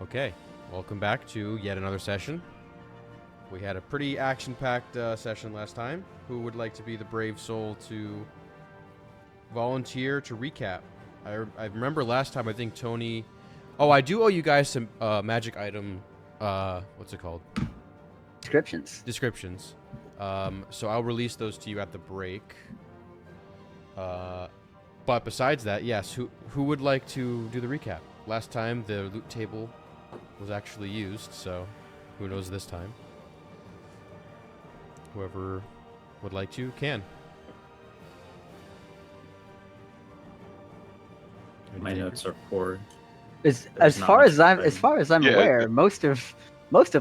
Okay, welcome back to yet another session. We had a pretty action-packed session last time. Who would like to be the brave soul to volunteer to recap? I remember last time, I think Tony... Oh, I do owe you guys some magic item... what's it called? Descriptions. So I'll release those to you at the break. But besides that, yes, who would like to do the recap? Last time, the loot table was actually used, so who knows this time. Whoever would like to can. My notes are poor. As far as I'm Yeah. aware, most of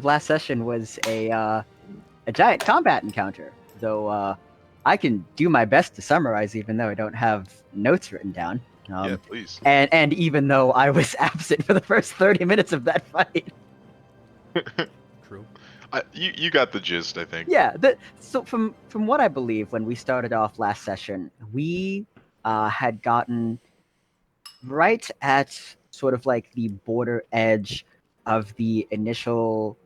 last session was a giant combat encounter. Though I can do my best to summarize, even though I don't have notes written down. Yeah, please. And even though I was absent for the first 30 minutes of that fight. True. You got the gist, I think. Yeah. So from what I believe, when we started off last session, we had gotten right at sort of like the border edge of the initial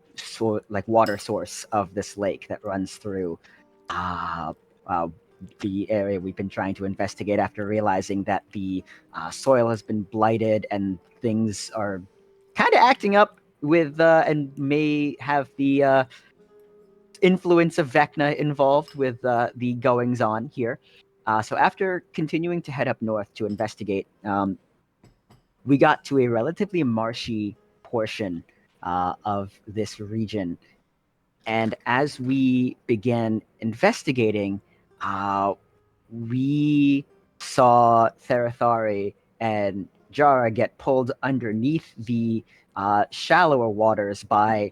water source of this lake that runs through the area we've been trying to investigate after realizing that the soil has been blighted and things are kind of acting up with and may have the influence of Vecna involved with the goings on here. So after continuing to head up north to investigate, we got to a relatively marshy portion of this region. And as we began investigating, we saw Therathari and Jara get pulled underneath the shallower waters by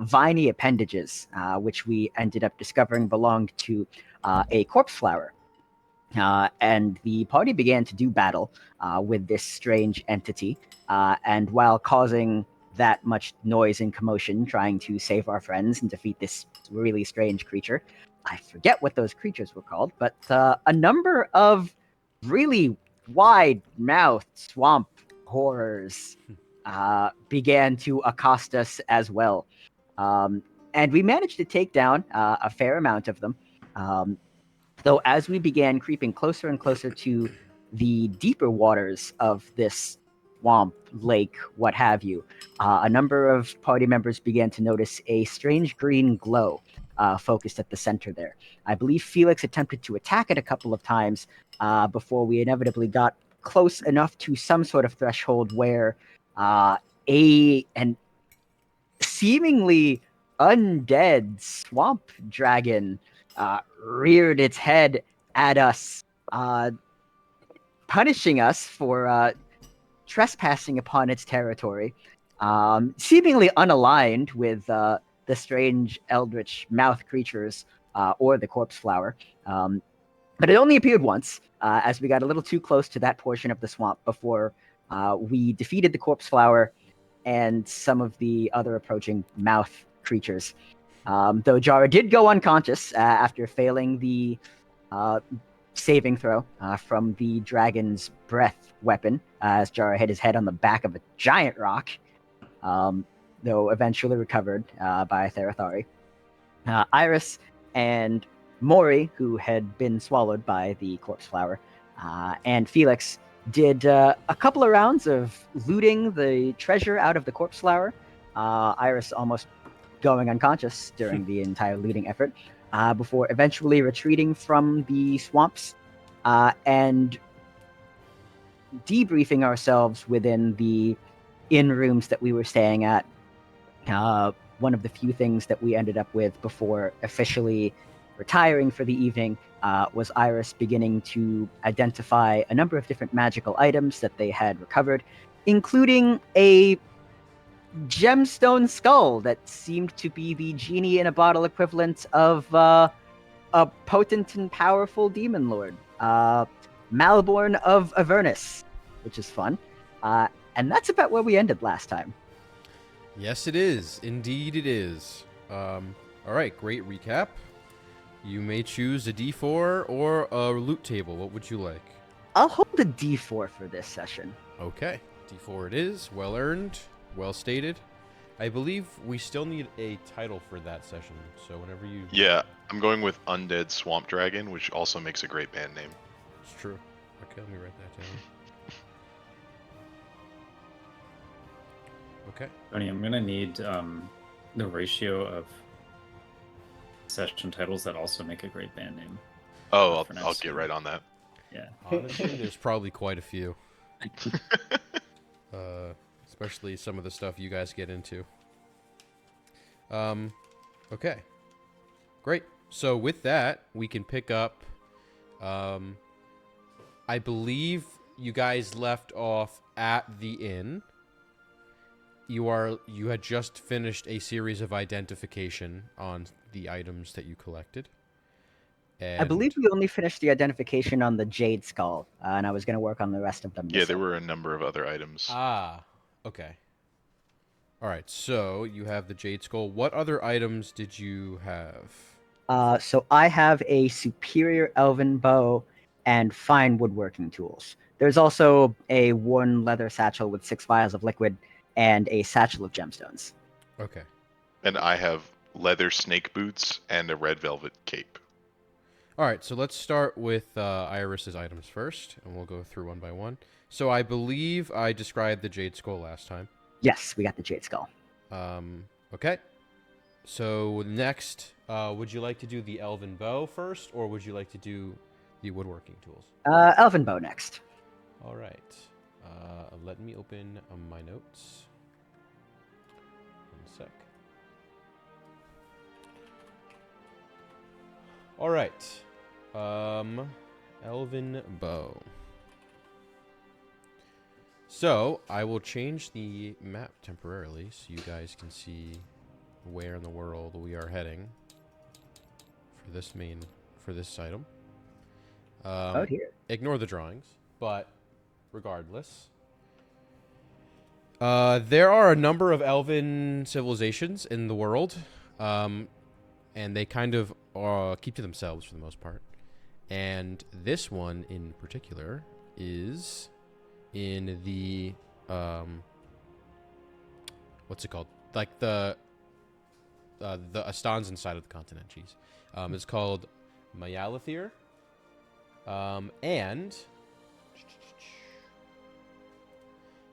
viney appendages, which we ended up discovering belonged to a corpse flower. And the party began to do battle with this strange entity, and while causing that much noise and commotion trying to save our friends and defeat this really strange creature, I forget what those creatures were called, but a number of really wide-mouthed swamp horrors began to accost us as well. And we managed to take down a fair amount of them. Though as we began creeping closer and closer to the deeper waters of this swamp, lake, what have you, a number of party members began to notice a strange green glow focused at the center there. I believe Felix attempted to attack it a couple of times before we inevitably got close enough to some sort of threshold where an seemingly undead swamp dragon reared its head at us, punishing us for trespassing upon its territory, seemingly unaligned with the strange eldritch mouth creatures or the corpse flower. But it only appeared once, as we got a little too close to that portion of the swamp before we defeated the corpse flower and some of the other approaching mouth creatures. Though Jara did go unconscious after failing the saving throw from the dragon's breath weapon, as Jara hit his head on the back of a giant rock, though eventually recovered by Therathari. Iris and Mori, who had been swallowed by the corpse flower, and Felix did a couple of rounds of looting the treasure out of the corpse flower. Iris almost going unconscious during the entire looting effort, before eventually retreating from the swamps and debriefing ourselves within the inn rooms that we were staying at. One of the few things that we ended up with before officially retiring for the evening was Iris beginning to identify a number of different magical items that they had recovered, including a gemstone skull that seemed to be the genie in a bottle equivalent of a potent and powerful demon lord, Malborn of Avernus, which is fun. And that's about where we ended last time. Yes, it is. Indeed, it is. All right, great recap. You may choose a D4 or a loot table. What would you like? I'll hold a D4 for this session. Okay, D4 it is. Well earned. Well stated. I believe we still need a title for that session, so whenever you... Yeah, I'm going with Undead Swamp Dragon, which also makes a great band name. It's true. Okay, let me write that down. Okay. Tony, I'm gonna need the ratio of session titles that also make a great band name. Oh, For I'll next get time. right on that. Yeah. Honestly, there's probably quite a few. Especially some of the stuff you guys get into. Okay. Great. So with that, we can pick up, I believe you guys left off at the inn. You had just finished a series of identification on the items that you collected. And I believe we only finished the identification on the Jade Skull, and I was going to work on the rest of them. Yeah, there were a number of other items. Ah, okay. All right, so you have the Jade Skull. What other items did you have? So I have a superior elven bow and fine woodworking tools. There's also a worn leather satchel with 6 vials of liquid and a satchel of gemstones. Okay. And I have leather snake boots and a red velvet cape. All right, so let's start with Iris's items first, and we'll go through one by one. So I believe I described the Jade Skull last time. Yes, we got the Jade Skull. Okay. So next, would you like to do the Elven Bow first, or would you like to do the woodworking tools? Elven bow next. All right. Let me open my notes. 1 sec. All right. Elven Bow. So, I will change the map temporarily so you guys can see where in the world we are heading for this item. Oh dear. Ignore the drawings, but regardless. There are a number of elven civilizations in the world, and they kind of keep to themselves for the most part. And this one in particular is in the what's it called? Like the Astanzan side of the continent. Jeez, it's called Mayalathir, and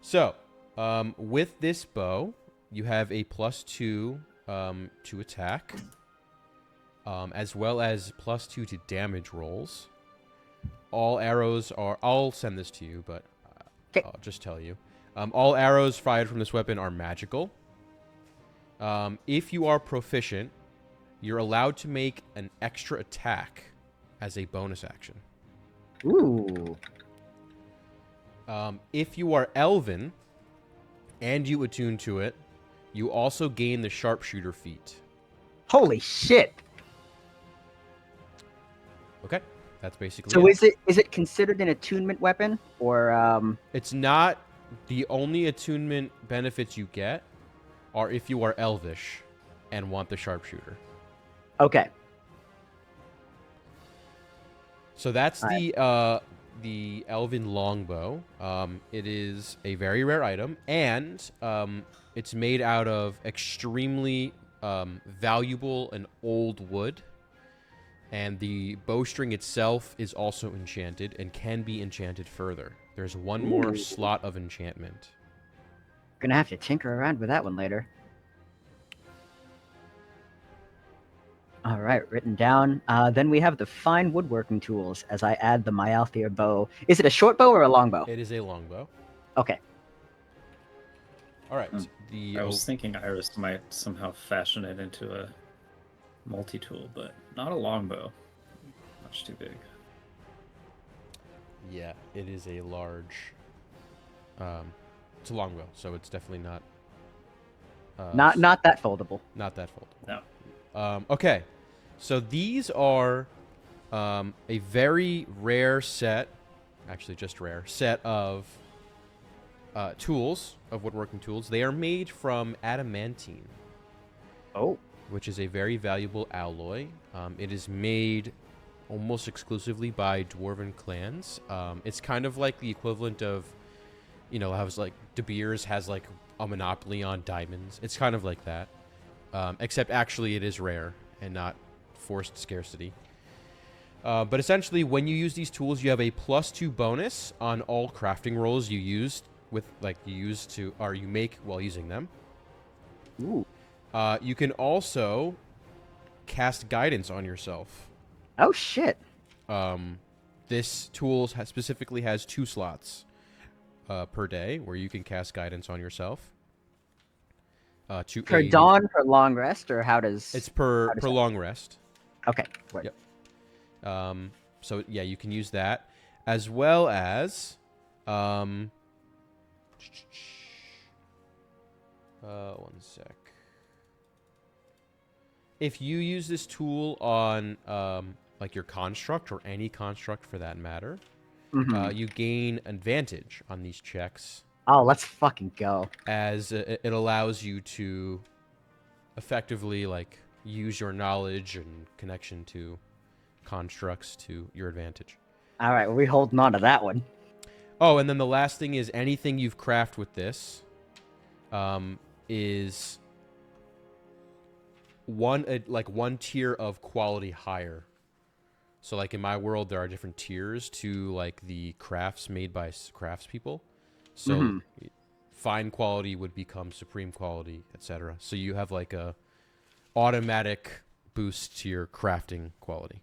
so with this bow, you have a +2 to attack, as well as +2 to damage rolls. All arrows are... I'll send this to you, but I'll just tell you. All arrows fired from this weapon are magical. If you are proficient, you're allowed to make an extra attack as a bonus action. Ooh. If you are elven and you attune to it, you also gain the sharpshooter feat. Holy shit! Okay, that's basically So it. is it considered an attunement weapon, or It's not. The only attunement benefits you get are if you are elvish and want the sharpshooter. Okay. So that's the elven longbow. It is a very rare item, and it's made out of extremely valuable and old wood. And the bowstring itself is also enchanted and can be enchanted further. There's one more slot of enchantment. Gonna have to tinker around with that one later. All right, written down. Then we have the fine woodworking tools as I add the Myalthir bow. Is it a short bow or a long bow? It is a longbow. Okay. All right. I was thinking Iris might somehow fashion it into a multi-tool, but not a longbow. Much too big. Yeah, it is a large... it's a longbow, so it's definitely not... Not that foldable. Not that foldable. No. Okay, so these are a very rare set, actually just rare, set of tools, of woodworking tools. They are made from adamantine. Oh. Which is a very valuable alloy. It is made almost exclusively by dwarven clans. It's kind of like the equivalent of, you know, how like De Beers has like a monopoly on diamonds. It's kind of like that. Except actually it is rare and not forced scarcity. But essentially, when you use these tools, you have a +2 bonus on all crafting rolls you used with, like, you make while using them. Ooh. You can also cast guidance on yourself. Oh shit. This tool specifically has 2 slots per day where you can cast guidance on yourself. Per dawn, per long rest, or how does It's per that- long rest. Okay. Word. Yep. So yeah, you can use that as well as one sec. If you use this tool on like your construct or any construct for that matter, you gain advantage on these checks. Oh, let's fucking go. As it allows you to effectively like use your knowledge and connection to constructs to your advantage. All right, we holding on to that one. Oh, and then the last thing is anything you've crafted with this is one tier of quality higher. So like in my world, there are different tiers to like the crafts made by craftspeople. So fine quality would become supreme quality, etc. So you have like a automatic boost to your crafting quality.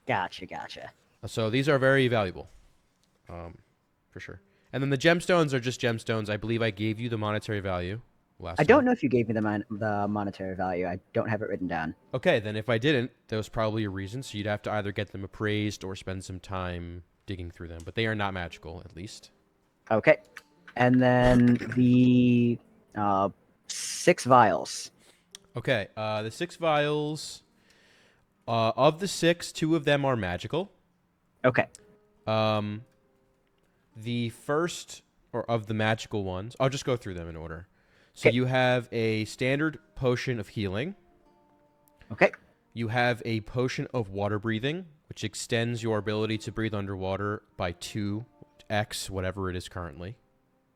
Gotcha. So these are very valuable, for sure. And then the gemstones are just gemstones. I believe I gave you the monetary value last I time. don't know if you gave me the monetary value. I don't have it written down. Okay, then if I didn't, there was probably a reason. So you'd have to either get them appraised or spend some time digging through them. But they are not magical, at least. Okay. And then the 6 vials. Okay, the 6 vials. Of the 6, 2 of them are magical. Okay. The first, or of the magical ones, I'll just go through them in order. So Okay. you have a standard potion of healing. Okay. You have a potion of water breathing, which extends your ability to breathe underwater by 2x, whatever it is currently.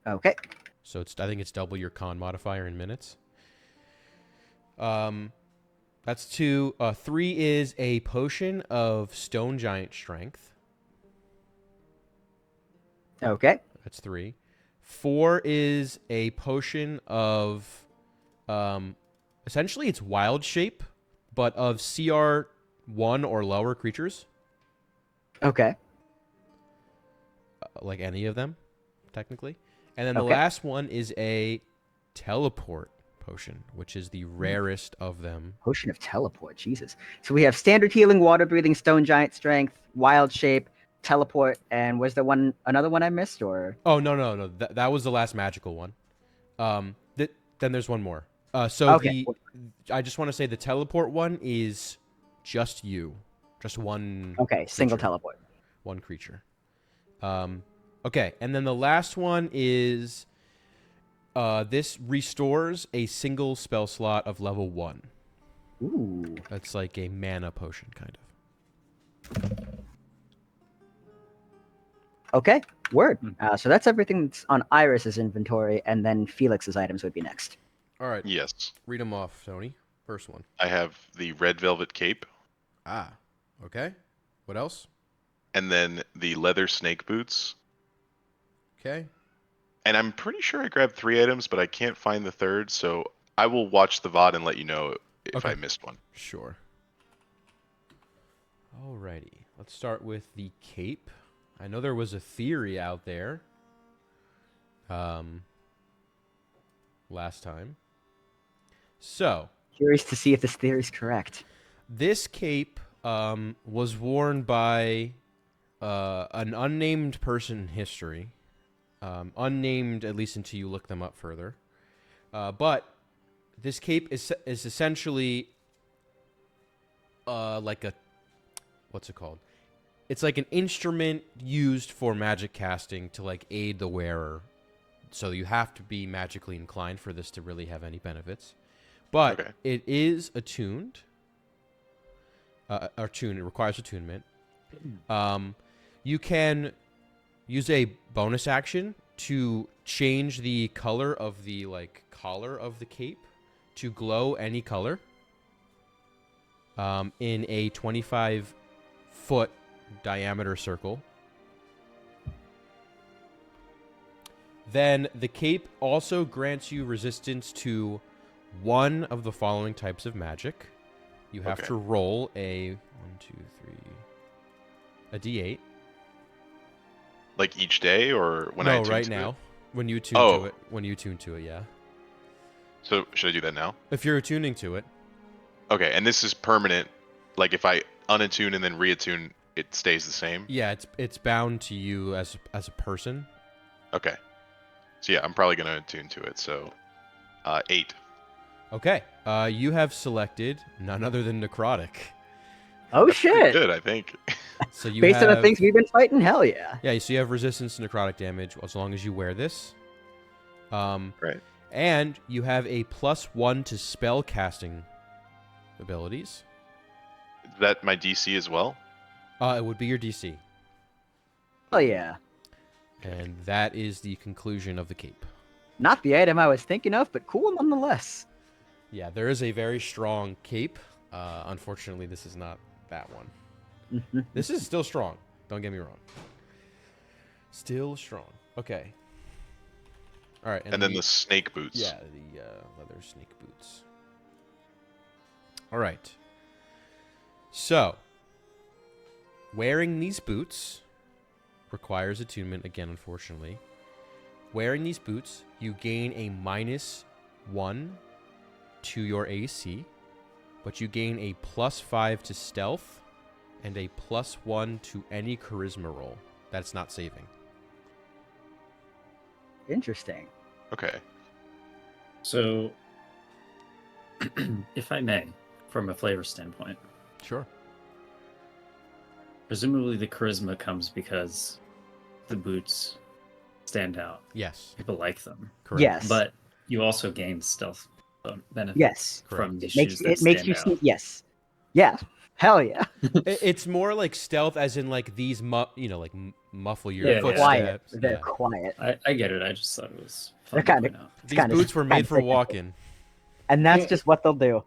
Okay. So I think it's double your con modifier in minutes. That's 2. 3 is a potion of stone giant strength. Okay. That's 3. 4 is a potion of, essentially it's wild shape, but of CR 1 or lower creatures. Okay. Like any of them, technically. And then the Okay. last one is a teleport potion, which is the rarest of them. Potion of teleport. Jesus. So we have standard healing, water breathing, stone giant strength, wild shape, teleport, and was there another one I missed, or? Oh, no. That was the last magical one. Then there's one more. Okay. I just want to say the teleport one is just you. Just one. Okay, single creature. teleport. One creature. Okay, and then the last one is this restores a single spell slot of level 1. Ooh. That's like a mana potion, kind of. Okay, word. So that's everything that's on Iris's inventory, and then Felix's items would be next. All right, Yes. read them off, Tony. First one. I have the red velvet cape, Ah, okay. What else? and then the leather snake boots. Okay. And I'm pretty sure I grabbed 3 items, but I can't find the third, so I will watch the VOD and let you know if Okay. I missed one. Sure. Alrighty. Let's start with the cape. I know there was a theory out there last time. So, Curious to see if this theory is correct. this cape was worn by an unnamed person in history. Unnamed, at least until you look them up further. But this cape is essentially like a... What's it called? It's like an instrument used for magic casting to like aid the wearer. So you have to be magically inclined for this to really have any benefits. But Okay. it is attuned. It requires attunement. You can use a bonus action to change the color of the collar of the cape to glow any color in a 25-foot diameter circle. Then the cape also grants you resistance to one of the following types of magic. You have to roll a a d8. Like each day, or when I No, attune right to now. it? When you tune to it. When you tune to it, yeah. So should I do that now? If you're attuning to it. Okay, and this is permanent. Like if I unattune and then reattune, it stays the same. Yeah, it's bound to you as a person. Okay. So yeah, I'm probably gonna attune to it. So, 8. Okay. You have selected none other than necrotic. Oh That's pretty shit! good, I think. So you Based have, on the things we've been fighting, hell yeah. Yeah, so you have resistance to necrotic damage as long as you wear this. Right. And you have a +1 to spell casting abilities. Is that my DC as well? It would be your DC. Oh yeah. And that is the conclusion of the cape. Not the item I was thinking of, but cool nonetheless. Yeah, there is a very strong cape. Unfortunately, this is not that one. This is still strong. Don't get me wrong. Still strong. Okay. All right. And then the snake boots. Yeah, the leather snake boots. All right. So, wearing these boots requires attunement again, unfortunately. Wearing these boots, you gain a -1 to your AC, but you gain a +5 to stealth and a +1 to any charisma roll. That's not saving. Interesting. Okay. So, if I may, from a flavor standpoint, Sure. presumably the charisma comes because the boots stand out. Yes. People like them. Correct. Yes. But you also gain stealth benefits Yes. from Correct. the shoes that It makes stand you out. sneak. Yes. Yeah. Hell yeah. It's more like stealth, as in like these, muffle your Yeah, footsteps. Quiet. They're Yeah. quiet. I get it. I just thought it was They're fun to kinda- point out. These boots were made for walking. And that's just what they'll do.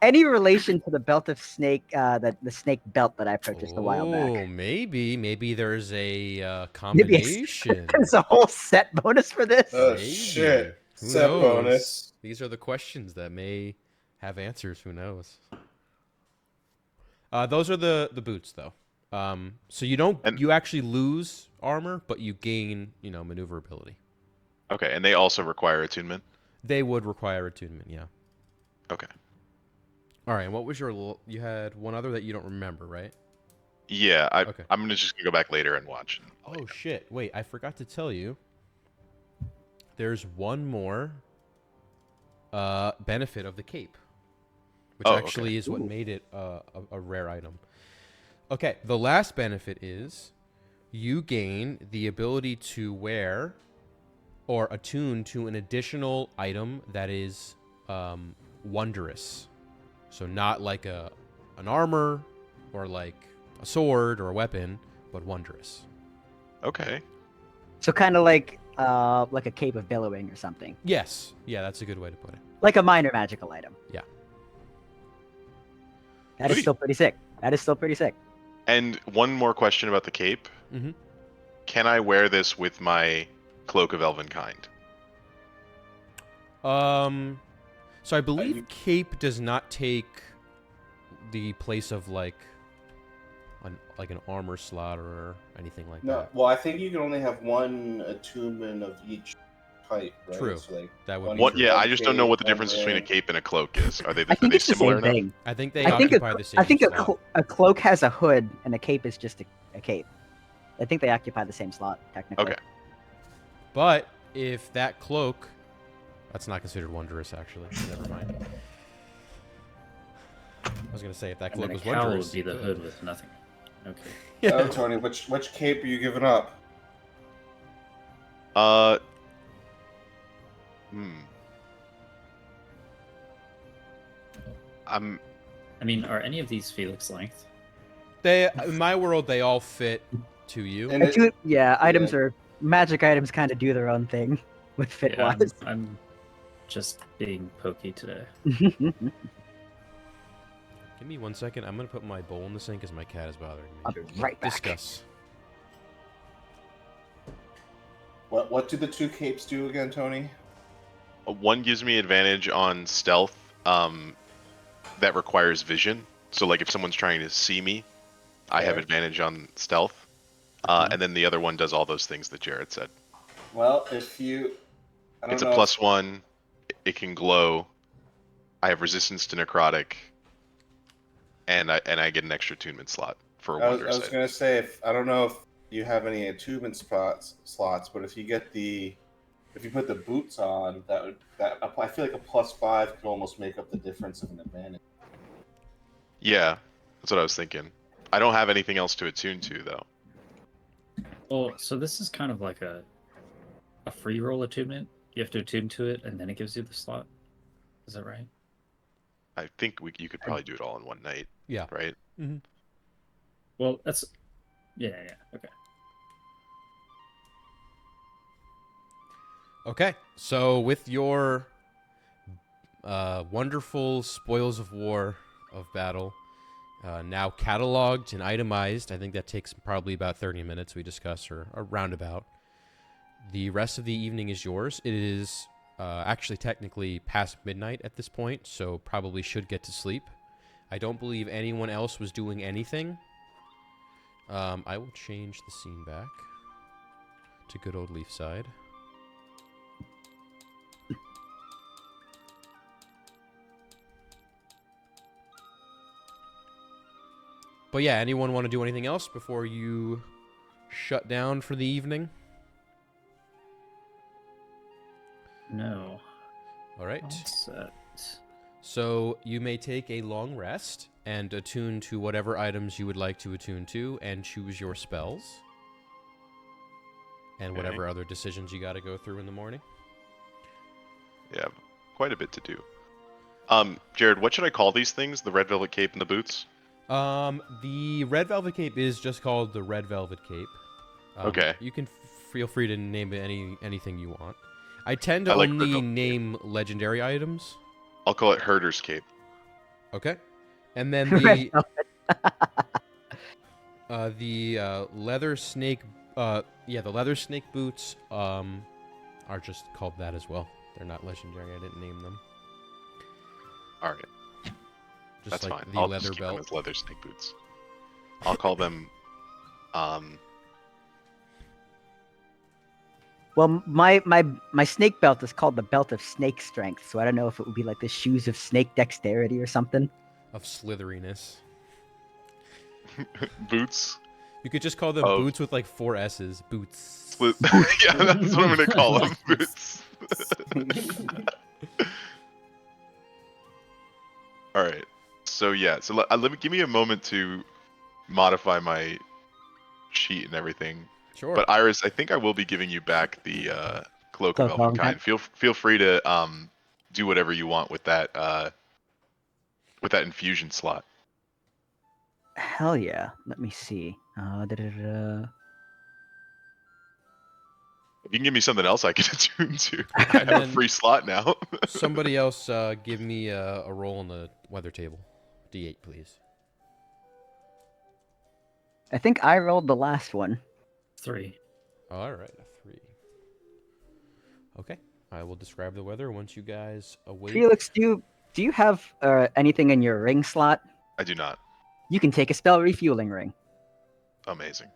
Any relation to the belt of snake, the snake belt that I purchased a while Oh, back? maybe there's a combination. There's a whole set bonus for this. Oh Maybe. shit! Who Set knows? bonus. These are the questions that may have answers. Who knows? Those are the boots, though. So you actually lose armor, but you gain, maneuverability. Okay, and they also require attunement? They would require attunement, yeah. Okay. All right, and what was you had one other that you don't remember, right? Yeah, Okay. I'm just gonna go back later and watch. Oh, shit. Wait, I forgot to tell you. There's one more benefit of the cape, which actually is what made it a rare item. Okay, the last benefit is you gain the ability to wear or attune to an additional item that is wondrous. So not like an armor or like a sword or a weapon, but wondrous. Okay. So kind of like a cape of billowing or something. Yes. Yeah, that's a good way to put it. Like a minor magical item. Yeah. That is still pretty sick. And one more question about the cape. Mhm. Can I wear this with my cloak of elven kind? So I believe cape does not take the place of like an armor slot or anything like No, that. well, I think you can only have one attunement of each type, right? True. So, like, That would one- be What? true. Yeah, I just don't know what the Cape, difference and between a then- cape and a cloak is. Are they I think it's the similar same enough? thing. I think they I think occupy the same I think slot. a cloak has a hood and a cape is just a cape. I think they occupy the same slot technically. Okay. But if that cloak, that's not considered wondrous, actually. Never mind. I was gonna say if that I cloak mean, a was cowl wondrous. would be the hood with nothing. Okay. Oh, Tony, which cape are you giving up? I mean, are any of these Felix length? They, in my world, they all fit to you. And Items are magic items kind of do their own thing with Yeah, Fitwise. I'm just being pokey today. Give me 1 second. I'm gonna put my bowl in the sink because my cat is bothering me. I'll be right back. Discuss. What do the two capes do again, Tony? One gives me advantage on stealth that requires vision. So, like, if someone's trying to see me, I have Okay. advantage on stealth. And then the other one does all those things that Jared said. Well, if you, I don't It's a know. +1. It can glow. I have resistance to necrotic, and I get an extra attunement slot for a I was wondrous item. gonna say, I don't know if you have any attunement slots, but if you put the boots on, I feel like a +5 could almost make up the difference of an advantage. Yeah, that's what I was thinking. I don't have anything else to attune to though. Well, so this is kind of like a free roll attunement. You have to attune to it, and then it gives you the slot. Is that right? I think you could probably do it all in one night, Yeah. right? Mm-hmm. Well, that's yeah, okay. Okay, so with your wonderful spoils of war of battle now cataloged and itemized, I think that takes probably about 30 minutes we discuss, or roundabout. The rest of the evening is yours. It is actually technically past midnight at this point, so probably should get to sleep. I don't believe anyone else was doing anything. I will change the scene back to good old Leafside. But yeah, anyone want to do anything else before you shut down for the evening? No. All right. All set. So you may take a long rest and attune to whatever items you would like to attune to and choose your spells. And whatever other decisions you got to go through in the morning. Yeah, quite a bit to do. Jared, what should I call these things? The red velvet cape and the boots? The red velvet cape is just called the red velvet cape. Okay. You can feel free to name it anything you want. I tend to I like only red velvet name legendary items. I'll call it herder's cape. Okay. And then Red the leather snake the leather snake boots are just called that as well. They're not legendary. I didn't name them. All right. Just That's like fine. the I'll leather just keep them belt. as leather snake boots. I'll call them. Well, my snake belt is called the belt of snake strength, so I don't know if it would be like the shoes of snake dexterity or something. Of slitheriness. Boots. You could just call them Oh. boots with like 4 S's. Boots. Yeah, that's what I'm gonna call them. Boots. All right. So yeah. So let me give me a moment to modify my sheet and everything. Sure. But Iris, I think I will be giving you back the cloak of Cloak of Elvenkind. Elvenkind. Feel free to do whatever you want with that infusion slot. Hell yeah. Let me see. If you can give me something else I can attune to, I have a then- free slot now. Somebody else give me a roll on the weather table. D8, please. I think I rolled the last one. 3. All right, a 3. Okay. I will describe the weather once you guys awake. Felix, do you have anything in your ring slot? I do not. You can take a spell refueling ring. Amazing.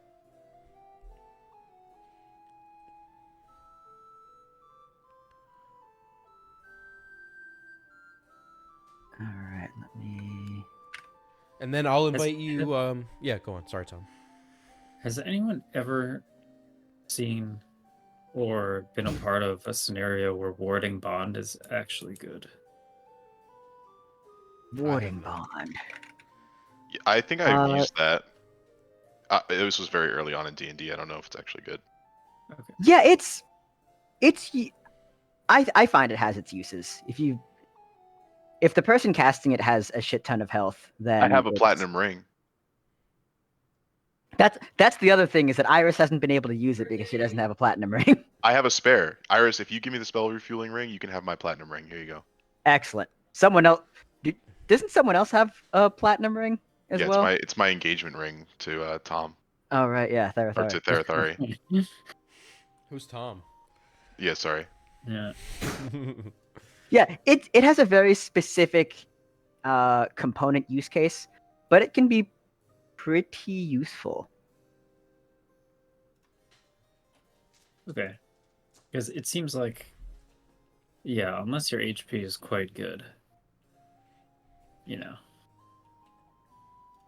All right, let me. And then I'll invite you. Yeah, go on. Sorry, Tom. Has anyone ever seen or been a part of a scenario where warding bond is actually good? Warding bond. Yeah, I think I Uh, used that. This was very early on in D&D. I don't know if it's actually good. Okay. Yeah, it's. I find it has its uses. If the person casting it has a shit ton of health, then I have a it's- platinum ring. That's the other thing is that Iris hasn't been able to use it because she doesn't have a platinum ring. I have a spare. Iris, if you give me the spell refueling ring, you can have my platinum ring. Here you go. Excellent. Someone else doesn't someone else have a platinum ring as Yeah, well? it's my engagement ring to Tom Oh right, yeah, or to Therathari. Who's Tom? Yeah, sorry. Yeah. Yeah, it has a very specific component use case, but it can be pretty useful. Okay. Because it seems like, yeah, unless your HP is quite good, you know.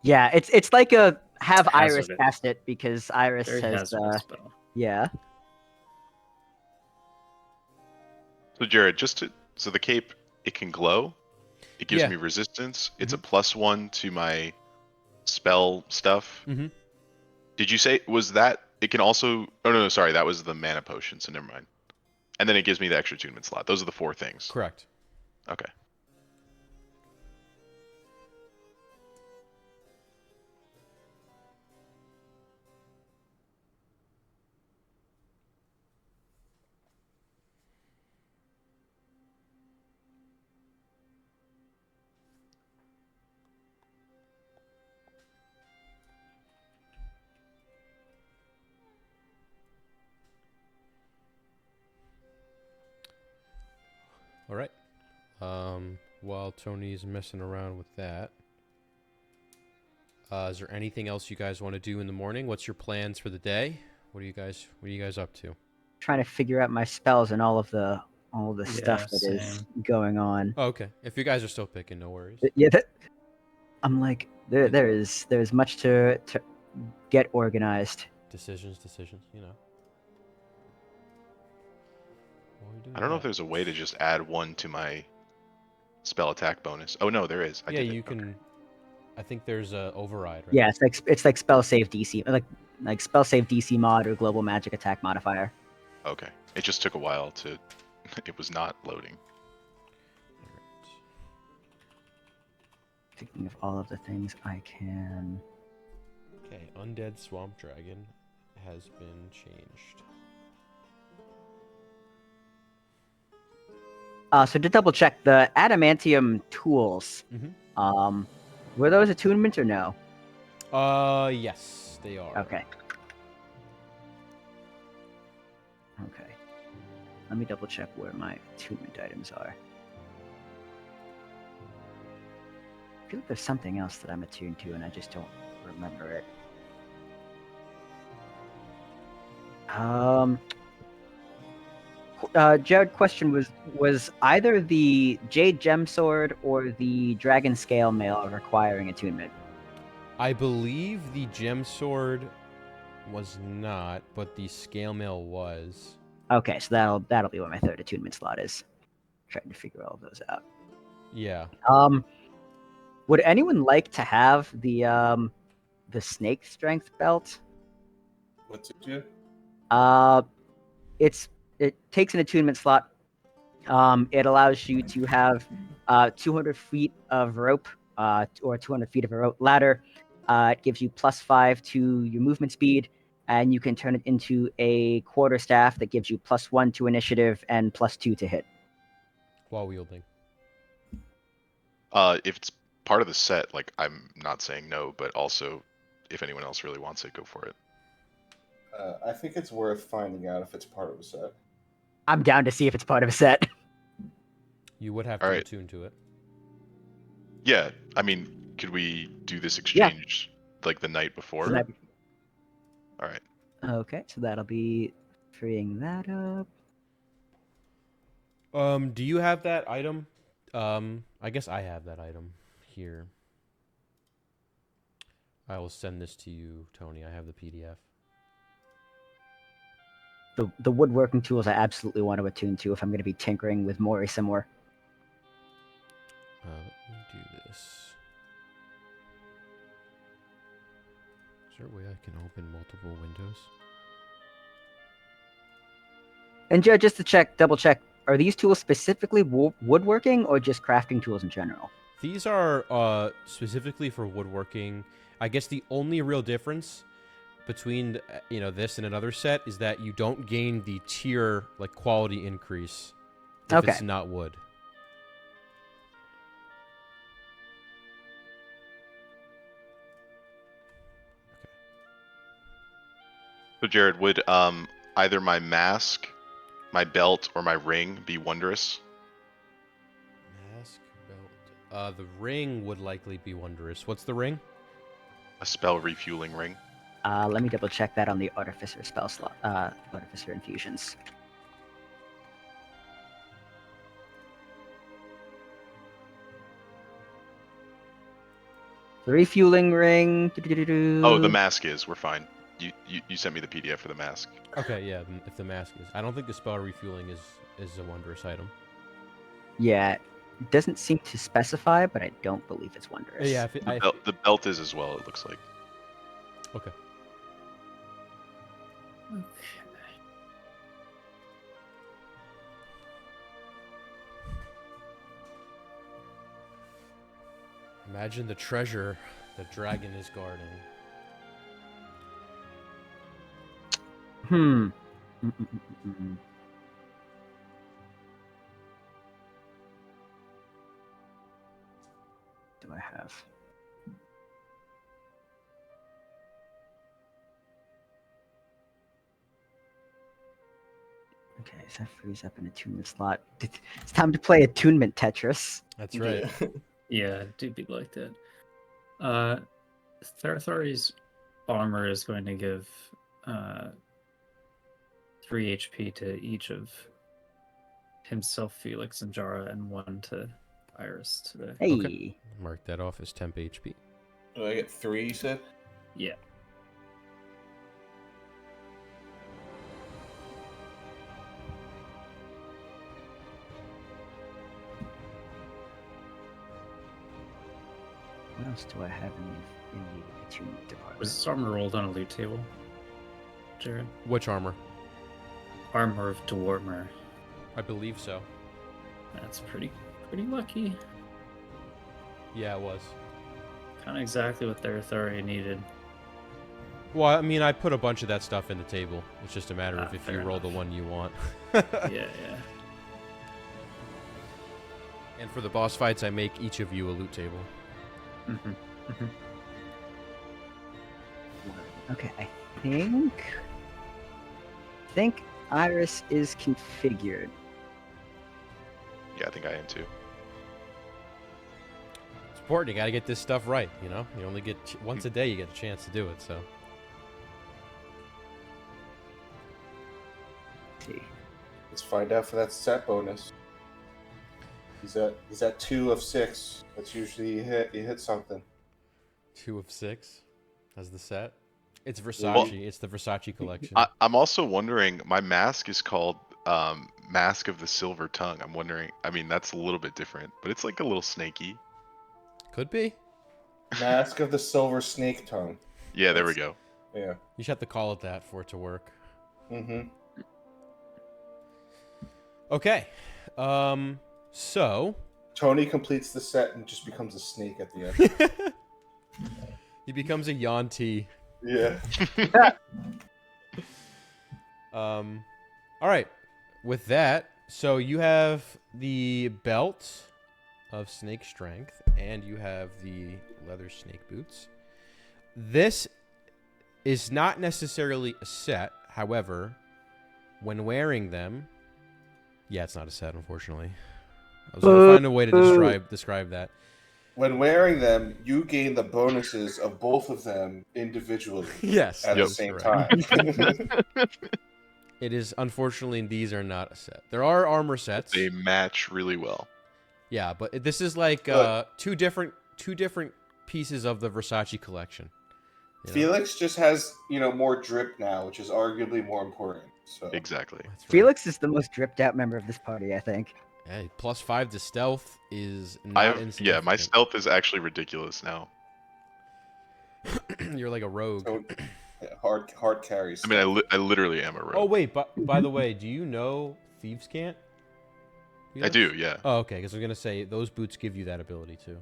Yeah, it's like a have It's Iris hazardous. cast it because Iris Very has hazardous spell. yeah. So Jared, so the cape, it can glow. It gives Yeah. me resistance. It's a +1 to my spell stuff. Mm-hmm. Did you say was that it can also? Oh no, sorry, that was the mana potion. So never mind. And then it gives me the extra attunement slot. Those are the 4 things. Correct. Okay. All right. While Tony's messing around with that, is there anything else you guys want to do in the morning? What's your plans for the day? What are you guys up to? Trying to figure out my spells and all the stuff Yeah, that is same. going on. Oh, okay. If you guys are still picking, no worries. Yeah, I'm like there's much to get organized. Decisions, you know. While we do I don't know if that- there's a way to just add 1 to my spell attack bonus. Oh no, there is. I Yeah, did it. you Okay. can. I think there's a override, right? Yeah, it's like spell save DC, like spell save DC mod or global magic attack modifier. Okay. It just took a while to. It was not loading. All right. Thinking of all of the things I can. Okay, Undead Swamp Dragon has been changed. So to double check, the adamantium tools, Mhm. were those attunements or no? Yes, they are. Okay. Okay. Let me double check where my attunement items are. I feel like there's something else that I'm attuned to and I just don't remember it. Jared, question was either the Jade Gem Sword or the Dragon Scale Mail requiring attunement? I believe the Gem Sword was not, but the Scale Mail was. Okay, so that'll be what my third attunement slot is. Trying to figure all of those out. Yeah. Would anyone like to have the Snake Strength belt? What's it do? It takes an attunement slot. It allows you to have 200 feet of rope, or 200 feet of a rope ladder. It gives you +5 to your movement speed, and you can turn it into a quarterstaff that gives you +1 to initiative and +2 to hit. While wielding. If it's part of the set, like I'm not saying no, but also if anyone else really wants it, go for it. I think it's worth finding out if it's part of a set. I'm down to see if it's part of a set. You would have All to right. attune to it. Yeah, I mean, could we do this Yeah. exchange like the night before? Sure. All right. Okay, so that'll be freeing that up. Do you have that item? I guess I have that item here. I will send this to you, Tony. I have the PDF. The woodworking tools I absolutely want to attune to if I'm going to be tinkering with Mori some more. Let me do this. Is there a way I can open multiple windows? And just to double check, are these tools specifically woodworking or just crafting tools in general? These are specifically for woodworking. I guess the only real difference between this and another set is that you don't gain the tier like quality increase if Okay. it's not wood. So Jared, would either my mask, my belt, or my ring be wondrous? Mask, belt. The ring would likely be wondrous. What's the ring? A spell refueling ring. Let me double check that on the Artificer spell slot. Artificer infusions. The refueling ring. Oh, the mask is. We're fine. You sent me the PDF for the mask. Okay, yeah. If the mask is, I don't think the spell refueling is a wondrous item. Yeah, it doesn't seem to specify, but I don't believe it's wondrous. Yeah, The belt is as well. It looks like. Okay. Okay. Imagine the treasure the dragon is guarding. Hmm. Mm-mm-mm-mm. Do I have? Okay, so that frees up an attunement slot. It's time to play attunement Tetris. That's right. Yeah, do be like that. Therathari's armor is going to give 3 HP to each of himself, Felix, and Jara, and 1 to Iris today. Hey. Okay. Mark that off as temp HP. Do I get 3, you said? Yeah. What else do I have in the attunement department? Was this armor rolled on a loot table, Jared? Which armor? Armor of Dwarmer. I believe so. That's pretty lucky. Yeah, it was. Kind of exactly what Therathari needed. Well, I mean, I put a bunch of that stuff in the table. It's just a matter of if you fair roll the enough. one you want. Yeah. And for the boss fights, I make each of you a loot table. Mm-hmm. Okay, I think Iris is configured. Yeah, I think I am too. It's important. You got to get this stuff right, you know? You only get once a day you get a chance to do it, so. Let's see. Let's find out for that set bonus. He's at 2 of 6. That's usually you hit something. 2 of 6 as the set. It's Versace. It's the Versace collection. I'm also wondering. My mask is called Mask of the Silver Tongue. I'm wondering. I mean, that's a little bit different, but it's like a little snaky. Could be. Mask of the Silver Snake Tongue. Yeah, there we go. Yeah. You should have to call it that for it to work. Mm-hmm. Okay. So Tony completes the set and just becomes a snake at the end. he becomes a Yanti. Yeah. All right. With that, so you have the belt of snake strength, and you have the leather snake boots. This is not necessarily a set. However, when wearing them, yeah, it's not a set, unfortunately. I was gonna find a way to describe that. When wearing them, you gain the bonuses of both of them individually Yes, at the that's same correct. time. It is, unfortunately, these are not a set. There are armor sets. They match really well. Yeah, but this is like Look. two different pieces of the Versace collection. You know? Felix just has, more drip now, which is arguably more important. So Exactly. That's right. Felix is the most dripped out member of this party, I think. Hey, +5 to stealth is not My insignificant. stealth is actually ridiculous now. You're like a rogue. So, yeah, hard carries. I mean, I literally am a rogue. Oh wait, but by the way, do you know Thieves Can't? I do, yeah. Oh, okay. Because I was gonna say those boots give you that ability too.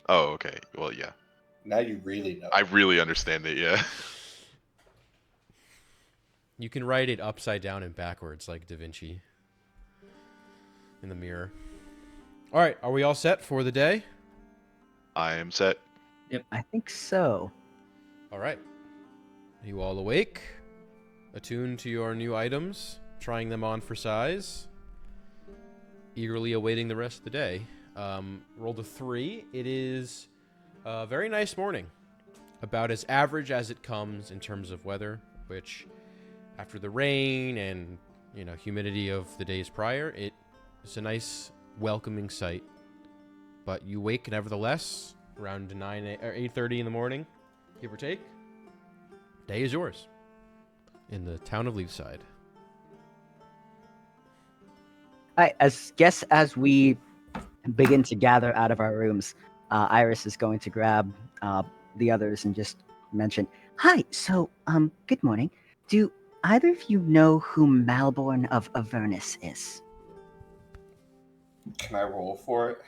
Oh, okay. Well, yeah. Now you really know. I really understand it, yeah. You can write it upside down and backwards like Da Vinci in the mirror. All right, are we all set for the day? I am set. I think so. All right. Are you all awake? Attuned to your new items? Trying them on for size? Eagerly awaiting the rest of the day. Rolled a 3. It is a very nice morning. About as average as it comes in terms of weather, which after the rain and, humidity of the days prior, it's a nice welcoming sight. But you wake nevertheless around 8:30 in the morning, give or take. Day is yours in the town of Leefside. As we begin to gather out of our rooms, Iris is going to grab the others and just mention, "Hi, so good morning. Do either of you know who Malborn of Avernus is?" Can I roll for it?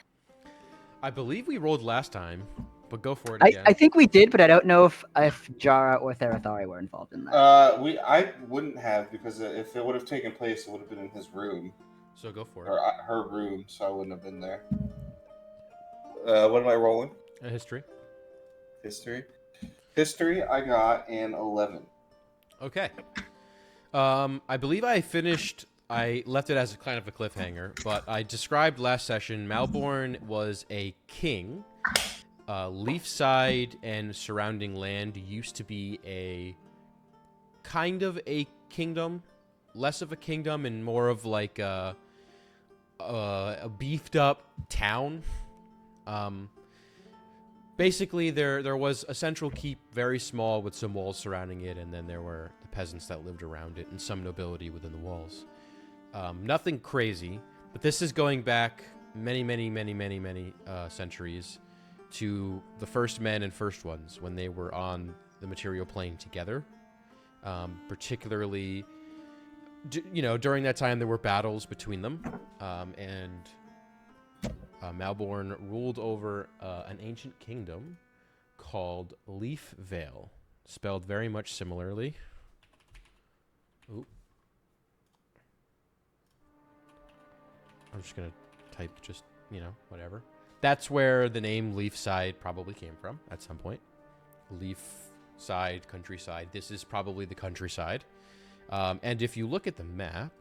I believe we rolled last time, but go for it again. I think we did, but I don't know if Jara or Therathari were involved in that. I wouldn't have, because if it would have taken place, it would have been in his room So go for it. or her room, so I wouldn't have been there. What am I rolling? A history. History. I got an 11. Okay. I believe I left it as a kind of a cliffhanger, but I described last session Malborn was a king. Leafside and surrounding land used to be a kind of a kingdom, less of a kingdom and more of like a beefed up town. Basically, there was a central keep, very small, with some walls surrounding it, and then there were the peasants that lived around it, and some nobility within the walls. Nothing crazy, but this is going back many centuries to the first men and first ones when they were on the material plane together. Particularly, during that time there were battles between them, and Malborn ruled over an ancient kingdom called Leafvale, spelled very much similarly. Ooh. I'm just gonna type whatever. That's where the name Leafside probably came from at some point. Leafside, countryside. This is probably the countryside. And if you look at the map,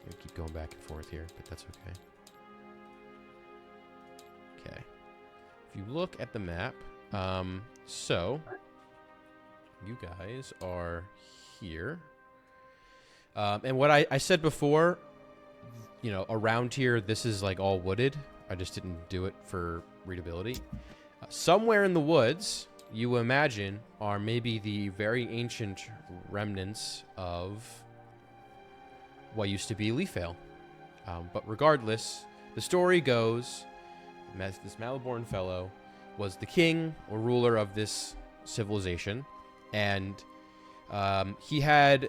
I keep going back and forth here, but that's okay. Okay. If you look at the map, so you guys are here. And what I said before, around here, this is like all wooded. I just didn't do it for readability. Somewhere in the woods, you imagine, are maybe the very ancient remnants of what used to be Leafvale. But regardless, the story goes, this Malborn fellow was the king or ruler of this civilization, and he had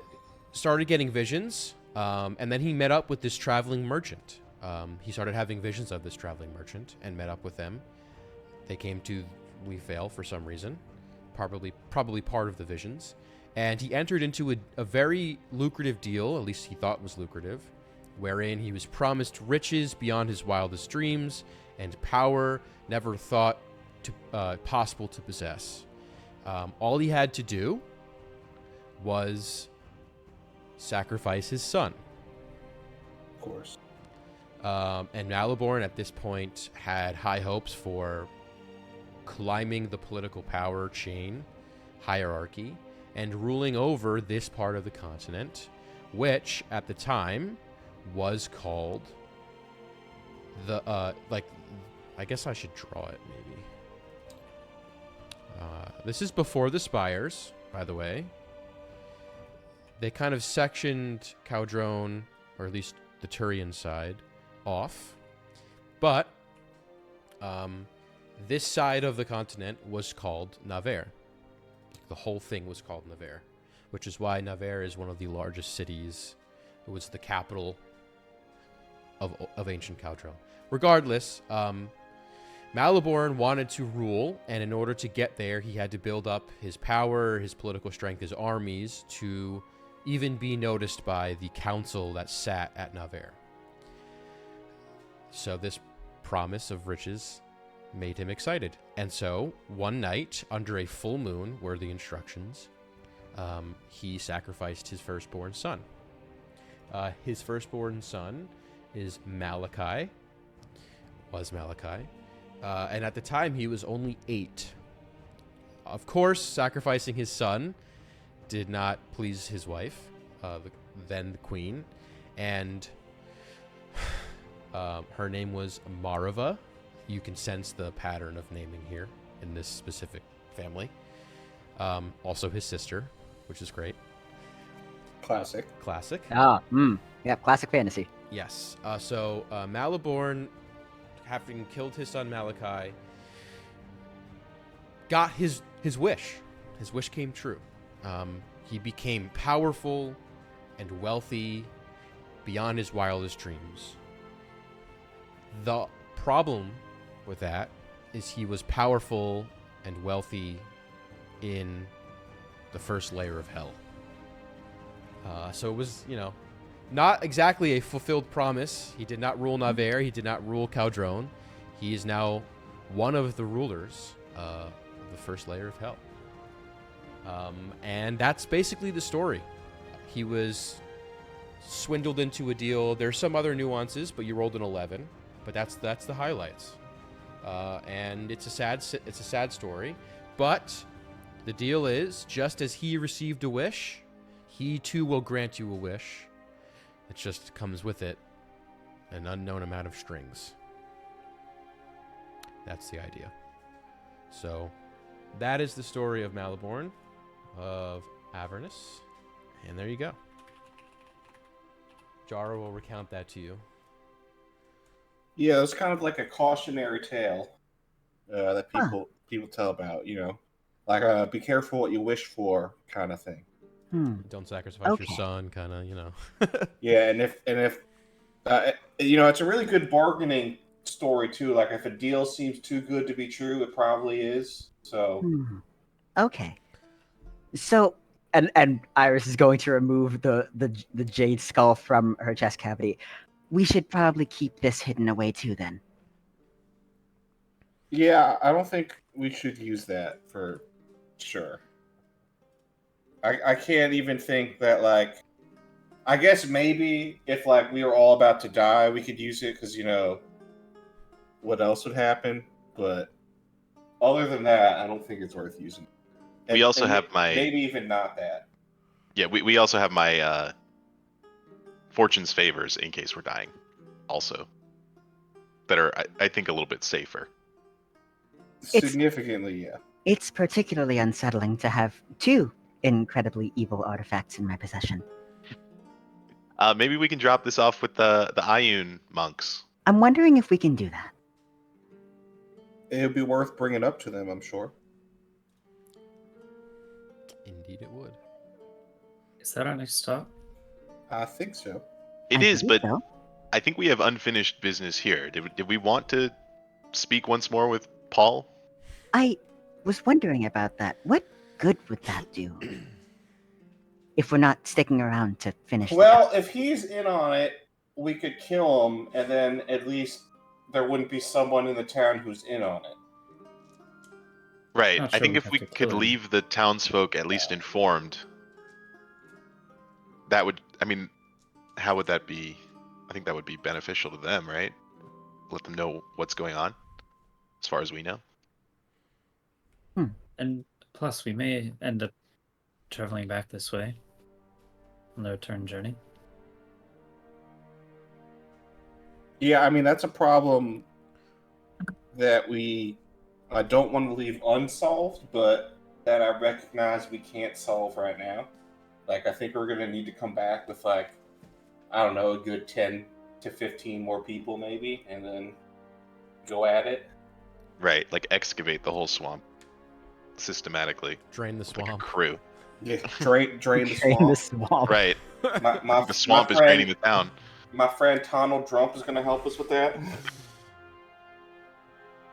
started getting visions, and then he met up with this traveling merchant. He started having visions of this traveling merchant and met up with them. They came to Leafvale for some reason, probably part of the visions, and he entered into a very lucrative deal, at least he thought was lucrative, wherein he was promised riches beyond his wildest dreams and power never thought possible to possess. All he had to do was sacrifice his son. Of course. And Malborn at this point had high hopes for climbing the political power chain hierarchy and ruling over this part of the continent, which at the time was called the I guess I should draw it maybe. This is before the Spires, by the way. They kind of sectioned Caldrone, or at least the Turian side, off. But this side of the continent was called Navarre. The whole thing was called Navarre, which is why Navarre is one of the largest cities. It was the capital of ancient Caldrone. Regardless, Maliborn wanted to rule, and in order to get there, he had to build up his power, his political strength, his armies, to even be noticed by the council that sat at Navarre. So this promise of riches made him excited. And so, one night, under a full moon, were the instructions, he sacrificed his firstborn son. His firstborn son is Malachi. Was Malachi. And at the time, he was only 8. Of course, sacrificing his son did not please his wife, then the queen, and her name was Marava. You can sense the pattern of naming here in this specific family. Also his sister, which is great. Classic. Classic. Yeah, classic fantasy. Yes. So Maliborn, having killed his son Malachi, got his wish. His wish came true. He became powerful and wealthy beyond his wildest dreams. The problem with that is he was powerful and wealthy in the first layer of hell. So it was, not exactly a fulfilled promise. He did not rule Navarre. He did not rule Caldron. He is now one of the rulers of the first layer of hell. And that's basically the story. He was swindled into a deal. There's some other nuances, but you rolled an 11. But that's the highlights. And it's a sad story. But the deal is, just as he received a wish, he too will grant you a wish. It just comes with it an unknown amount of strings. That's the idea. So that is the story of Maliborn, of Avernus, and there you go. Jara will recount that to you. Yeah, it's kind of like a cautionary tale that people tell about, like be careful what you wish for kind of thing. Don't sacrifice your son, kind of, Yeah, and if it's a really good bargaining story too. Like if a deal seems too good to be true, it probably is. So Okay. So and Iris is going to remove the jade skull from her chest cavity. We should probably keep this hidden away too then. yeah, I don't think we should use that for sure. I can't even think that, like, I guess maybe if like we were all about to die, we could use it because what else would happen? But other than that, I don't think it's worth using. We also have maybe even not that. Yeah, we also have my Fortune's favors in case we're dying, also, that are I think a little bit safer. Significantly, yeah. It's particularly unsettling to have 2 incredibly evil artifacts in my possession. Maybe we can drop this off with the Ioun monks. I'm wondering if we can do that. It would be worth bringing up to them, I'm sure. Indeed it would. Is that our next stop? I think so. It I is, think but so. I think we have unfinished business here. Did we want to speak once more with Paul? I was wondering about that. What good would that do? If we're not sticking around to finish Well, if he's in on it, we could kill him, and then at least there wouldn't be someone in the town who's in on it. Right. Not I sure think we if have we to could kill him. leave the townsfolk at least informed, that would, how would that be? I think that would be beneficial to them, right? Let them know what's going on, as far as we know. And plus, we may end up traveling back this way on the return journey. Yeah, that's a problem that I don't want to leave unsolved, but that I recognize we can't solve right now. Like, I think we're going to need to come back with, like, I don't know, a good 10 to 15 more people maybe, and then go at it. Right, like excavate the whole swamp systematically. Drain the with, like, a swamp. crew. Yeah, drain the Drain swamp. the swamp. Right. My The swamp is friend, draining the town. My friend Donald Trump is going to help us with that.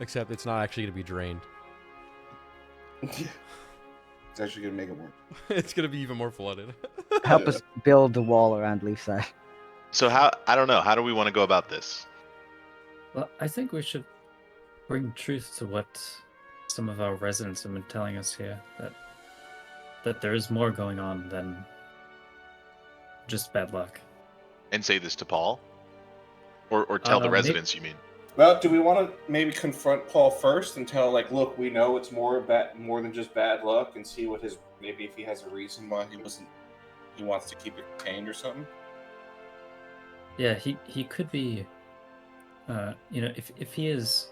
Except it's not actually going to be drained. It's actually gonna make it work. It's going to be even more flooded. Help Yeah. us build the wall around Leafside. So I don't know. How do we want to go about this? Well, I think we should bring truth to what some of our residents have been telling us here, that there is more going on than just bad luck. And say this to Paul? Or tell the Maybe- residents, you mean? Well, do we want to maybe confront Paul first and tell, like, look, we know it's more than just bad luck, and see what maybe if he has a reason why he wants to keep it contained or something. Yeah, he could be, if he is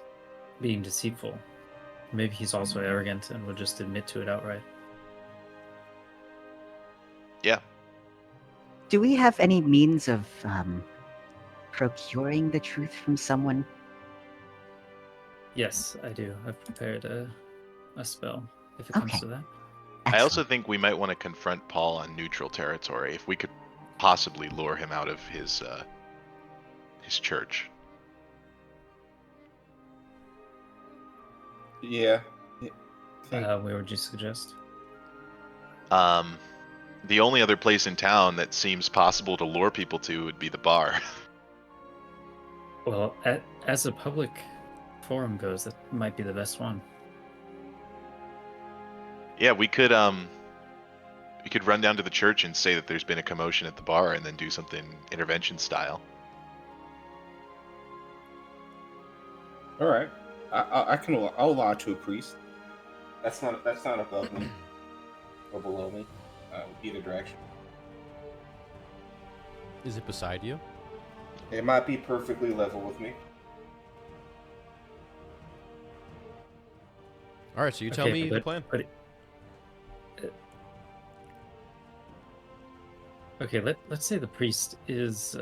being deceitful, maybe he's also arrogant and would just admit to it outright. Yeah. Do we have any means of procuring the truth from someone? Yes, I do. I've prepared a spell, if it comes Okay. to that. I also Excellent. think we might want to confront Paul on neutral territory if we could possibly lure him out of his church. Yeah. I think- Where would you suggest? The only other place in town that seems possible to lure people to would be the bar. Well, as a public forum goes, that might be the best one. Yeah, we could run down to the church and say that there's been a commotion at the bar, and then do something intervention style. All right. I'll lie to a priest. That's not above me or below me, either direction. Is it beside you? It might be perfectly level with me. All right, so you tell Okay, me the plan. Okay, let's say the priest is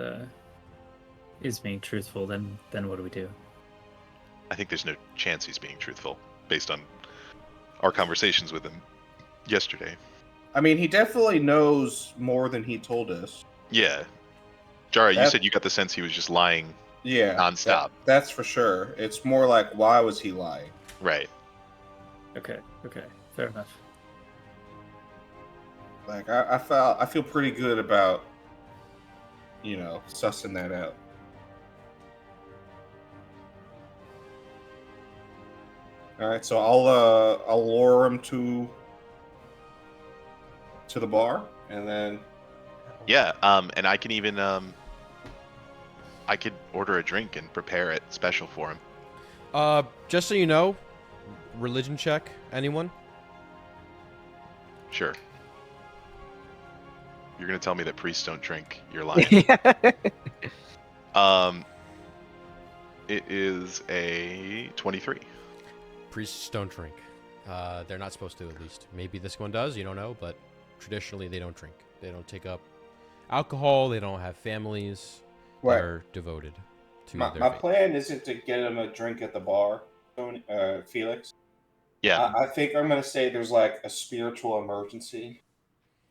being truthful. Then what do we do? I think there's no chance he's being truthful based on our conversations with him yesterday. I mean, he definitely knows more than he told us. Yeah. Jara, you That- said you got the sense he was just lying. Yeah, Nonstop. That's for sure. It's more like, why was he lying? Right. Okay, fair enough. Like, I feel pretty good about, sussing that out. All right, so I'll lure him to the bar, and then Yeah, and I can even I could order a drink and prepare it special for him. Just so you know, religion check. Anyone? Sure. You're gonna tell me that priests don't drink. You're lying. It is a 23. Priests don't drink. They're not supposed to, at least. Maybe this one does. You don't know, but traditionally they don't drink. They don't take up alcohol. They don't have families. Right. They're devoted to my their faith. plan isn't to get him a drink at the bar, Felix. Yeah. I think I'm gonna say there's like a spiritual emergency.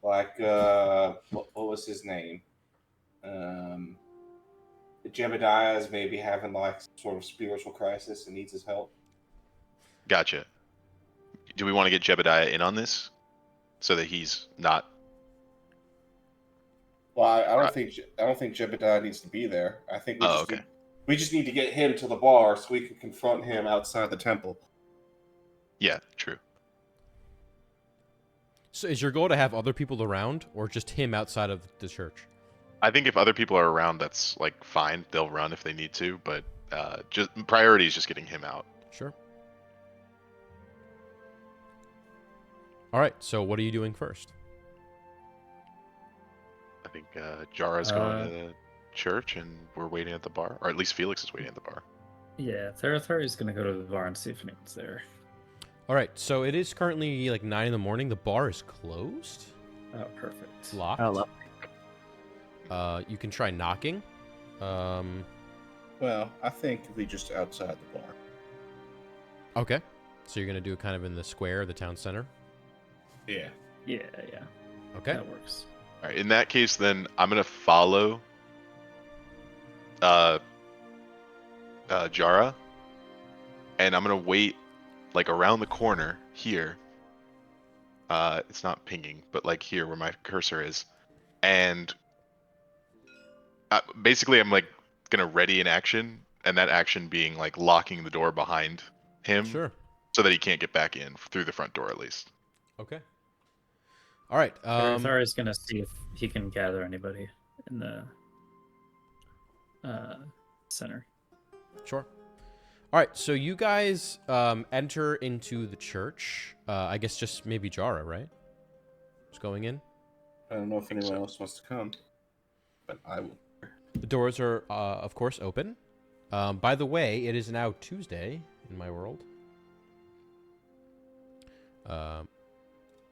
Like, what was his name? Jebediah is maybe having like some sort of spiritual crisis and needs his help. Gotcha. Do we want to get Jebediah in on this so that he's not? Well, I don't Right. think Jebediah needs to be there. I think Oh, okay. we just need to get him to the bar so we can confront him outside the temple. Yeah, true. So is your goal to have other people around, or just him outside of the church? I think if other people are around, that's like fine. They'll run if they need to, but just priority is just getting him out. Sure. All right. So what are you doing first? I think Jara's going to church, and we're waiting at the bar, or at least Felix is waiting at the bar. Yeah, Therathar is gonna go to the bar and see if anyone's there. All right. So it is currently like 9 in the morning. The bar is closed. Oh, perfect. It's locked. Oh, You can try knocking. Well, I think if we just outside the bar. Okay. So you're gonna do it kind of in the square, the town center. Yeah. Yeah, Okay. that works. All right. In that case, then I'm gonna follow Jara, and I'm gonna wait like around the corner here. It's not pinging, but like here where my cursor is, and basically I'm like gonna ready an action, and that action being like locking the door behind him, Sure. so that he can't get back in through the front door at least. Okay. All right. Tharathar is gonna see if he can gather anybody in the center. Sure. All right. So you guys enter into the church. I guess just maybe Jara, right? Just going in. I don't know if anyone else wants to come, but I will. The doors are, of course, open. By the way, it is now Tuesday in my world.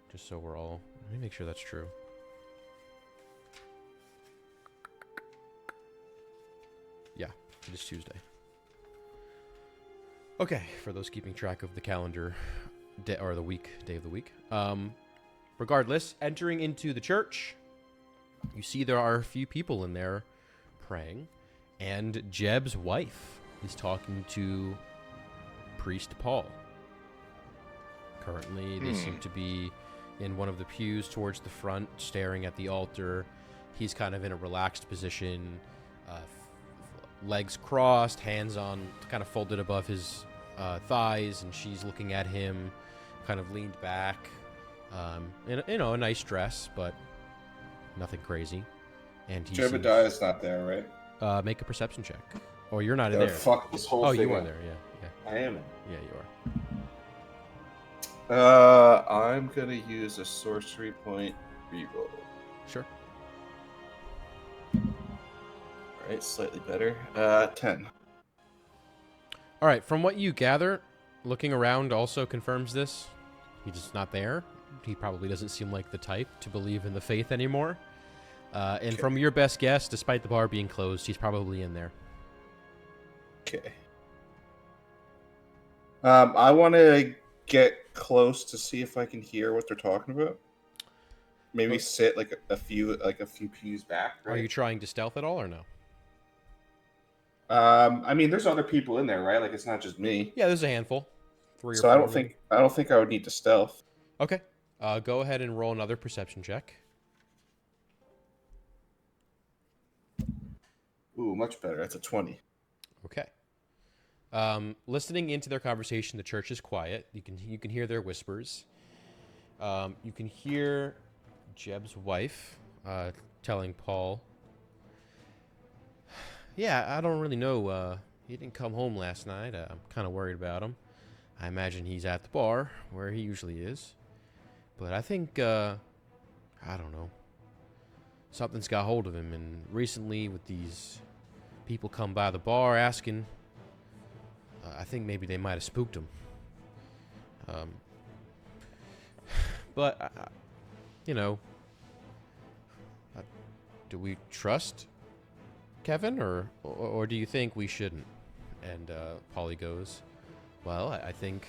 Just so we're all... Let me make sure that's true. Yeah, it is Tuesday. Okay, for those keeping track of the calendar day, or the week, day of the week. Regardless, entering into the church, you see there are a few people in there praying, and Jeb's wife is talking to Priest Paul. Currently, they seem to be in one of the pews towards the front, staring at the altar. He's kind of in a relaxed position, legs crossed, hands on, kind of folded above his thighs, and she's looking at him, kind of leaned back. In a nice dress, but nothing crazy. And he Jebediah's not there, right? make a perception check. Oh, you're not in Gotta there. fuck this whole Oh, thing you are up. there. Yeah. I am. Yeah, you are. I'm gonna use a sorcery point reroll. Sure. Alright, slightly better. 10. All right. From what you gather, looking around also confirms this. He's just not there. He probably doesn't seem like the type to believe in the faith anymore. And from your best guess, despite the bar being closed, he's probably in there. Okay. I want to get close to see if I can hear what they're talking about. Maybe sit like a few pews back. Right? Are you trying to stealth at all or no? I mean, there's other people in there, right? Like it's not just me. Yeah, there's a handful. 3 or So 4. I don't think I would need to stealth. Okay. Go ahead and roll another perception check. Ooh, much better. That's a 20. Okay. Listening into their conversation, the church is quiet. You can hear their whispers. You can hear Jeb's wife telling Paul, "Yeah, I don't really know. He didn't come home last night. I'm kind of worried about him. I imagine he's at the bar where he usually is. But I think, I don't know. Something's got hold of him. And recently with these people come by the bar asking, I think maybe they might have spooked him. But, do we trust Kevin or do you think we shouldn't?" And Polly goes, "Well, I think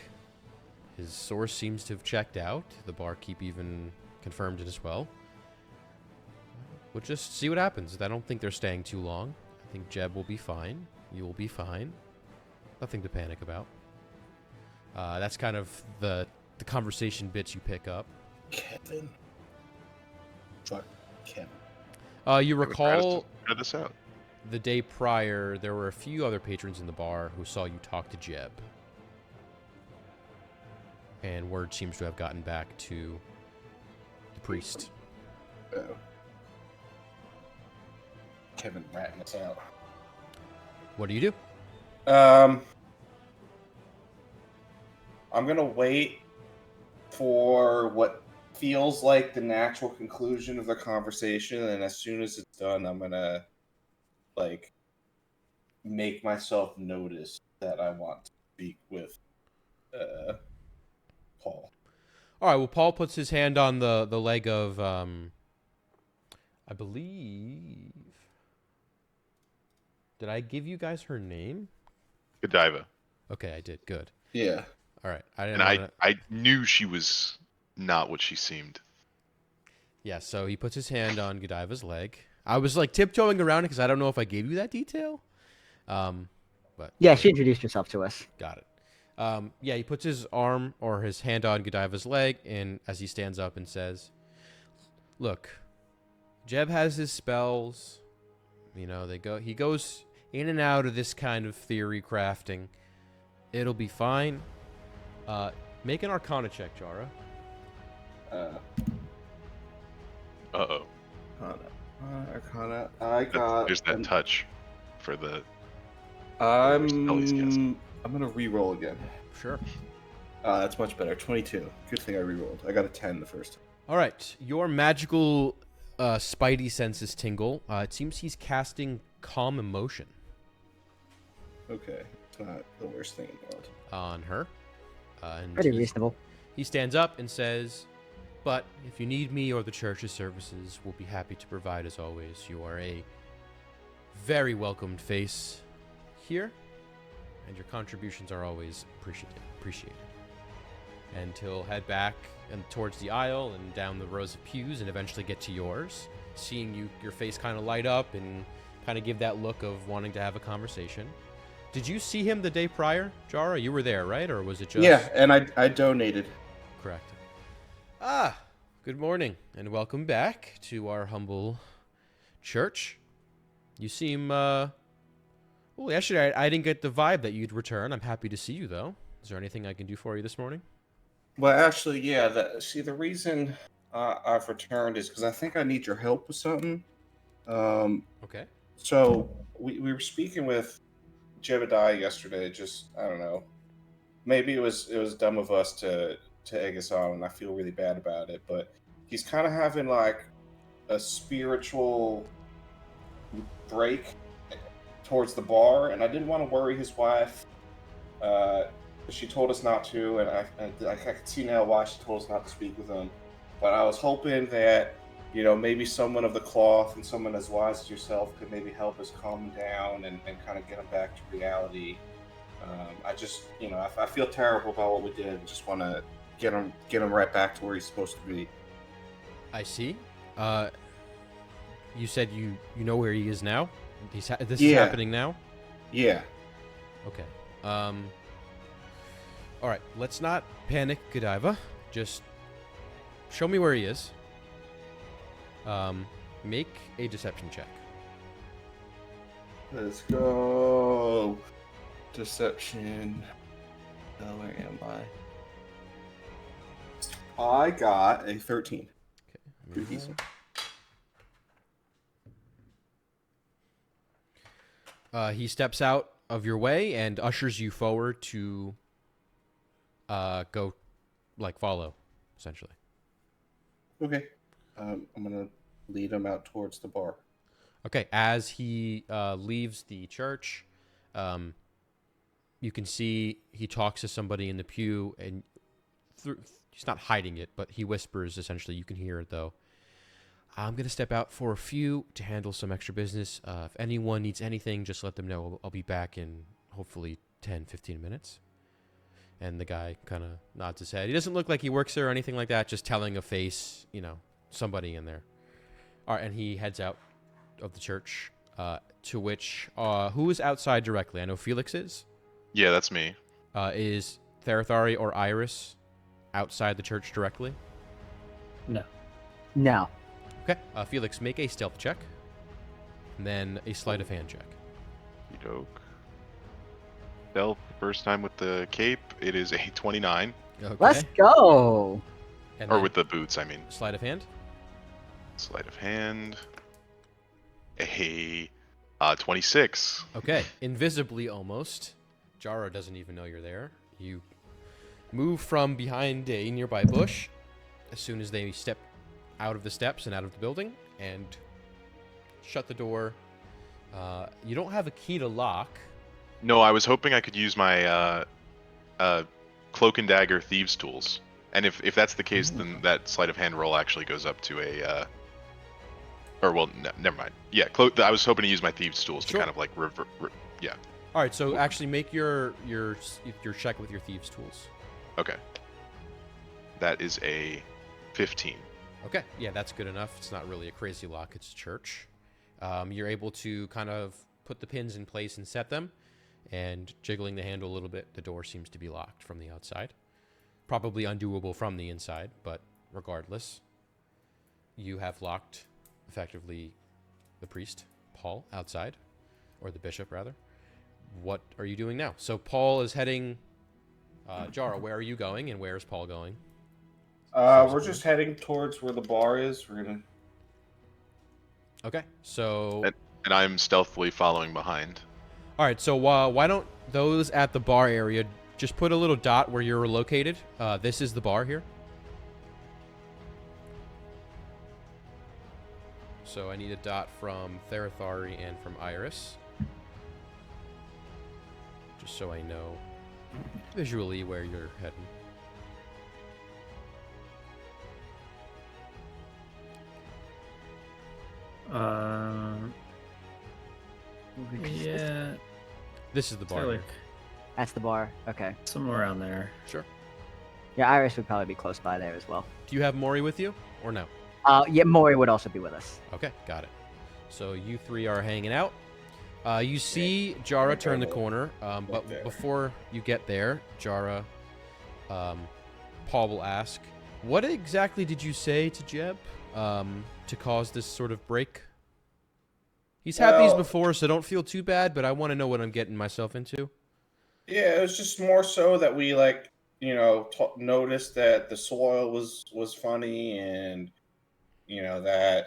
his source seems to have checked out. The barkeep even confirmed it as well. We'll just see what happens. I don't think they're staying too long. I think Jeb will be fine. You will be fine. Nothing to panic about." That's kind of the conversation bits you pick up. Kevin. Fuck Kevin. You recall Try this out. the day prior, there were a few other patrons in the bar who saw you talk to Jeb. And word seems to have gotten back to the priest. Oh. Kevin ratting us out. What do you do? I'm gonna wait for what feels like the natural conclusion of the conversation, and as soon as it's done, I'm gonna make myself notice that I want to speak with Paul. All right. Well, Paul puts his hand on the leg of, I believe. Did I give you guys her name? Godiva. Okay, I did. Good. Yeah. All right. I And didn't. I knew she was not what she seemed. Yeah. So he puts his hand on Godiva's leg. I was like tiptoeing around it because I don't know if I gave you that detail. But Yeah, she introduced herself to us. got it. Yeah, he puts his arm or his hand on Godiva's leg, and as he stands up and says, "Look, Jeb has his spells. You know, he goes in and out of this kind of theory crafting. It'll be fine. Make an Arcana check, Jara." Uh-oh. Arcana. I got. There's that touch for the... I'm gonna re-roll again. Sure. That's much better. 22. Good thing I re-rolled. I got a 10 the first time. All right, your magical spidey senses tingle. It seems he's casting Calm Emotion Okay, it's not the worst thing in the world. on her. And Pretty reasonable. He stands up and says, "But if you need me or the church's services, we'll be happy to provide as always. You are a very welcomed face here, and your contributions are always appreciated." And he'll head back and towards the aisle and down the rows of pews and eventually get to yours, seeing your face kind of light up and kind of give that look of wanting to have a conversation. Did you see him the day prior, Jara? You were there, right? Or was it just... Yeah, and I donated. Correct. Good morning, and welcome back to our humble church. You seem, well, yesterday I didn't get the vibe that you'd return. I'm happy to see you, though. Is there anything I can do for you this morning? Well, actually, yeah. The reason I've returned is because I think I need your help with something. Okay. So we were speaking with Jebediah yesterday. Just, I don't know. Maybe it was dumb of us to egg us on, and I feel really bad about it. But he's kind of having like a spiritual break towards the bar, and I didn't want to worry his wife. She told us not to, and I could see now why she told us not to speak with him. But I was hoping that, you know, maybe someone of the cloth and someone as wise as yourself could maybe help us calm him down and kind of get him back to reality. I just, you know, I feel terrible about what we did. I just want to get him right back to where he's supposed to be. I see. You said you know where he is now? This is Yeah. happening now? Yeah. Okay. All right, let's not panic, Godiva. Just show me where he is. Make a deception check. Let's go. Deception. Where am I? I got a 13. Okay. Pretty decent. He steps out of your way and ushers you forward to go, like, follow, essentially. Okay. I'm gonna lead him out towards the bar. Okay, as he leaves the church, you can see he talks to somebody in the pew, and he's not hiding it, but he whispers, essentially. You can hear it, though. "I'm going to step out for a few to handle some extra business. If anyone needs anything, just let them know. I'll be back in, hopefully, 10, 15 minutes. And the guy kind of nods his head. He doesn't look like he works there or anything like that, just telling a face, you know, somebody in there. All right, and he heads out of the church, to which, who is outside directly? I know Felix is. Yeah, that's me. Is Therathari or Iris outside the church directly? No. No. Okay, Felix, make a stealth check, and then a sleight of hand check. Doke. Stealth, first time with the cape, it is a 29. Okay. Let's go. And Or then with the boots, I mean. sleight of hand. Sleight of hand. A 26. Okay, invisibly almost. Jara doesn't even know you're there. You move from behind a nearby bush as soon as they step out of the steps and out of the building, and shut the door. You don't have a key to lock. No, I was hoping I could use my cloak and dagger thieves tools. And if that's the case, then that sleight of hand roll actually goes up to a never mind. Yeah, I was hoping to use my thieves tools to Sure. kind of like yeah. All right, so actually make your check with your thieves tools. Okay. That is a 15. Okay, yeah, that's good enough. It's not really a crazy lock. It's a church. You're able to kind of put the pins in place and set them. and jiggling the handle a little bit, the door seems to be locked from the outside. Probably undoable from the inside, but regardless, you have locked, effectively, the priest, Paul, outside, or the bishop, rather. What are you doing now? So Paul is heading... Jara, where are you going, and where is Paul going? We're just heading towards where the bar is. We're gonna. Okay, so... And I'm stealthily following behind. All right, so why don't those at the bar area just put a little dot where you're located? This is the bar here. So I need a dot from Therathari and from Iris. Just so I know visually where you're heading. Yeah, This is the bar. like Here. That's the bar. Okay. somewhere around there. Sure. Yeah, Iris would probably be close by there as well. Do you have Mori with you, or no? Yeah, Mori would also be with us. Okay, got it. So you three are hanging out. You see Jara turn the corner, but before you get there, Jara, Paul will ask, what exactly did you say to Jeb to cause this sort of break? He's had these Well- before, so don't feel too bad, but I want to know what I'm getting myself into. Yeah, it was just more so that we noticed that the soil was funny, and that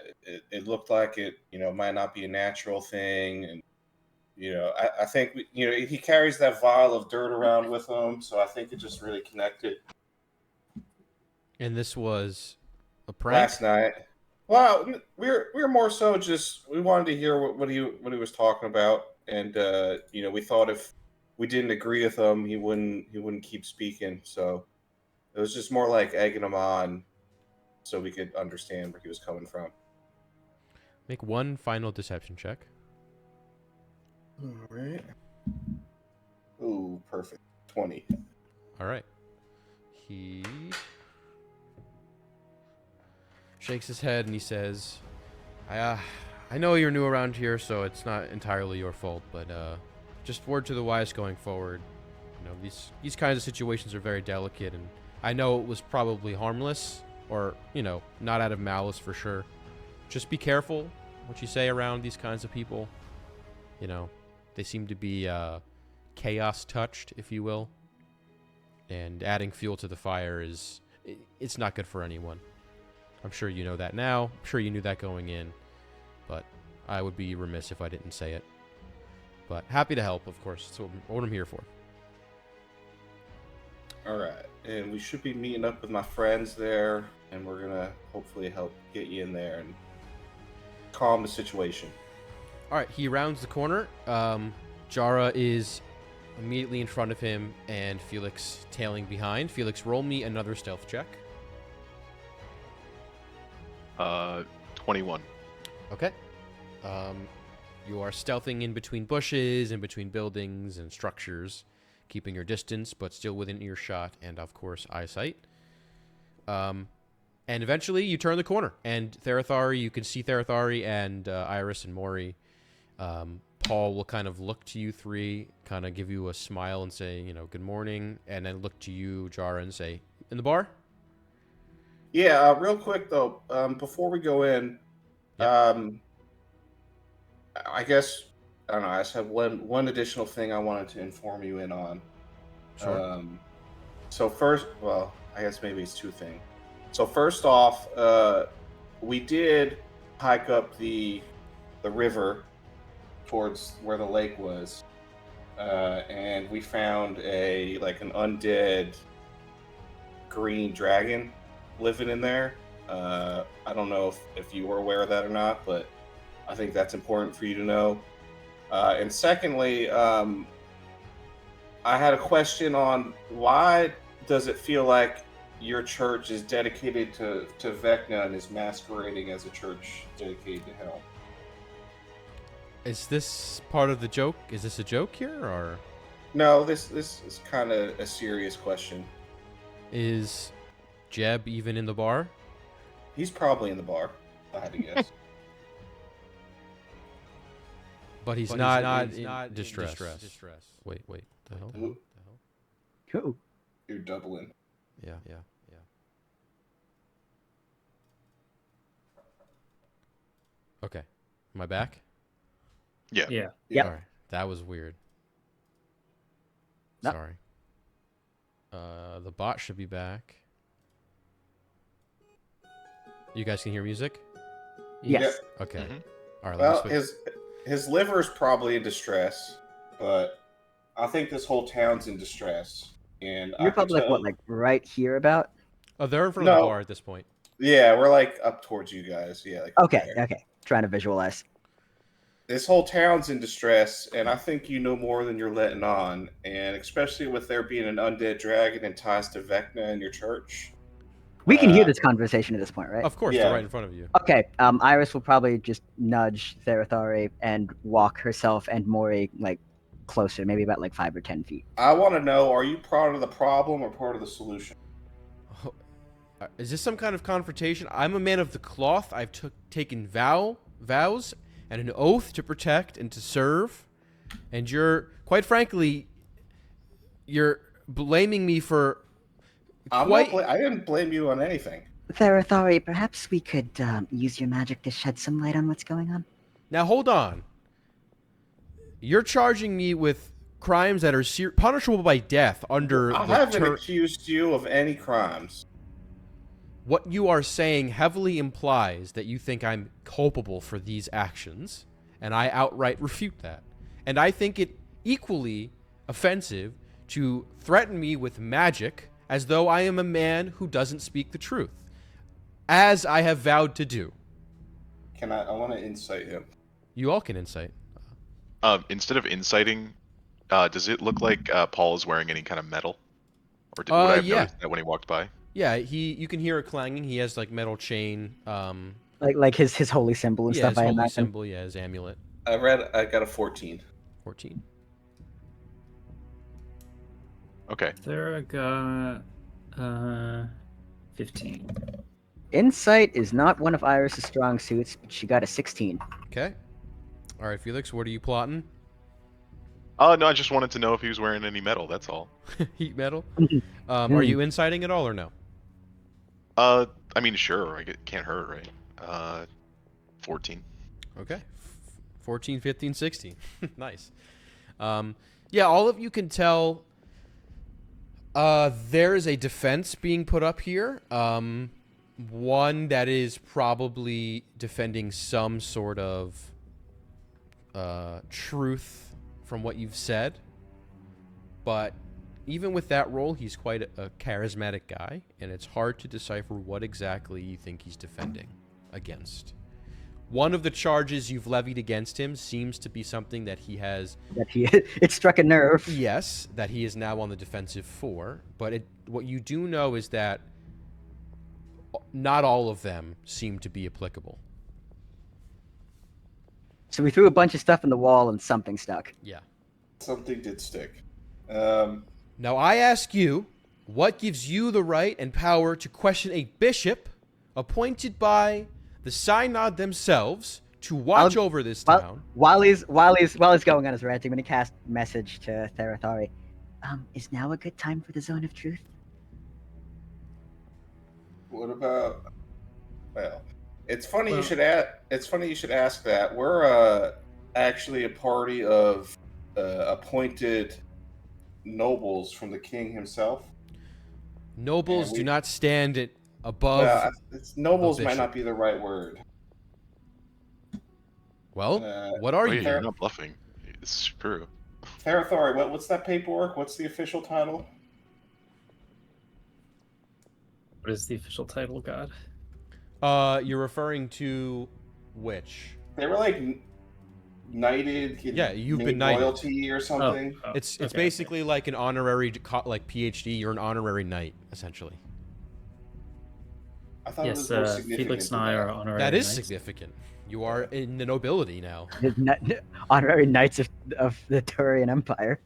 it looked like it might not be a natural thing, and I think he carries that vial of dirt around with him, so I think it just really connected And this was a prank? last night. Well, we're more so just we wanted to hear what he was talking about, and we thought if we didn't agree with him, he wouldn't keep speaking. So it was just more like egging him on, so we could understand where he was coming from. Make one final deception check. All right. Ooh, perfect. 20. All right. He shakes his head and he says, I know you're new around here, so it's not entirely your fault, but just word to the wise going forward. These kinds of situations are very delicate, and I know it was probably harmless, or, not out of malice for sure. Just be careful what you say around these kinds of people. They seem to be chaos touched, if you will. And adding fuel to the fire it's not good for anyone. I'm sure you know that now. I'm sure you knew that going in. But I would be remiss if I didn't say it. But happy to help, of course. That's what I'm here for. All right, and we should be meeting up with my friends there, and we're gonna hopefully help get you in there and calm the situation. All right, he rounds the corner. Jara is immediately in front of him, and Felix tailing behind. Felix, roll me another stealth check. 21. Okay. You are stealthing in between bushes, in between buildings and structures, keeping your distance, but still within earshot and, of course, eyesight. And eventually you turn the corner, and Therathari, you can see Therathari and Iris and Mori. Paul will kind of look to you three, kind of give you a smile and say, good morning, and then look to you, Jara, and say, in the bar? Yeah, real quick though, before we go in, I guess I don't know. I just have one additional thing I wanted to inform you in on. Sure. So first, well, I guess maybe it's two things. So first off, we did hike up the river towards where the lake was, and we found an undead green dragon living in there. I don't know if you were aware of that or not, but I think that's important for you to know. And secondly, I had a question on why does it feel like your church is dedicated to Vecna and is masquerading as a church dedicated to hell? Is this part of the joke? Is this a joke here, or No, this is kind of a serious question. is Jeb even in the bar? He's probably in the bar, if I had to guess. But he's not in distress. Wait, the hell? Ooh, Cool. you're doubling. Yeah. Okay. Am I back? Yeah. Yeah. Yep. All right. That was weird. No. Sorry. The bot should be back. You guys can hear music? Yes. Okay. Mhm. All right. Well, Let me switch. his liver's probably in distress, but I think this whole town's in distress. And I You're could probably like tell. what, like right here about? Oh, they're in front of the No. bar at this point. Yeah, we're like up towards you guys. Yeah. Like Okay, there. okay. Trying to visualize. This whole town's in distress, and I think you know more than you're letting on. And especially with there being an undead dragon and ties to Vecna in your church. We can hear Uh, this conversation at this point, right? Of course, Yeah. they're right in front of you. Okay, Iris will probably just nudge Therathari and walk herself and Mori like closer, maybe about like 5 or 10 feet. I want to know: are you part of the problem or part of the solution? Is this some kind of confrontation? I'm a man of the cloth. I've taken vows and an oath to protect and to serve. And you're, quite frankly, you're blaming me for I didn't blame you on anything. Therathari, perhaps we could use your magic to shed some light on what's going on. Now, hold on. You're charging me with crimes that are punishable by death under I the haven't accused you of any crimes. What you are saying heavily implies that you think I'm culpable for these actions, and I outright refute that. And I think it equally offensive to threaten me with magic as though I am a man who doesn't speak the truth, as I have vowed to do. I want to incite him. You all can insight. Instead of inciting, does it look like Paul is wearing any kind of metal? Or would I have yeah. noticed that when he walked by? Yeah, you can hear it clanging. He has like metal chain. Like his holy symbol and Yeah, stuff, his I holy imagine. symbol. Yeah, his amulet. I got a 14. 14. Okay. Thera got 15. Insight is not one of Iris's strong suits, but she got a 16. Okay. All right, Felix, what are you plotting? Oh, no, I just wanted to know if he was wearing any metal, that's all. Heat metal. Are you inciting at all or no? I mean, sure, can't hurt, right? 14. Okay. 14, 15, 16. Nice. Yeah, all of you can tell there is a defense being put up here. One that is probably defending some sort of truth from what you've said. But even with that role, he's quite a charismatic guy, and it's hard to decipher what exactly you think he's defending against. One of the charges you've levied against him seems to be something that he has... It struck a nerve. Yes, that he is now on the defensive for. But what you do know is that not all of them seem to be applicable. So we threw a bunch of stuff in the wall and something stuck. Yeah. Something did stick. Now I ask you, what gives you the right and power to question a bishop appointed by the Synod themselves to watch over this town? While he's going on his rant, I'm going to cast message to Therathari. Is now a good time for the Zone of Truth? What about? Well, it's funny you should ask that. We're actually a party of appointed nobles from the king himself. Nobles do not stand above. Well, nobles might bishop. not be the right word. Well, what are you? You're not bluffing. It's true. Therathari, what's that paperwork? What's the official title? What is the official title, God? You're referring to which? They were like knighted. Yeah, you've been knighted. Royalty or something. It's basically like an honorary, like PhD. You're an honorary knight, essentially. I thought it was Yes, more significant Felix and than I that. are honorary That is knights. significant. You are in the nobility now. Honorary Knights of the Turian Empire.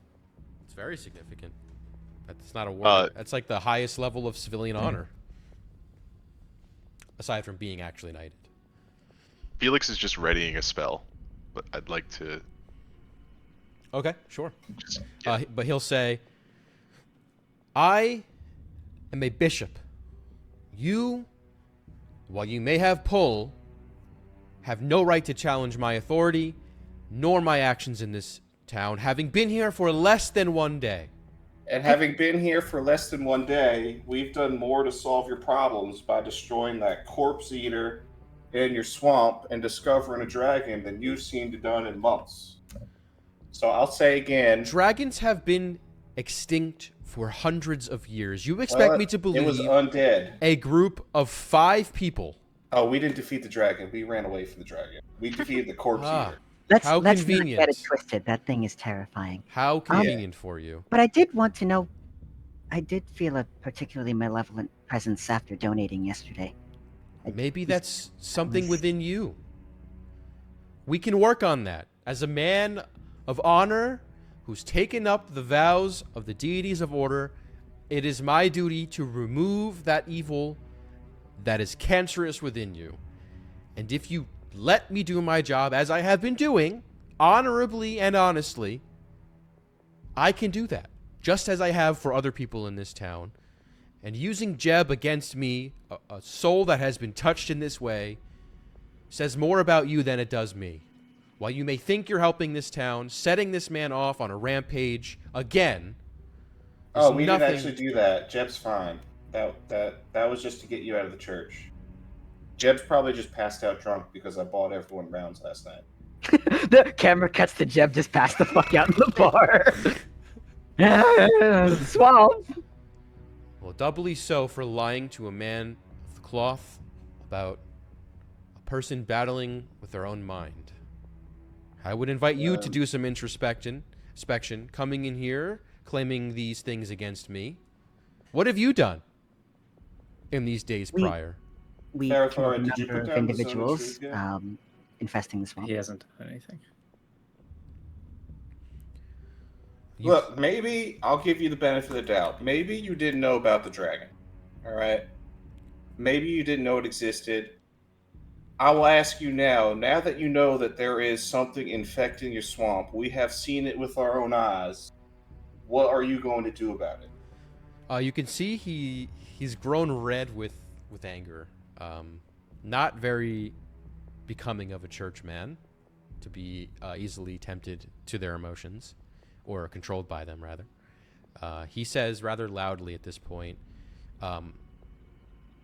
It's very significant. That's not a word. That's like the highest level of civilian honor. Aside from being actually knighted. Felix is just readying a spell, but I'd like to Okay, sure. Just, yeah. But he'll say, I am a bishop. You, while you may have pull, have no right to challenge my authority, nor my actions in this town, having been here for less than 1 day. And having been here for less than 1 day, we've done more to solve your problems by destroying that corpse eater in your swamp and discovering a dragon than you seem to have done in months. So I'll say again, Dragons have been extinct for hundreds of years. You expect me to believe it was undead. a group of 5 people. Oh, we didn't defeat the dragon. We ran away from the dragon. We defeated the corpse eater. Let's How not convenient. get it twisted. That thing is terrifying. How convenient for you. But I did want to know. I did feel a particularly malevolent presence after donating yesterday. Maybe that's something within you. We can work on that. As a man of honor who's taken up the vows of the deities of order, it is my duty to remove that evil that is cancerous within you. And if you let me do my job, as I have been doing, honorably and honestly, I can do that, just as I have for other people in this town. And using Jeb against me, a soul that has been touched in this way, says more about you than it does me. While you may think you're helping this town, setting this man off on a rampage again. Oh, we didn't actually do that. Jeb's fine. That was just to get you out of the church. Jeb's probably just passed out drunk because I bought everyone rounds last night. The camera cuts to Jeb just passed the fuck out in the bar. Swamp. Well, doubly so for lying to a man of cloth about a person battling with their own mind. I would invite you to do some inspection, coming in here, claiming these things against me. What have you done in these days prior? We Farrah, killed a did you number put of down the zone of individuals truth yet? infesting the swamp. He hasn't done anything. Look, maybe I'll give you the benefit of the doubt. Maybe you didn't know about the dragon. All right? Maybe you didn't know it existed. I will ask you now that you know that there is something infecting your swamp, we have seen it with our own eyes. What are you going to do about it? You can see he's grown red with anger. Not very becoming of a churchman to be easily tempted to their emotions, or controlled by them, rather. He says rather loudly at this point,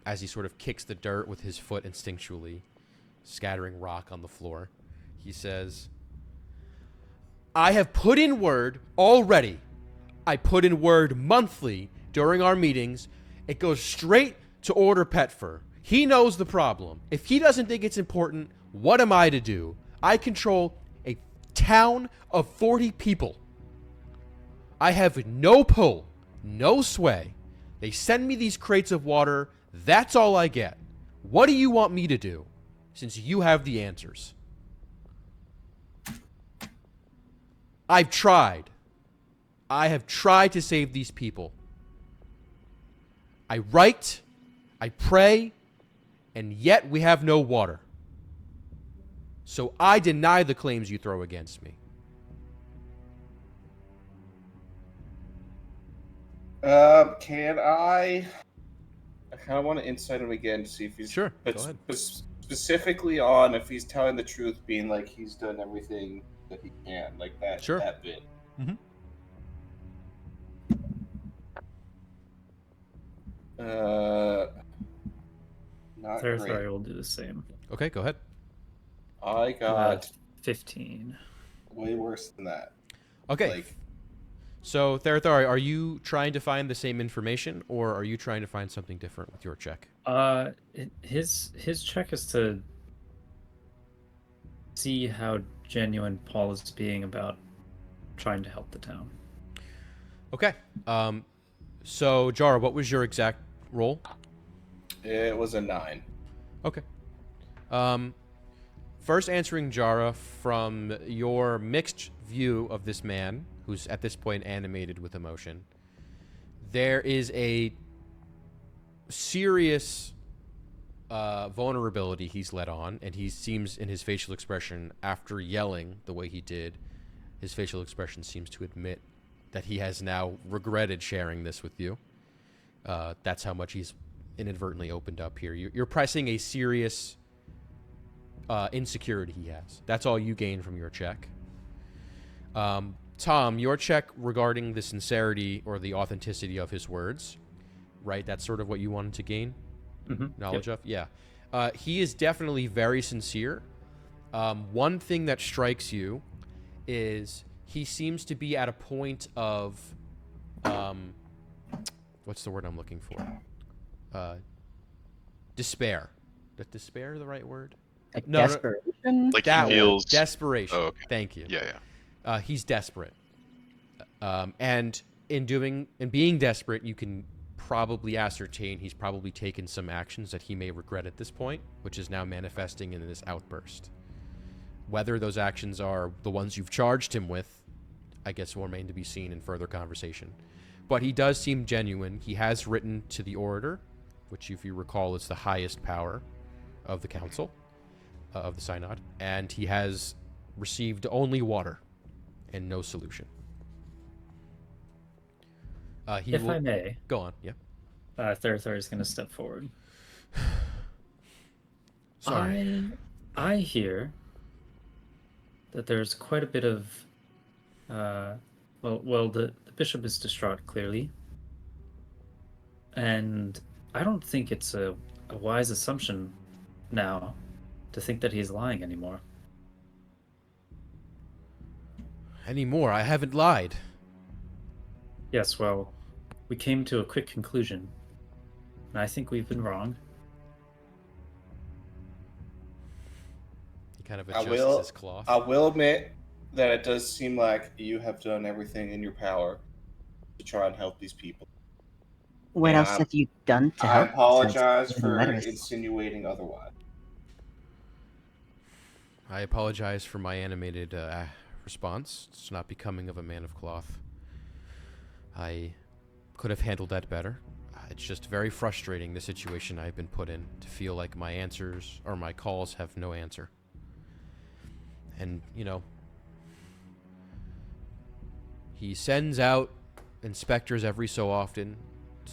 as he sort of kicks the dirt with his foot instinctually, scattering rock on the floor. He says, I have put in word already. I put in word monthly during our meetings. It goes straight to Order Petfer. He knows the problem. If he doesn't think it's important, what am I to do? I control a town of 40 people. I have no pull, no sway. They send me these crates of water. That's all I get. What do you want me to do, since you have the answers? I've tried. I have tried to save these people. I write, I pray, and yet we have no water. So I deny the claims you throw against me. Can I kind of want to insight him again to see if he's Sure, but go ahead. Specifically on if he's telling the truth, being like he's done everything that he can, like that. Sure. That bit. Mhm. Not Sorry, great. will do the same. Okay, go ahead. I got 15. way worse than that. Okay. Like, So, Therathari, are you trying to find the same information, or are you trying to find something different with your check? His check is to see how genuine Paul is being about trying to help the town. Okay. So, Jara, what was your exact roll? it was a 9. Okay. First answering Jara, from your mixed view of this man, who's at this point animated with emotion, there is a serious vulnerability he's let on, and he seems in his facial expression after yelling the way he did, His facial expression seems to admit that he has now regretted sharing this with you. That's how much he's inadvertently opened up here. You're pressing a serious insecurity he has. That's all you gain from your check. Tom, your check regarding the sincerity or the authenticity of his words, right? That's sort of what you wanted to gain knowledge of? Yeah. He is definitely very sincere. One thing that strikes you is he seems to be at a point of, what's the word I'm looking for? Despair. Is despair the right word? Like No, no. desperation? Like That he word. feels Desperation. Oh, okay. Thank you. Yeah. He's desperate. And in being desperate, you can probably ascertain he's probably taken some actions that he may regret at this point, which is now manifesting in this outburst. Whether those actions are the ones you've charged him with, I guess will remain to be seen in further conversation. But he does seem genuine. He has written to the Orator, which, if you recall, is the highest power of the Council, of the Synod, and he has received only water and no solution. If I may, go on. Yeah. Therathor is going to step forward. Sorry. I hear that there's quite a bit of, the bishop is distraught, clearly. And I don't think it's a wise assumption now to think that he's lying anymore. Anymore? I haven't lied. Yes, well, we came to a quick conclusion, and I think we've been wrong. He kind of I adjusts will- his cloth. I will admit that it does seem like you have done everything in your power to try and help these people. What Yeah, else have you done to I help? apologize besides for letters? insinuating otherwise. I apologize for my animated response. It's not becoming of a man of cloth. I could have handled that better. It's just very frustrating, the situation I've been put in, to feel like my answers or my calls have no answer. And, he sends out inspectors every so often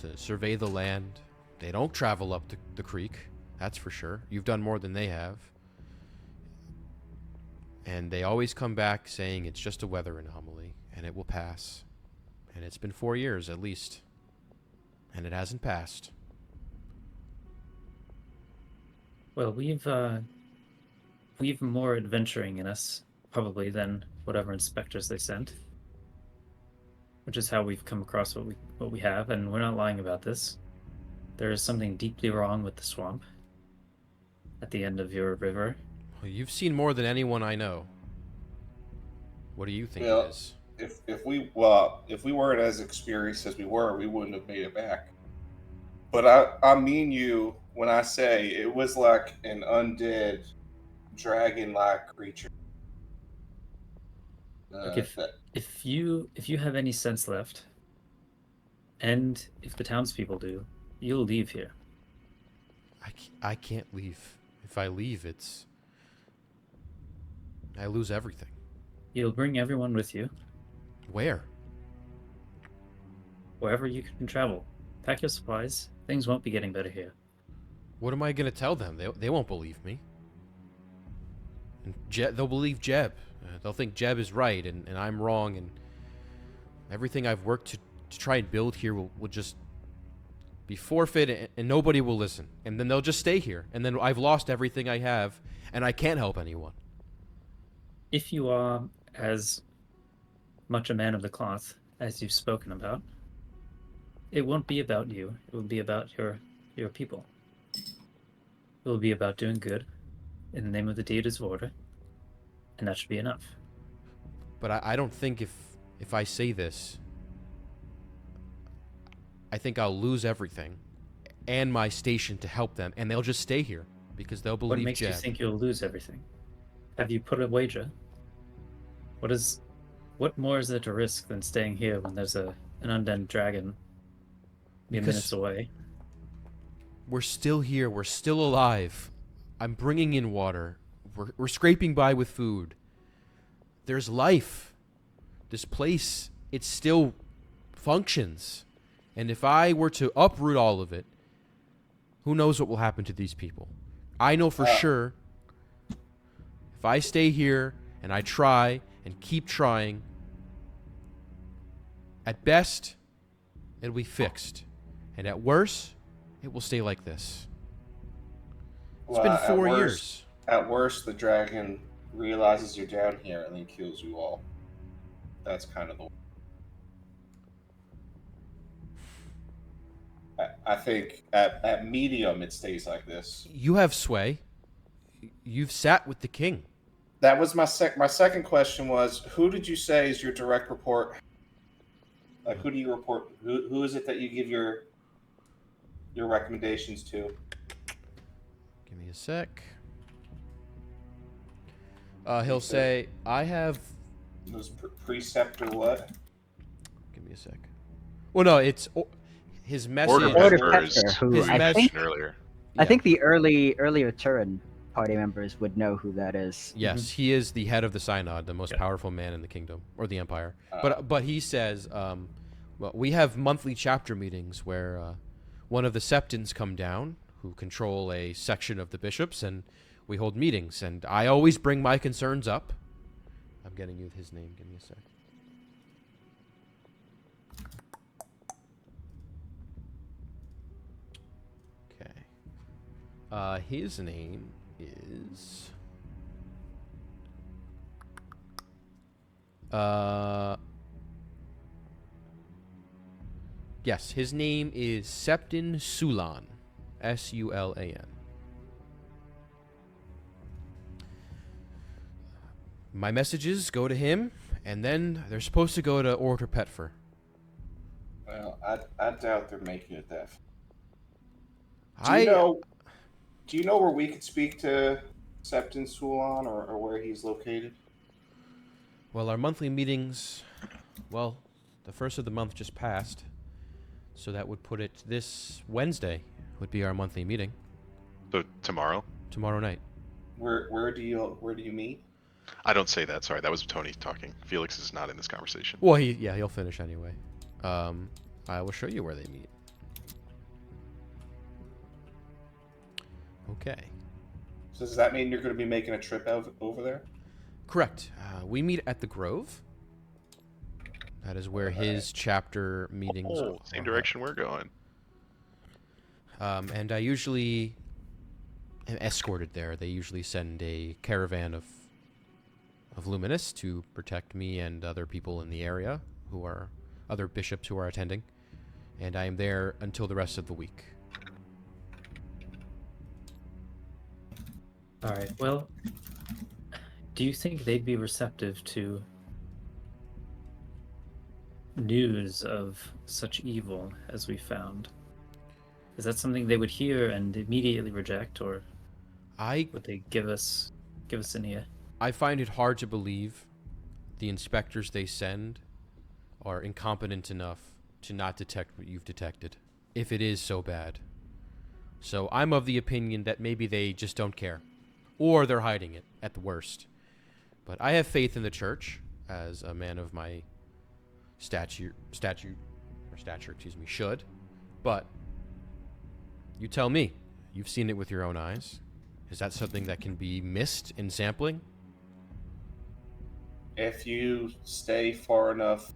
to survey the land. They don't travel up the creek, that's for sure. You've done more than they have. And they always come back saying it's just a weather anomaly and it will pass. And it's been 4 years at least. And it hasn't passed. Well, we've more adventuring in us, probably, than whatever inspectors they sent. Which is how we've come across what we have, and we're not lying about this. There is something deeply wrong with the swamp at the end of your river. Well, you've seen more than anyone I know. What do you think Yeah. it is? If we weren't as experienced as we were, we wouldn't have made it back. But I mean you when I say it was like an undead dragon-like creature. Like if you have any sense left, and if the townspeople do, you'll leave here. I can't leave. If I leave, I lose everything. You'll bring everyone with you, Where? wherever you can travel. Pack your supplies. Things won't be getting better here. What am I going to tell them? They won't believe me. And they'll believe Jeb. They'll think Jeb is right and I'm wrong, and everything I've worked to try and build here will just be forfeit, and nobody will listen. And then they'll just stay here. And then I've lost everything I have, and I can't help anyone. If you are as much a man of the cloth as you've spoken about, it won't be about you. It will be about your people. It will be about doing good in the name of the deity's order, and that should be enough. But I don't think if I say this, I think I'll lose everything and my station to help them, and they'll just stay here because they'll believe What makes you Jeb. think you'll lose everything? Have you put a wager? What more is there to risk than staying here when there's an undead dragon mere Because- minutes away? We're still here. We're still alive. I'm bringing in water. We're scraping by with food. There's life. this place, it still functions. And if I were to uproot all of it, who knows what will happen to these people? I know for sure if I stay here and I try and keep trying, at best, it'll be fixed. And at worst, it will stay like this. It's been 4 years. At worst, the dragon realizes you're down here and then kills you all. That's kind of the... I think at medium it stays like this. You have sway. You've sat with the king. That was my second question was, who did you say is your direct report? Like, who do you report? Who is it that you give your recommendations to? Give me a sec. He'll say, I have... Those precept or what? Give me a sec. Well, no, it's... his message... Order members. Pepper, who His I message- think, earlier. I think the earlier Turin party members would know who that is. Yes, he is the head of the Synod, the most powerful man in the kingdom, or the empire. But he says, well, we have monthly chapter meetings where one of the septons come down, who control a section of the bishops, and we hold meetings. And I always bring my concerns up. I'm getting you his name. Give me a sec. Okay. His name is... Yes, his name is Septon Sulan. Sulan. My messages go to him, and then they're supposed to go to Order Petfer. Well, I doubt they're making it that far. Do you know where we could speak to Septon Sulan or where he's located? Well, our monthly meetings, well, the first of the month just passed, so that would put it this Wednesday would be our monthly meeting. So tomorrow? Tomorrow night. Where do you meet? I don't say that. Sorry, that was Tony talking. Felix is not in this conversation. Well, he'll finish anyway. I will show you where they meet. Okay. So does that mean you're going to be making a trip over there? Correct. We meet at the Grove. That is where his chapter meetings Oh, same direction we're going. and I usually am escorted there. They usually send a caravan of Luminous to protect me and other people in the area who are other bishops who are attending. And I am there until the rest of the week. All right. Well, do you think they'd be receptive to news of such evil as we found? Is that something they would hear and immediately reject, or would they give us an ear? I find it hard to believe the inspectors they send are incompetent enough to not detect what you've detected, if it is so bad. So I'm of the opinion that maybe they just don't care, or they're hiding it at the worst. But I have faith in the church as a man of my stature, should. But you tell me, you've seen it with your own eyes. Is that something that can be missed in sampling? If you stay far enough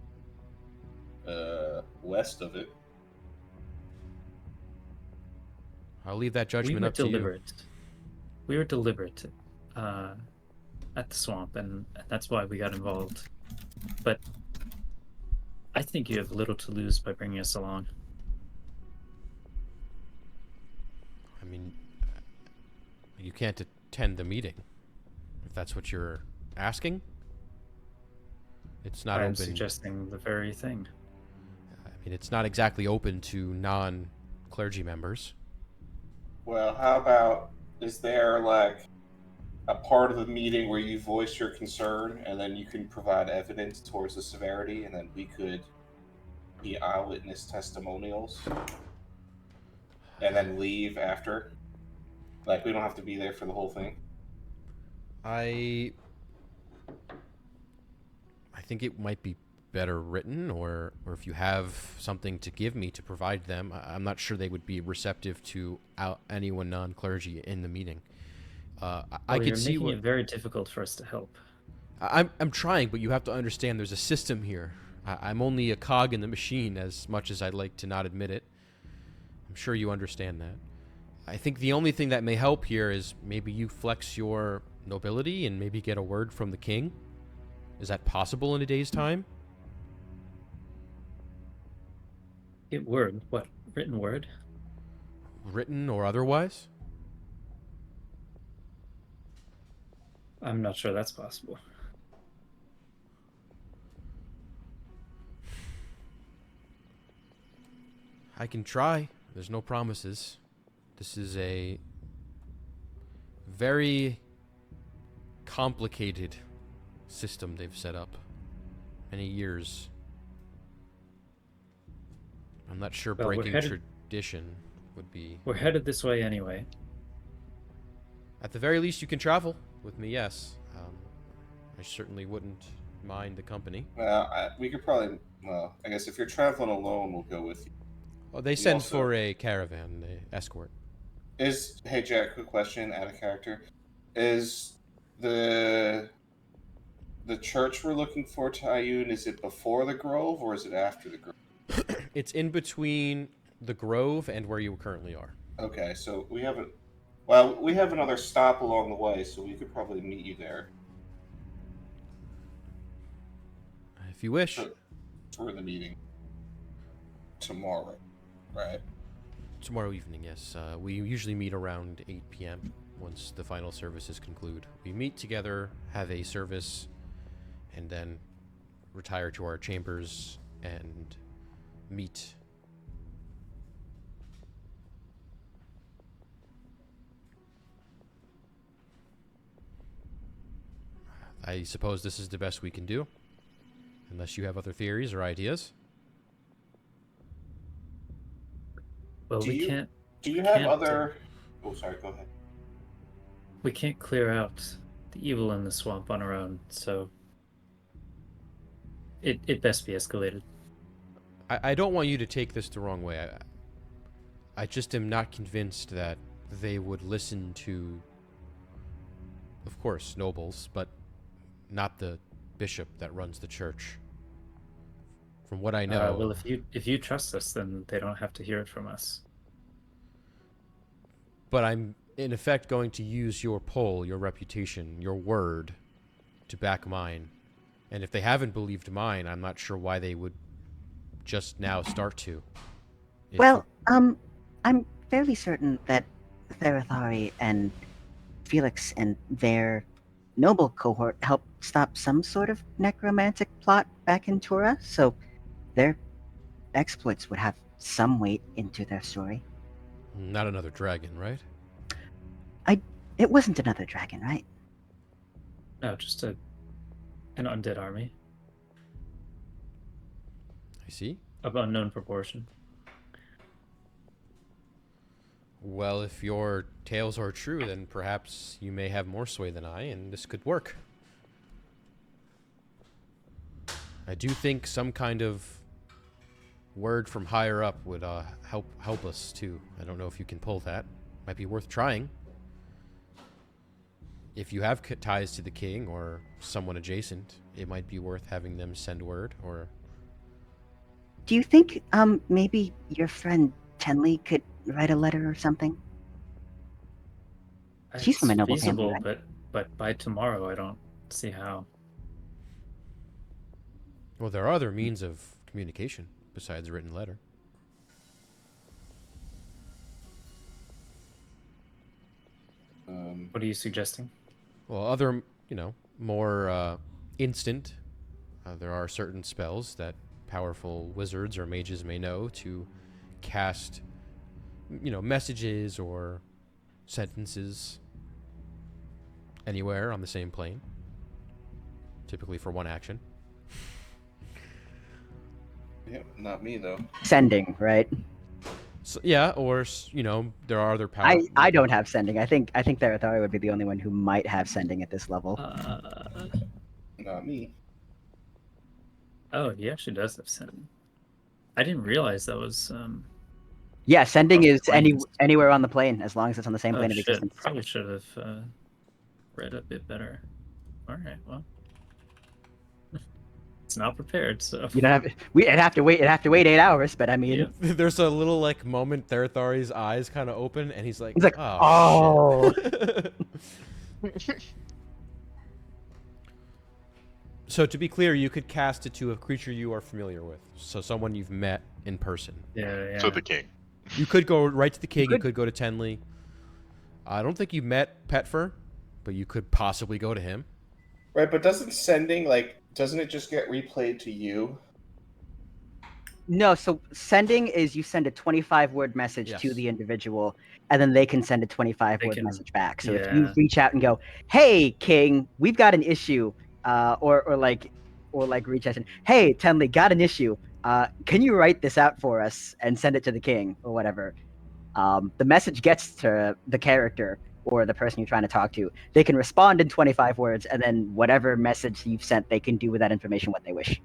west of it. I'll leave that judgment up to you. We were deliberate at the swamp, and that's why we got involved. But I think you have little to lose by bringing us along. I mean, you can't attend the meeting, if that's what you're asking. It's not I'm open. suggesting the very thing. I mean, it's not exactly open to non-clergy members. Well, how about, is there like a part of the meeting where you voice your concern and then you can provide evidence towards the severity, and then we could be eyewitness testimonials and then leave after? Like, we don't have to be there for the whole thing. I think it might be better written, or if you have something to give me to provide them, I'm not sure they would be receptive to anyone non-clergy in the meeting. I could You're see making what it very difficult for us to help. I'm trying, but you have to understand there's a system here. I'm only a cog in the machine, as much as I'd like to not admit it. I'm sure you understand that. I think the only thing that may help here is maybe you flex your nobility and maybe get a word from the king. Is that possible in a day's time? Get word? What? Written word? Written or otherwise? I'm not sure that's possible. I can try. There's no promises. This is a very complicated system they've set up. Many years. I'm not sure Well, we're breaking headed- tradition would be... We're headed this way anyway. At the very least, you can travel with me, yes. I certainly wouldn't mind the company. We could probably. Well, I guess if you're traveling alone, we'll go with you. Oh, they We send also- for a caravan, the escort. Hey Jack, quick question, out of character. Is the church we're looking for to Ayun, is it before the grove or is it after the grove? It's in between the grove and where you currently are. Okay, so we have another stop along the way, so we could probably meet you there If you wish. for the meeting tomorrow, right? Tomorrow evening, yes. We usually meet around 8 p.m. once the final services conclude. We meet together, have a service, and then retire to our chambers and meet. I suppose this is the best we can do, unless you have other theories or ideas. Well, Do we you- can't. Do you have Can't, other? Oh, sorry. Go ahead. We can't clear out the evil in the swamp on our own, so it best be escalated. I don't want you to take this the wrong way. I just am not convinced that they would listen to, of course, nobles, but not the bishop that runs the church. From what I know, Well, if you trust us, then they don't have to hear it from us. but I'm in effect going to use your pull, your reputation, your word to back mine. And if they haven't believed mine, I'm not sure why they would just now start to. If Well, I'm fairly certain that Therathari and Felix and their noble cohort helped stop some sort of necromantic plot back in Tura, so their exploits would have some weight into their story. not another dragon, right? It wasn't another dragon, right? No, just an undead army I see. of unknown proportion. Well, if your tales are true, then perhaps you may have more sway than I, and this could work. I do think some kind of word from higher up would help us too. I don't know if you can pull that. Might be worth trying. If you have ties to the king or someone adjacent, it might be worth having them send word. Or Do you think maybe your friend Tenley could write a letter or something? She's from a It's noble feasible, family, right? but by tomorrow, I don't see how. well, there are other means of communication besides a written letter. What are you suggesting? Well, other, more instant. There are certain spells that powerful wizards or mages may know to cast, messages or sentences anywhere on the same plane. Typically for one action. Yeah, not me though. Sending, right? So, yeah, or, there are other power. I don't have sending. I think Therathari would be the only one who might have sending at this level. Not me. Oh, he actually does have sending. I didn't realize that was Yeah, sending across is planes. anywhere on the plane as long as it's on the same Oh plane of shit! existence. Probably should have read a bit better. All right, well, it's not prepared, so You don't have it'd have to wait. It'd have to wait 8 hours. But I mean, Yep. There's a little like moment Therithari's eyes kind of open, and he's like, he's like, "Oh, oh. shit." So to be clear, you could cast it to a creature you are familiar with, so someone you've met in person. yeah. So the king. You could go right to the king. You could. could go to Tenley. I don't think you've met Petfer, but you could possibly go to him. Right, but doesn't sending doesn't it just get replayed to you? No, so sending is you send a 25-word message to Yes. the individual, and then they can send a They 25-word can- message back. So if you yeah. reach out and go, "Hey, King, we've got an issue," or reach out and, "Hey, Tenley, got an issue. Can you write this out for us and send it to the king or whatever?" The message gets to the character or the person you're trying to talk to. They can respond in 25 words, and then whatever message you've sent, they can do with that information what they wish.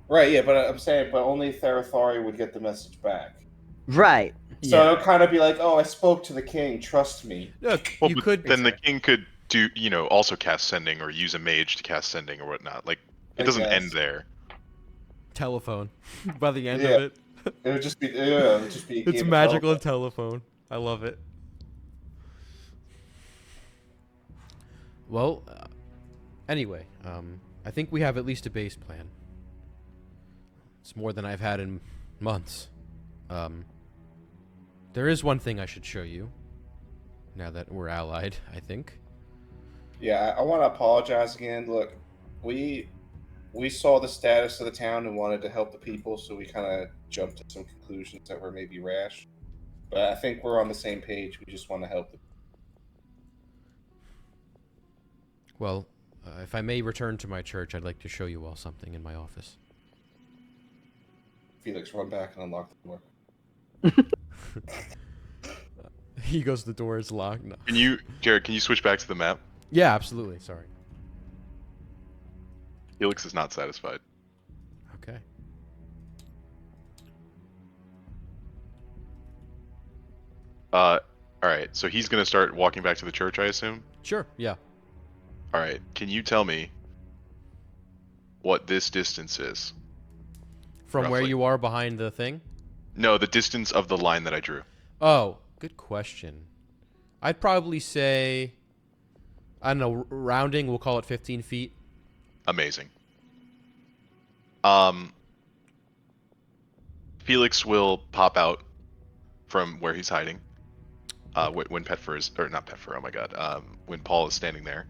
Right, yeah, but I'm saying, but only Therathari would get the message back. Right. So Yeah. it'll kind of be like, oh, I spoke to the king, trust me. Look, Well, you but could. then the Exactly. king could do, also cast sending or use a mage to cast sending or whatnot. Like, it I doesn't guess. end there. Telephone. By the end Yeah. of it, It would just be, a it's game of magical telephone. telephone. I love it. Well, anyway, I think we have at least a base plan. It's more than I've had in months. There is one thing I should show you. Now that we're allied, I think. Yeah, I want to apologize again. Look, we saw the status of the town and wanted to help the people, so we kind of jumped to some conclusions that were maybe rash. But I think we're on the same page. We just want to help them. Well, if I may return to my church, I'd like to show you all something in my office. Felix, run back and unlock the door. He goes, the door is locked. No. Jared, can you switch back to the map? Yeah, absolutely. Sorry. Felix is not satisfied. Okay. Alright, so he's gonna start walking back to the church, I assume? Sure. Yeah. Alright, can you tell me what this distance is? From where Roughly. you are behind the thing? No, the distance of the line that I drew. Oh, good question. I'd probably say, I don't know, rounding, we'll call it 15 feet. Amazing. Felix will pop out from where he's hiding. When Petfer is, or not Petfer, oh my god, when Paul is standing there.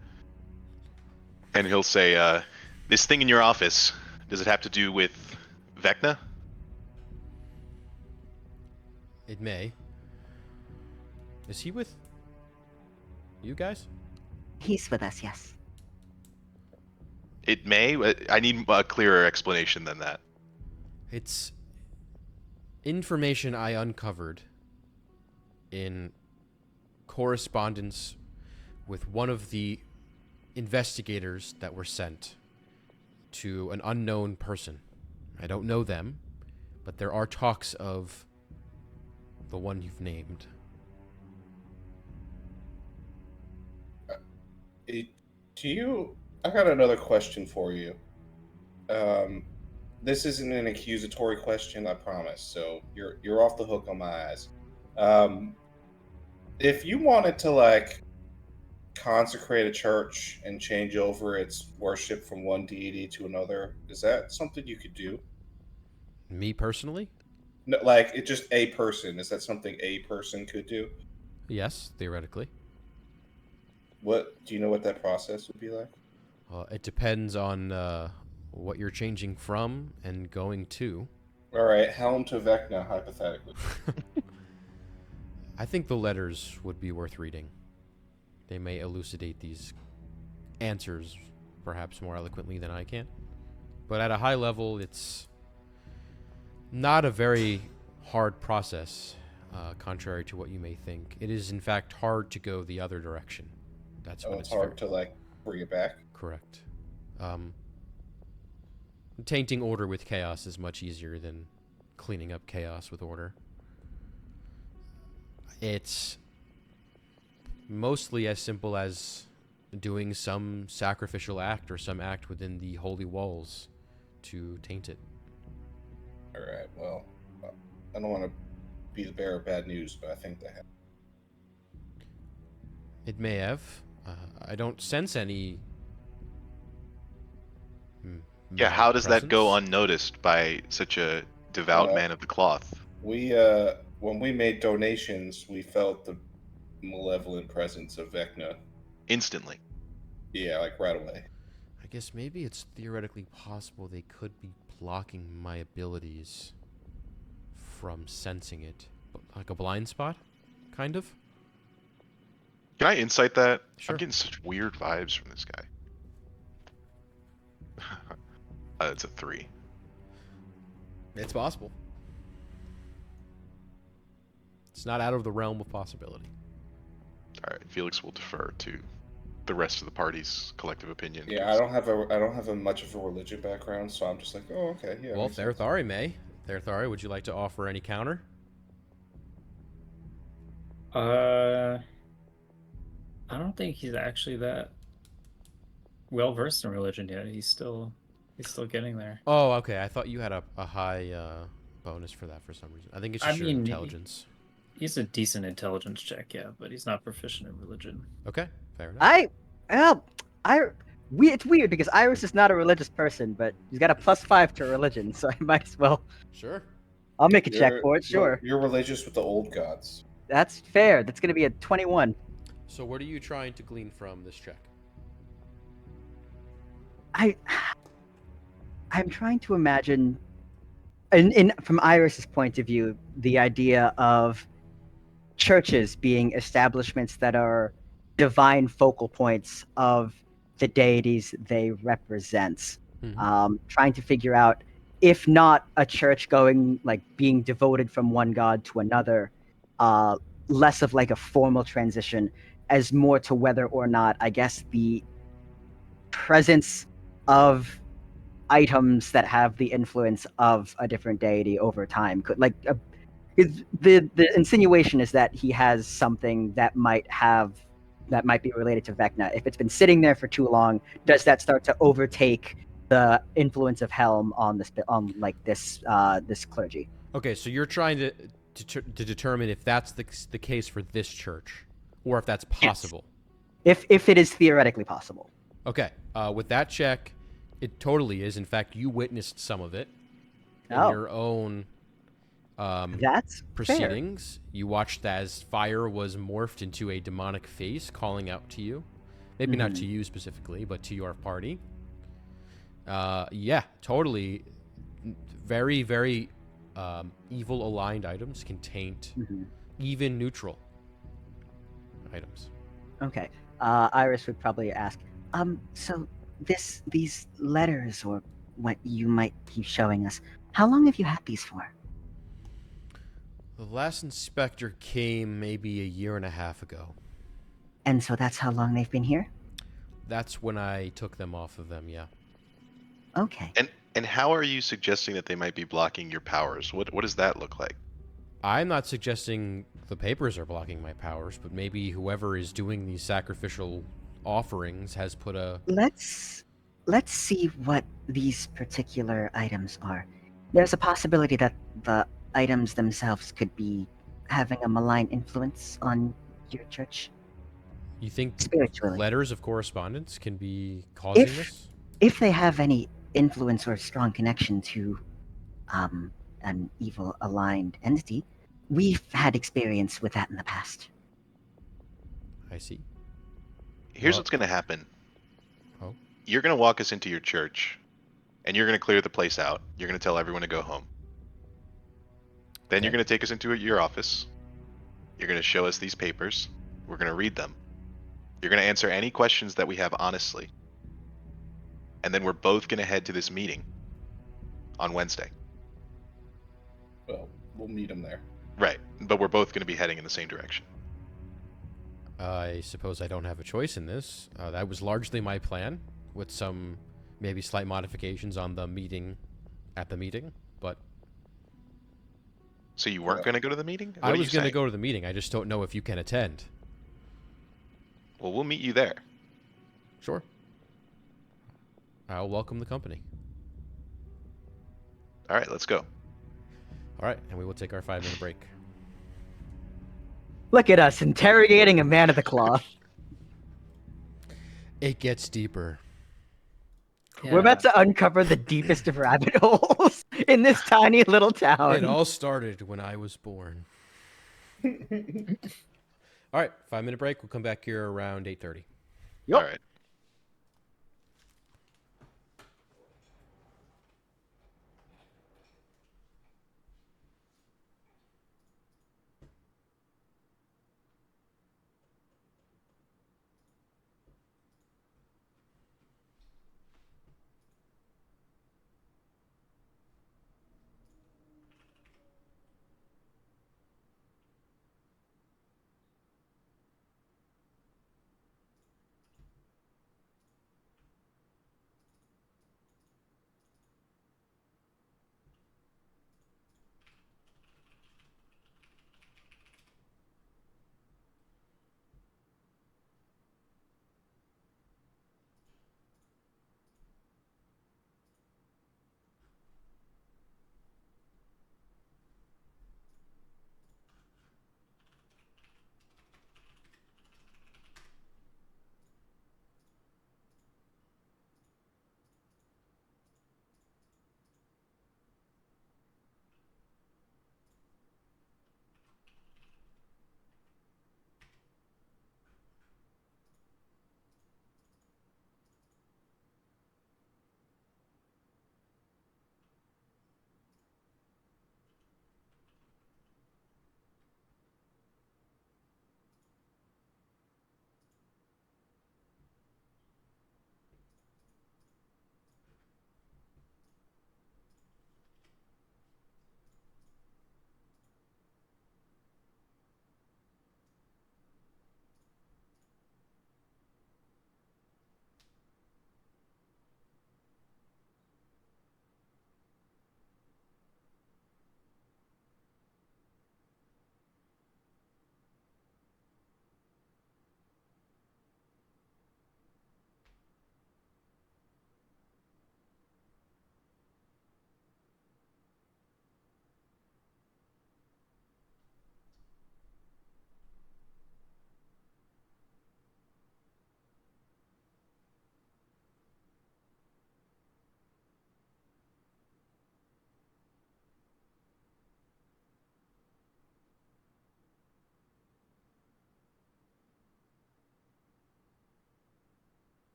And he'll say, this thing in your office, does it have to do with Vecna? It may. Is he with you guys? He's with us, yes. It may. I need a clearer explanation than that. It's information I uncovered in correspondence with one of the investigators that were sent to an unknown person. I don't know them, but there are talks of the one you've named. I got another question for you. This isn't an accusatory question, I promise. So you're off the hook on my eyes. If you wanted to consecrate a church and change over its worship from one deity to another, is that something you could do? Me personally? No, it's just a person. Is that something a person could do? Yes, theoretically. What do you know what that process would be like? It depends on what you're changing from and going to. All right, Helm to Vecna, hypothetically. I think the letters would be worth reading. They may elucidate these answers perhaps more eloquently than I can. But at a high level, it's not a very hard process, contrary to what you may think. It is, in fact, hard to go the other direction. That's when It's hard to bring it back. Correct. Tainting order with chaos is much easier than cleaning up chaos with order. It's mostly as simple as doing some sacrificial act or some act within the holy walls to taint it. All right. Well, I don't want to be the bearer of bad news, but I think they have. It may have. I don't sense any. Yeah, how does that go presence. unnoticed by such a devout Well, man of the cloth? We when we made donations, we felt the malevolent presence of Vecna. Instantly. Yeah, like right away. I guess maybe it's theoretically possible they could be blocking my abilities from sensing it. Like a blind spot? Kind of? Can I insight that? Sure. I'm getting such weird vibes from this guy. It's a 3. It's possible. It's not out of the realm of possibility. All right, Felix will defer to the rest of the party's collective opinion. Yeah, I don't have a much of a religion background, so I'm just like, oh, okay, yeah. Well, makes sense. Therthari may. Therthari, would you like to offer any counter? I don't think he's actually that well versed in religion yet. He's still getting there. Oh, okay. I thought you had a high bonus for that for some reason. I think it's just your intelligence. He's a decent intelligence check, yeah, but he's not proficient in religion. Okay, fair enough. It's weird because Iris is not a religious person, but he's got a +5 to religion, so I might as well. Sure. I'll make a check for it. Sure, You're religious with the old gods. that's fair. That's gonna be a 21. So what are you trying to glean from this check? I'm trying to imagine, from Iris's point of view, the idea of churches being establishments that are divine focal points of the deities they represent. Mhm. Trying to figure out, if not a church being devoted from one god to another, less of like a formal transition, as more to whether or not, I guess, the presence of items that have the influence of a different deity over time could the insinuation is that he has something that might be related to Vecna. If it's been sitting there for too long, does that start to overtake the influence of Helm on this clergy? Okay, so you're trying to determine if that's the case for this church, or if that's possible. If it is theoretically possible. Okay, with that check, it totally is. In fact, you witnessed some of it in Oh. your own That's proceedings. You watched as fire was morphed into a demonic face calling out to you. Maybe not to you specifically, but to your party. Yeah, totally. Very, very evil aligned items can taint even neutral items. Okay. Iris would probably ask, so these letters, or what you might keep showing us, how long have you had these for? The last inspector came maybe a year and a half ago. And so that's how long they've been here? That's when I took them off of them, yeah. Okay. And how are you suggesting that they might be blocking your powers? What does that look like? I'm not suggesting the papers are blocking my powers, but maybe whoever is doing these sacrificial offerings has put a... Let's see what these particular items are. There's a possibility that the items themselves could be having a malign influence on your church. You think Spiritually. letters of correspondence can be causing this? If they have any influence or strong connection to an evil aligned entity, we've had experience with that in the past. I see. Here's Well- what's going to happen. Oh. You're going to walk us into your church, and you're going to clear the place out. You're going to tell everyone to go home. Then you're Okay. going to take us into your office. You're going to show us these papers. We're going to read them. You're going to answer any questions that we have honestly. And then we're both going to head to this meeting on Wednesday. Well, we'll meet him there. Right. But we're both going to be heading in the same direction. I suppose I don't have a choice in this. That was largely my plan, with some Maybe slight modifications on the meeting at the meeting, but So you weren't Yeah. going to go to the meeting? What I are was you going to saying? go to the meeting. I just don't know if you can attend. Well, we'll meet you there. Sure. I'll welcome the company. All right, let's go. All right, and we will take our 5-minute break. Look at us interrogating a man of the cloth. It gets deeper. We're about to uncover the deepest of rabbit holes in this tiny little town. It all started when I was born. All right, 5-minute break. We'll come back here around 8:30. Yup. All right.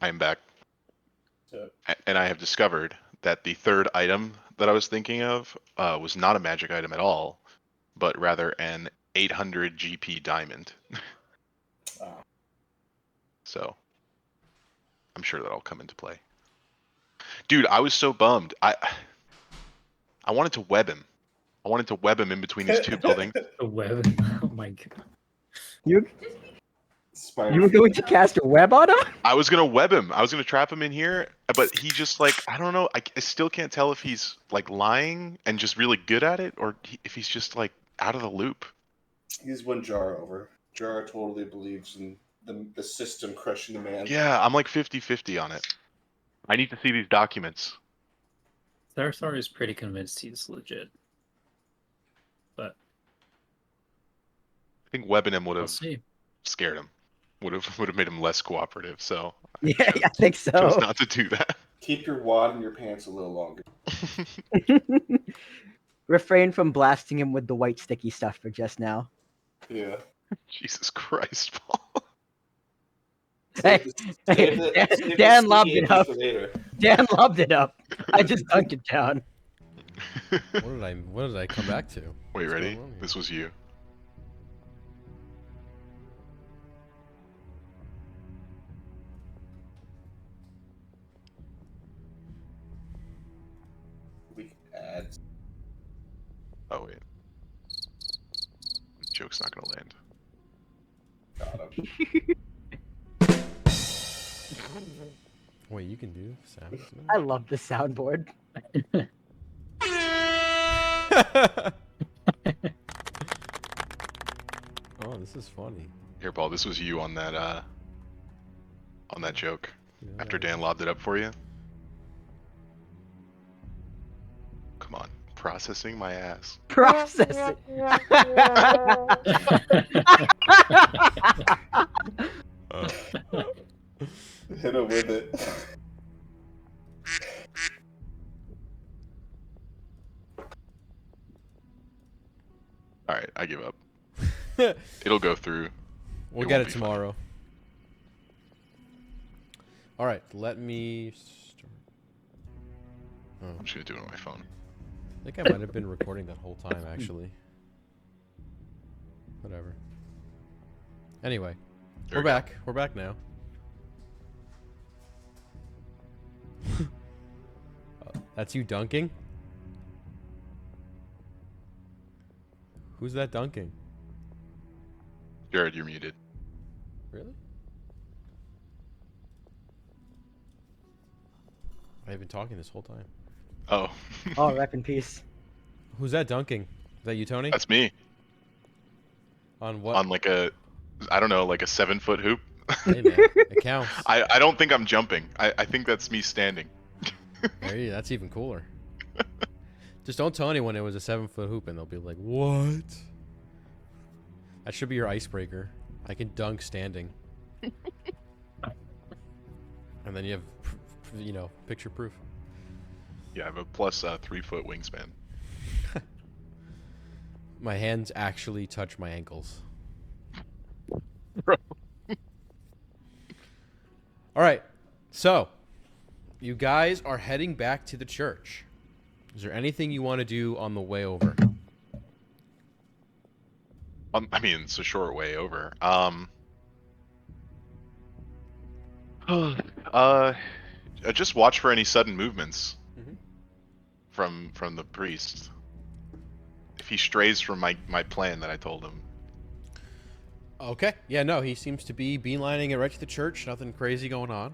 I am back. So, And I have discovered that the third item that I was thinking of was not a magic item at all, but rather an 800 GP diamond. ah. So I'm sure that'll come into play. Dude, I was so bummed. I wanted to web him. I wanted to web him in between these two buildings. The web. Oh my god. You Spider you were going to cast a web on him? I was gonna web him. I was gonna trap him in here, but he just like I don't know. I still can't tell if he's like lying and just really good at it, or if he's just like out of the loop. He's won Jar over. Jar totally believes in the system crushing the man. Yeah, I'm like 50-50 on it. I need to see these documents. Tharathar is pretty convinced he's legit. But I think webbing him would we'll have see. scared him. Would have made him less cooperative. So Yeah, I think so. chose not to do that. Keep your wad in your pants a little longer. Refrain from blasting him with the white sticky stuff for just now. Yeah. Jesus Christ, Paul. Hey, Save the Dan steam lobbed it up. for later. Dan lobbed it up. I just dunked it down. What did I come back to? Wait, What's ready? going on here? This was you. We can add. Oh wait. Joke's not gonna land. Got him. Wait, you can do sounds. I love the soundboard. Oh, this is funny. Here, Paul. This was you on that joke. Yeah, After Dan lobbed it up for you. Come on, processing my ass. Process it. Hit him with it. All right, I give up. It'll go through. We'll It get won't it be fun. tomorrow. All right, let me start. Oh, I'm just gonna do it on my phone. I think I might have been recording that whole time, actually. Whatever. Anyway, There we're we go. back. We're back now. That's you dunking? Who's that dunking? Jared, you're muted. Really? I've been talking this whole time. Oh, Oh, rep in peace. Who's that dunking? Is that you, Tony? that's me. On what? On like a, I don't know, like a 7-foot hoop. Hey, man, it counts. I don't think I'm jumping. I think that's me standing. There you, that's even cooler. Just don't tell anyone it was a 7-foot hoop and they'll be like, what? That should be your icebreaker. I can dunk standing. And then you have, picture proof. Yeah, I have a plus 3-foot wingspan. My hands actually touch my ankles. Bro. All right. So, you guys are heading back to the church. Is there anything you want to do on the way over? I mean, it's a short way over. Just watch for any sudden movements Mhm. from the priest. If he strays from my plan that I told him. Okay. Yeah, no, he seems to be beelining it right to the church. Nothing crazy going on.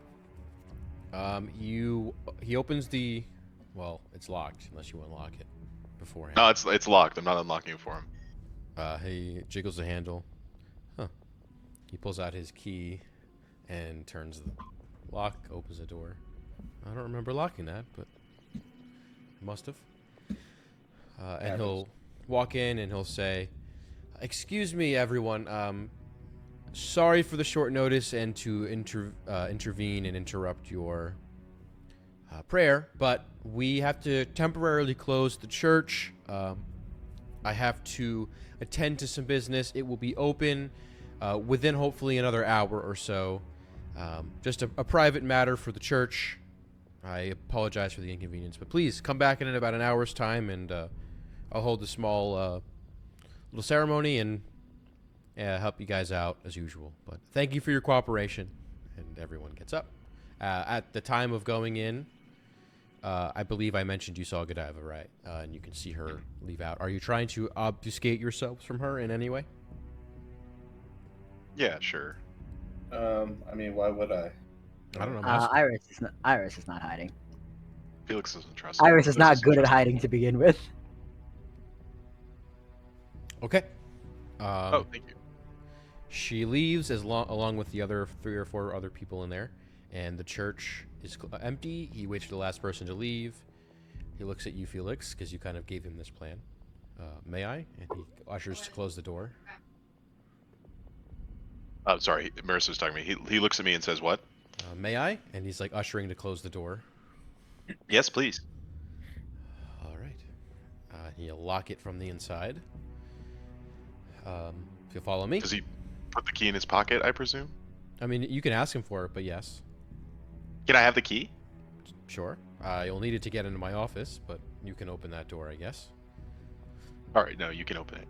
He opens the, well, it's locked unless you unlock it beforehand. No, it's locked. I'm not unlocking it for him. He jiggles the handle. Huh. He pulls out his key and turns the lock, opens the door. I don't remember locking that, but must have. And he'll walk in and he'll say, "Excuse me, everyone. Sorry for the short notice and to intervene and interrupt your prayer, but we have to temporarily close the church. I have to attend to some business. It will be open within hopefully another hour or so. Just a private matter for the church. I apologize for the inconvenience, but please come back in about an hour's time, and I'll hold a small little ceremony and help you guys out as usual. But thank you for your cooperation. And everyone gets up. At the time of going in, I believe I mentioned you saw Godiva, right? And you can see her leave out. Are you trying to obfuscate yourselves from her in any way? Yeah, sure. I mean, why would I? I don't know. I'm asking. Iris is not hiding. Felix doesn't trust him. Iris is not Doesn't good at trust him. hiding to begin with. Okay. Oh, thank you. She leaves along with the other 3 or 4 other people in there, and the church is empty. He waits for the last person to leave. He looks at you, Felix, because you kind of gave him this plan. May I? And he ushers to close the door. Oh, sorry. Marissa's talking to me. He looks at me and says, what? May I? And he's like ushering to close the door. Yes, please. All right. He'll lock it from the inside. If you'll follow me. Does he put the key in his pocket, I presume? I mean, you can ask him for it, but yes. Can I have the key? Sure. You'll need it to get into my office, but you can open that door, I guess. All right, no, you can open it.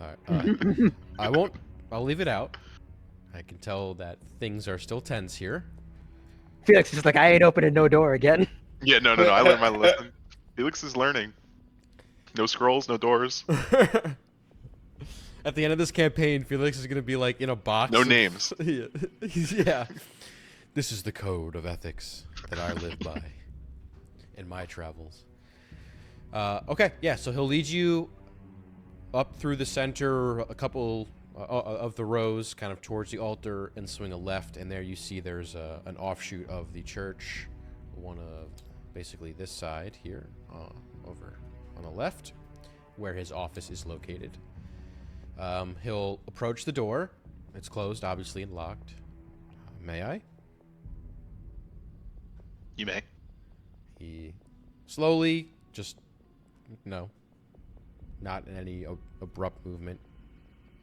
All right. I won't. I'll leave it out. I can tell that things are still tense here. Felix is just like, I ain't opening no door again. Yeah, no. I learned my lesson. Felix is learning. No scrolls, no doors. At the end of this campaign, Felix is going to be like in a box. No names. Yeah. This is the code of ethics that I live by in my travels. Okay, yeah, so he'll lead you up through the center, a couple of the rows, kind of towards the altar, and swing a left, and there you see there's an offshoot of the church, one of basically this side here, over on the left, where his office is located. He'll approach the door. It's closed, obviously, and locked. May I? You may. He slowly, just, no, not in any abrupt movement,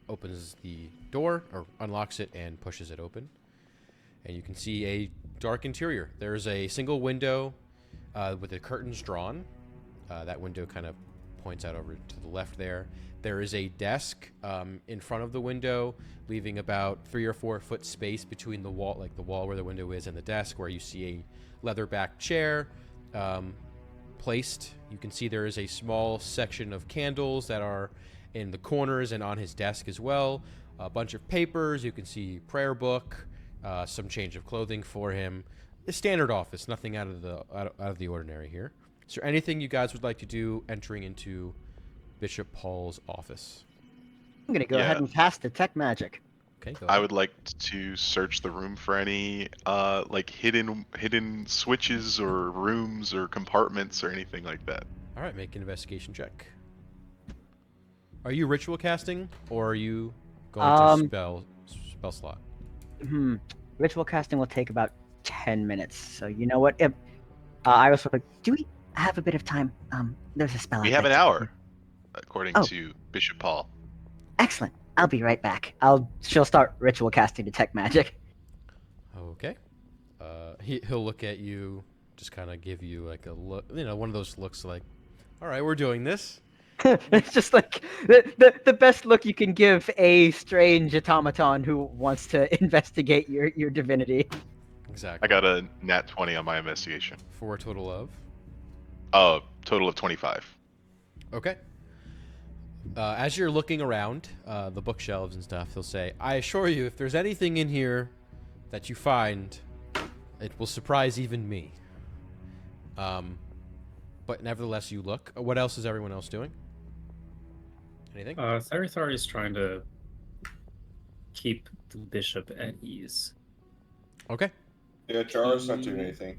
opens the door, or unlocks it and pushes it open. And you can see a dark interior. There's a single window with the curtains drawn. That window kind of points out over to the left there. There is a desk in front of the window, leaving about 3 or 4 foot space between the wall, like the wall where the window is, and the desk, where you see a leather-backed chair placed. You can see there is a small section of candles that are in the corners and on his desk as well. A bunch of papers. You can see prayer book, some change of clothing for him. A standard office, nothing out of the ordinary here. Is there anything you guys would like to do entering into Bishop Paul's office? I'm gonna go ahead and cast Detect Magic. Okay, go I ahead. would like to search the room for any like hidden switches or rooms or compartments or anything like that. All right, make an investigation check. Are you ritual casting, or are you going to spell slot? Ritual casting will take about 10 minutes. So you know what? I was like, do we have a bit of time? There's a spell. We I'd have like an to- hour, according to Bishop Paul. Excellent. I'll be right back. She'll start ritual casting Detect Magic. Okay. He'll look at you, just kind of give you like a look, one of those looks like, all right, we're doing this. It's just like the best look you can give a strange automaton who wants to investigate your divinity. Exactly. I got a nat 20 on my investigation. For a total of? Total of 25. Okay. As you're looking around the bookshelves and stuff, he'll say, I assure you, if there's anything in here that you find, it will surprise even me. But nevertheless, you look. What else is everyone else doing? Anything? Therithari is trying to keep the bishop at ease. Okay. Yeah, Jar's not doing anything.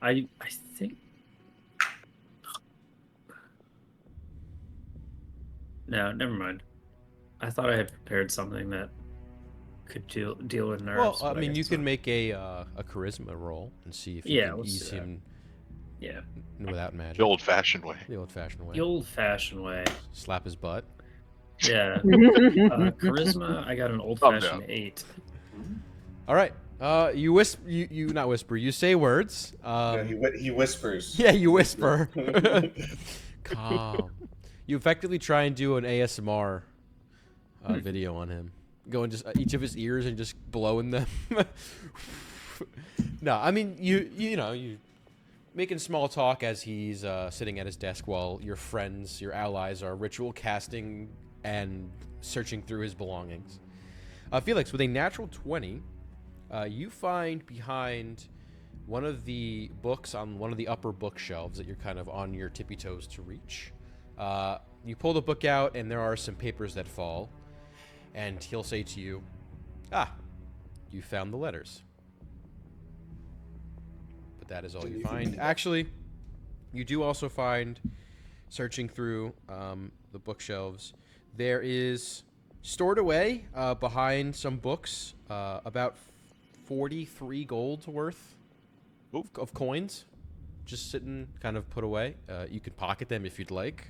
I think. No, never mind. I thought I had prepared something that could deal with nerves. Well, I but mean, you guess can not. make a charisma roll and see if you can we'll ease see that. him Yeah, without magic. The old-fashioned way. The old-fashioned way. the old-fashioned way. Slap his butt. Yeah. Charisma, I got an old Calm fashioned down. 8. All right. You whisper. You not whisper. You say words. No, he whispers. Yeah, you whisper. Calm. You effectively try and do an ASMR video on him. Go in just each of his ears and just blowing them. No, I mean you making small talk as he's sitting at his desk while your friends, your allies, are ritual casting and searching through his belongings. Felix, with a natural 20, you find behind one of the books on one of the upper bookshelves that you're kind of on your tippy toes to reach. You pull the book out, and there are some papers that fall. And he'll say to you, you found the letters. But that is all you find. Actually, you do also find, searching through the bookshelves, there is stored away behind some books about 43 gold worth of coins, just sitting kind of put away. You can pocket them if you'd like.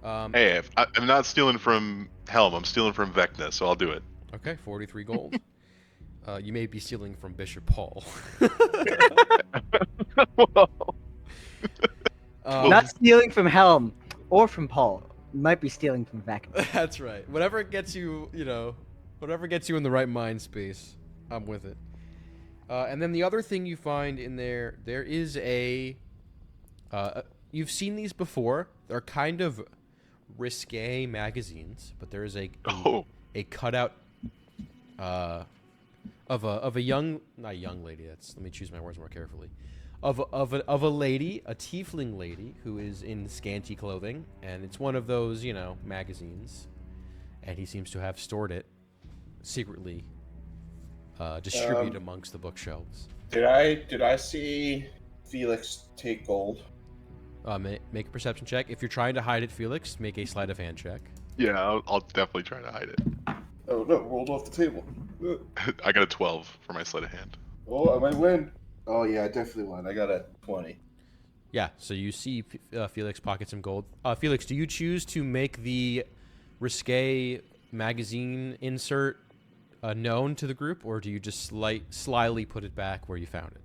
Hey, I'm not stealing from Helm. I'm stealing from Vecna, so I'll do it. Okay, 43 gold. You may be stealing from Bishop Paul. Not stealing from Helm or from Paul. You might be stealing from Vecna. That's right. Whatever gets you, whatever gets you in the right mind space, I'm with it. And then the other thing you find in there is you've seen these before. They're kind of risque magazines, but there is a cutout of a not young lady. Let me choose my words more carefully. Of a lady, a tiefling lady who is in scanty clothing, and it's one of those magazines, and he seems to have stored it secretly, distributed amongst the bookshelves. Did I see Felix take gold? Make a perception check. If you're trying to hide it, Felix, make a sleight of hand check. Yeah, I'll definitely try to hide it. Oh no, rolled off the table. I got a 12 for my sleight of hand. Oh, I might win. Oh yeah, I definitely won. I got a 20. Yeah, so you see Felix pocket some gold. Felix, do you choose to make the risque magazine insert known to the group, or do you just slyly put it back where you found it?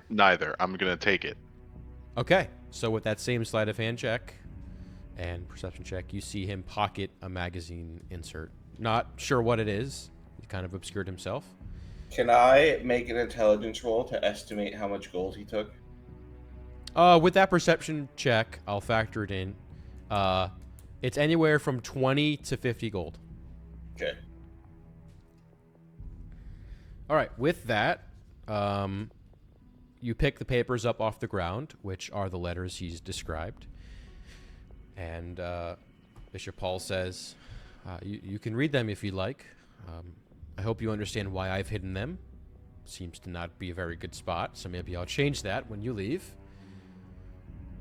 Neither. I'm gonna take it. Okay, so with that same sleight of hand check and perception check, you see him pocket a magazine insert. Not sure what it is. He kind of obscured himself. Can I make an intelligence roll to estimate how much gold he took? With that perception check, I'll factor it in. It's anywhere from 20 to 50 gold. Okay. All right, with that, you pick the papers up off the ground, which are the letters he's described. And Bishop Paul says, you can read them if you like. I hope you understand why I've hidden them. Seems to not be a very good spot, so maybe I'll change that when you leave.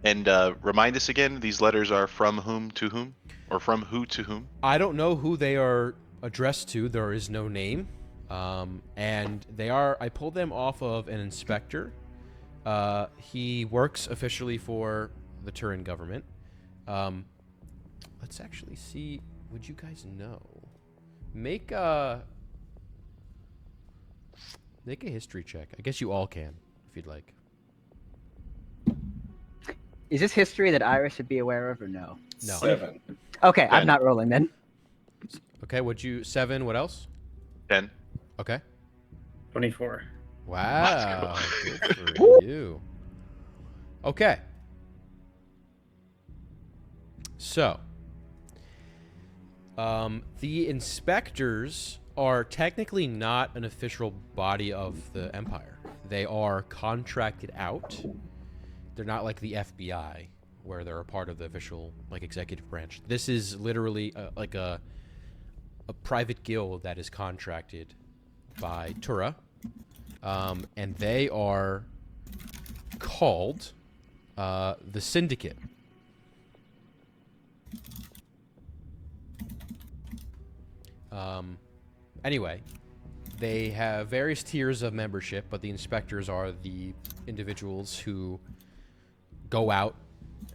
And remind us again, these letters are from whom to whom? Or from who to whom? I don't know who they are addressed to. There is no name. And I pulled them off of an inspector. He works officially for the Turin government. Let's actually see. Would you guys know? Make a history check. I guess you all can, if you'd like. Is this history that Iris should be aware of or no? No. 7. Okay, I'm 10. not rolling then. Okay, 7, what else? 10. Okay. 24. Wow. Let's Good for you. Okay. So, the inspectors are technically not an official body of the Empire. They are contracted out. They're not like the FBI, where they're a part of the official, executive branch. This is literally a private guild that is contracted by Tura, and they are called the Syndicate. Anyway, they have various tiers of membership, but the inspectors are the individuals who go out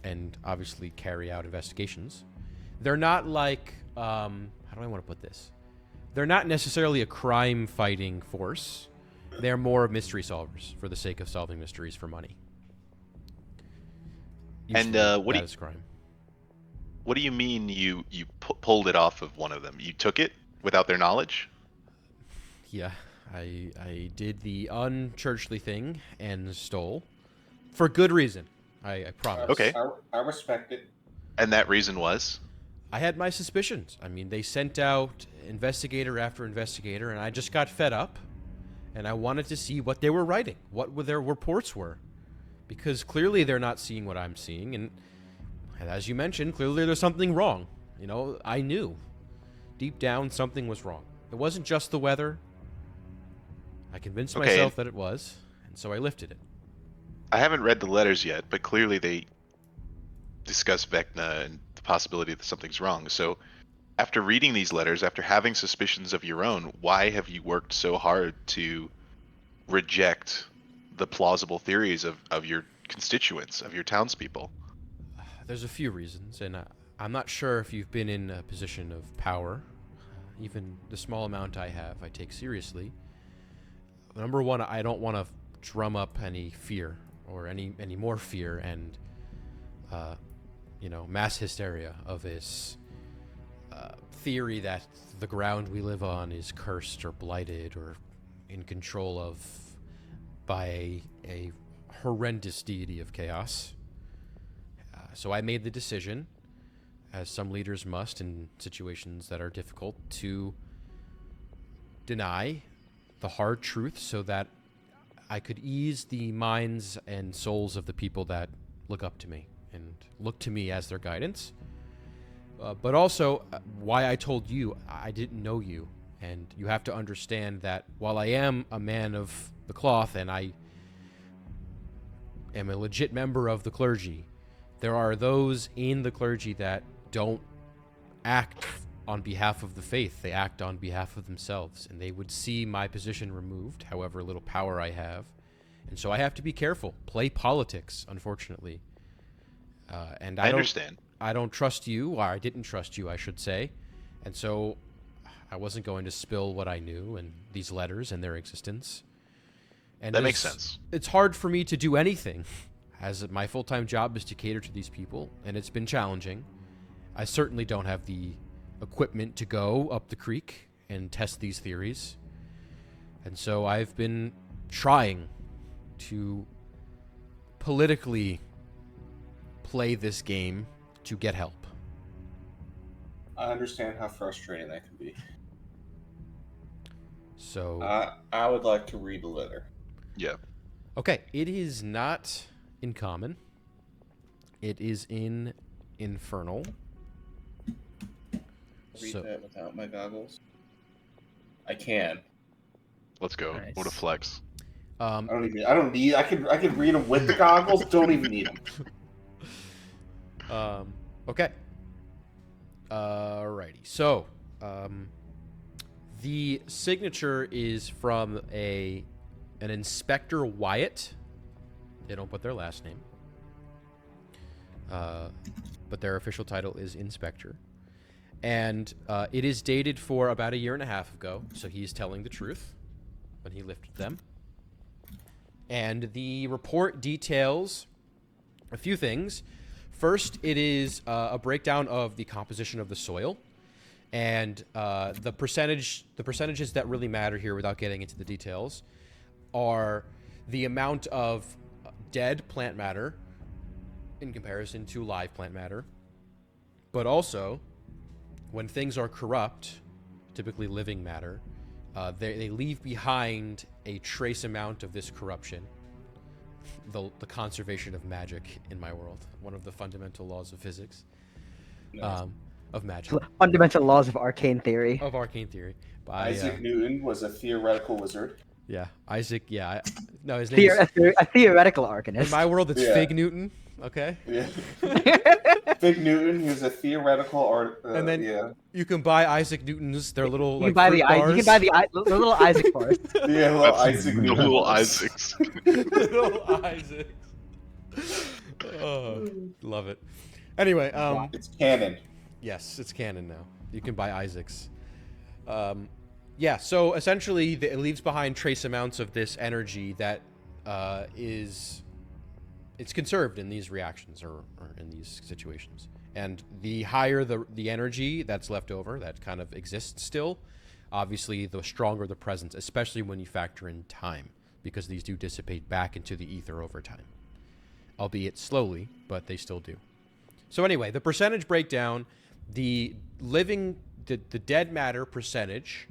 and obviously carry out investigations. They're not like how do I want to put this? They're not necessarily a crime-fighting force. They're more mystery solvers for the sake of solving mysteries for money. And, Usually, what do that you- is crime. What do you mean you pulled it off of one of them? You took it without their knowledge? Yeah, I did the unchurchly thing and stole. For good reason, I promise. Okay. I respect it. And that reason was? I had my suspicions. I mean, they sent out investigator after investigator, and I just got fed up, and I wanted to see what they were writing, what their reports were. Because clearly they're not seeing what I'm seeing, and as you mentioned, clearly there's something wrong. You know, I knew. Deep down, something was wrong. It wasn't just the weather. I convinced myself that it was, and so I lifted it. I haven't read the letters yet, but clearly they discuss Vecna and the possibility that something's wrong. So, after reading these letters, after having suspicions of your own, why have you worked so hard to reject the plausible theories of your constituents, of your townspeople? There's a few reasons, and I'm not sure if you've been in a position of power. Even the small amount I have, I take seriously. Number one, I don't want to drum up any fear or any more fear and mass hysteria of this theory that the ground we live on is cursed or blighted or in control of by a horrendous deity of chaos. So I made the decision, as some leaders must in situations that are difficult, to deny the hard truth so that I could ease the minds and souls of the people that look up to me and look to me as their guidance. But also, why I told you, I didn't know you. And you have to understand that while I am a man of the cloth and I am a legit member of the clergy, there are those in the clergy that don't act on behalf of the faith. They act on behalf of themselves, and they would see my position removed, however little power I have. And so I have to be careful, play politics, unfortunately. And I understand. I don't trust you, or I didn't trust you, I should say. And so I wasn't going to spill what I knew and these letters and their existence. And That makes sense. It's hard for me to do anything, as my full-time job is to cater to these people, and it's been challenging. I certainly don't have the equipment to go up the creek and test these theories. And so I've been trying to politically play this game to get help. I understand how frustrating that can be. So I would like to read a letter. Yeah. okay, it is not in common. It is in infernal. Read So- that without my goggles. I can. Let's go. Nice. What a flex. I don't need. I could read them with the goggles. Don't even need them. Okay. Alrighty. So, the signature is from an Inspector Wyatt. They don't put their last name. But their official title is Inspector. And it is dated for about a year and a half ago, so he's telling the truth when he lifted them. And the report details a few things. First, it is a breakdown of the composition of the soil, and the percentages that really matter here, without getting into the details, are the amount of dead plant matter in comparison to live plant matter, but also when things are corrupt, typically living matter, they leave behind a trace amount of this corruption. The conservation of magic in my world, one of the fundamental laws of physics, Nice. of magic, Fundamental laws of arcane theory. of arcane theory. By, Isaac Newton was a theoretical wizard. yeah, Isaac. Yeah, no, his name is, A theoretical in arcanist. my world it's Yeah. Fig Newton. Okay, Yeah. Big Newton. He was a theoretical art. And then- yeah, you can buy Isaac Newton's. Their little You like can buy fruit the bars. you can buy the little Isaac bars. yeah, little That's Isaac the Newton. little bars. Isaacs. little Isaac. Oh, love it. Anyway, It's canon. yes, it's canon now. You can buy Isaac's. Yeah, so essentially it leaves behind trace amounts of this energy that it's conserved in these reactions or in these situations. And the higher the energy that's left over, that kind of exists still, obviously the stronger the presence, especially when you factor in time, because these do dissipate back into the ether over time. Albeit slowly, but they still do. So anyway, the percentage breakdown, the dead matter percentage,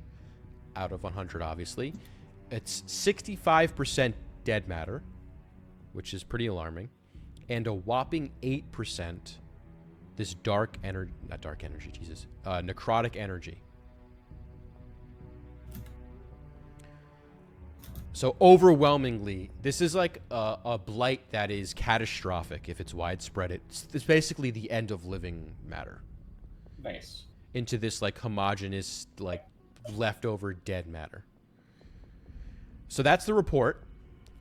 out of 100 obviously, it's 65% dead matter, which is pretty alarming, and a whopping 8% this necrotic energy. So overwhelmingly, this is like a blight that is catastrophic if it's widespread. It's basically the end of living matter. Nice. Into this like homogeneous, like leftover dead matter. So that's the report.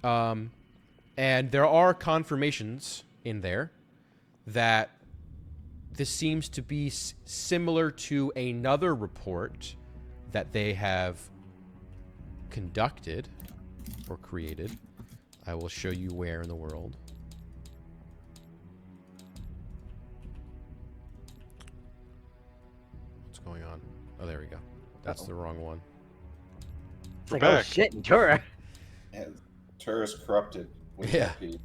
And there are confirmations in there that this seems to be similar to another report that they have conducted or created. I will show you where in the world. What's going on? Oh, there we go. That's the wrong one. It's like, We're oh back. shit, Tura. Yeah, Tur's corrupted. Yeah. You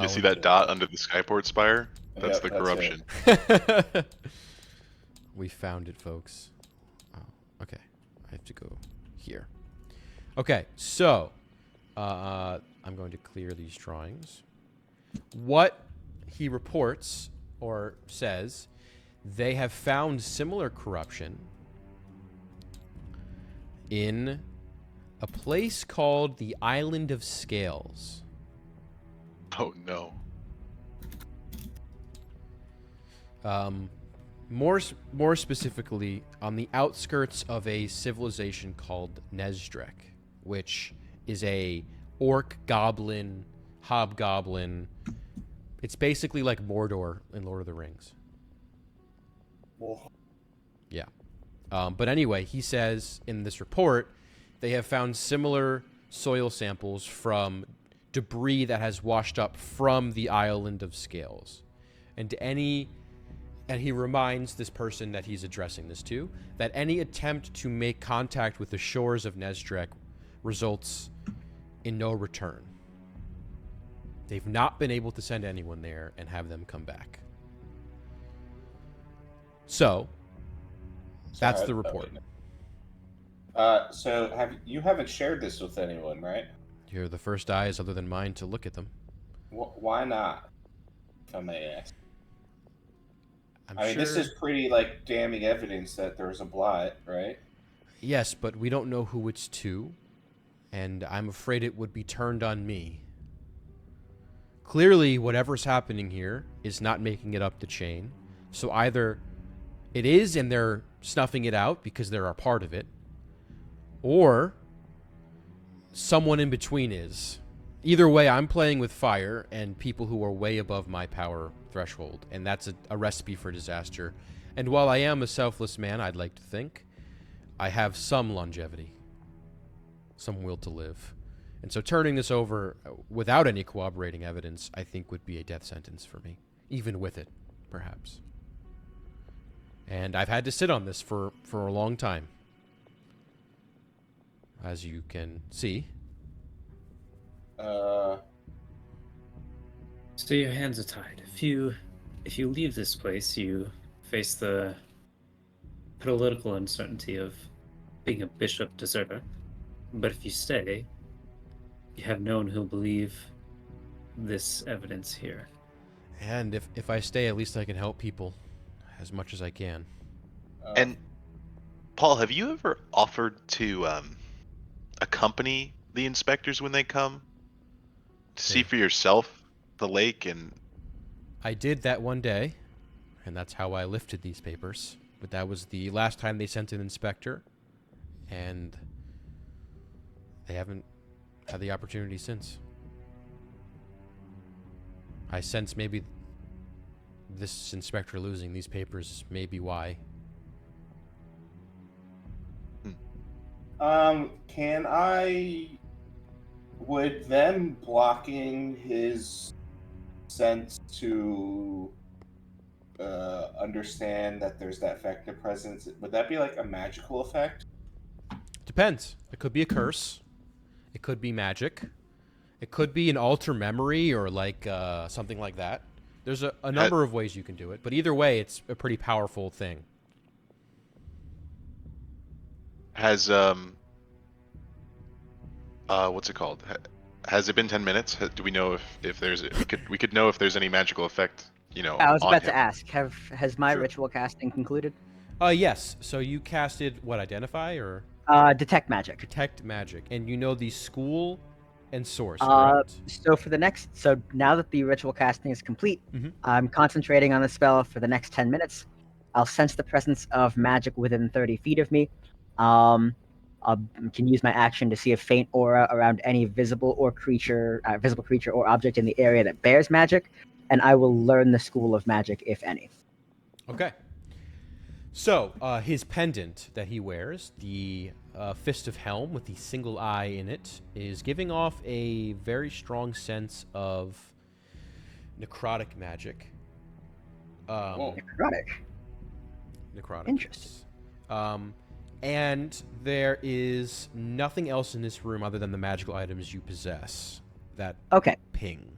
see that dot under the skyport spire? That's Yep, the that's corruption. We found it, folks. Oh, okay. I have to go here. Okay, so I'm going to clear these drawings. What he reports or says, they have found similar corruption in a place called the Island of Scales. Oh no. More specifically, on the outskirts of a civilization called Nezdrek, which is a orc goblin, hobgoblin. It's basically like Mordor in Lord of the Rings. Whoa. Yeah. But anyway, he says in this report, they have found similar soil samples from debris that has washed up from the Island of Scales. And he reminds this person that he's addressing this to, that any attempt to make contact with the shores of Nezdrek results in no return. They've not been able to send anyone there and have them come back. So, that's the report. So you haven't shared this with anyone, right? You're the first eyes other than mine to look at them. Why not? If I may ask. I mean, sure... this is pretty like damning evidence that there's a blot, right? Yes, but we don't know who it's to, and I'm afraid it would be turned on me. Clearly, whatever's happening here is not making it up the chain. So either it is and they're snuffing it out because they're a part of it, or someone in between is. Either way, I'm playing with fire and people who are way above my power threshold, and that's a recipe for disaster. And while I am a selfless man, I'd like to think, I have some longevity, some will to live. And so turning this over without any corroborating evidence, I think would be a death sentence for me, even with it, perhaps. And I've had to sit on this for a long time, as you can see. So your hands are tied. If you leave this place, you face the political uncertainty of being a bishop deserter. But if you stay, you have no one who'll believe this evidence here. And if I stay, at least I can help people as much as I can. And Paul, have you ever offered to accompany the inspectors when they come to see for yourself the lake? And I did that one day, and that's how I lifted these papers. But that was the last time they sent an inspector, and they haven't had the opportunity since. I sense maybe this inspector losing these papers may be why. Can I? Would them blocking his sense to understand that there's that Vector presence, would that be like a magical effect? Depends. It could be a curse. It could be magic. It could be an alter memory or like something like that. There's a number of ways you can do it, but either way, it's a pretty powerful thing. Has what's it called? Has it been 10 minutes? Do we know if there's we could know if there's any magical effect, I was on about him. to ask, has my Sure. ritual casting concluded? Yes. So you casted what? Identify or Detect magic. detect magic, and you know the school and source, Uh, correct? so now that the ritual casting is complete, Mhm. I'm concentrating on the spell for the next 10 minutes. I'll sense the presence of magic within 30 feet of me. I can use my action to see a faint aura around any visible creature or object in the area that bears magic, and I will learn the school of magic, if any. Okay. So, his pendant that he wears, the Fist of Helm with the single eye in it, is giving off a very strong sense of necrotic magic. Whoa. Necrotic. Necrotic. Interesting. Yes. And there is nothing else in this room other than the magical items you possess that Okay. ping.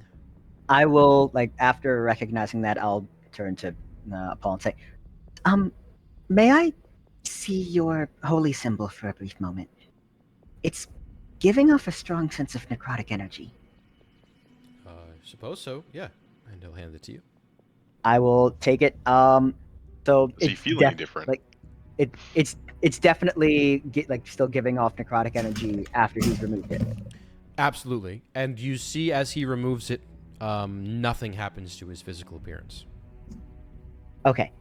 I will, after recognizing that, I'll turn to Paul and say, may I see your holy symbol for a brief moment? It's giving off a strong sense of necrotic energy. I suppose so, yeah. And he'll hand it to you. I will take it. So Does he it's feel any different? it's definitely still giving off necrotic energy after he's removed it. Absolutely. And you see as he removes it, nothing happens to his physical appearance. Okay.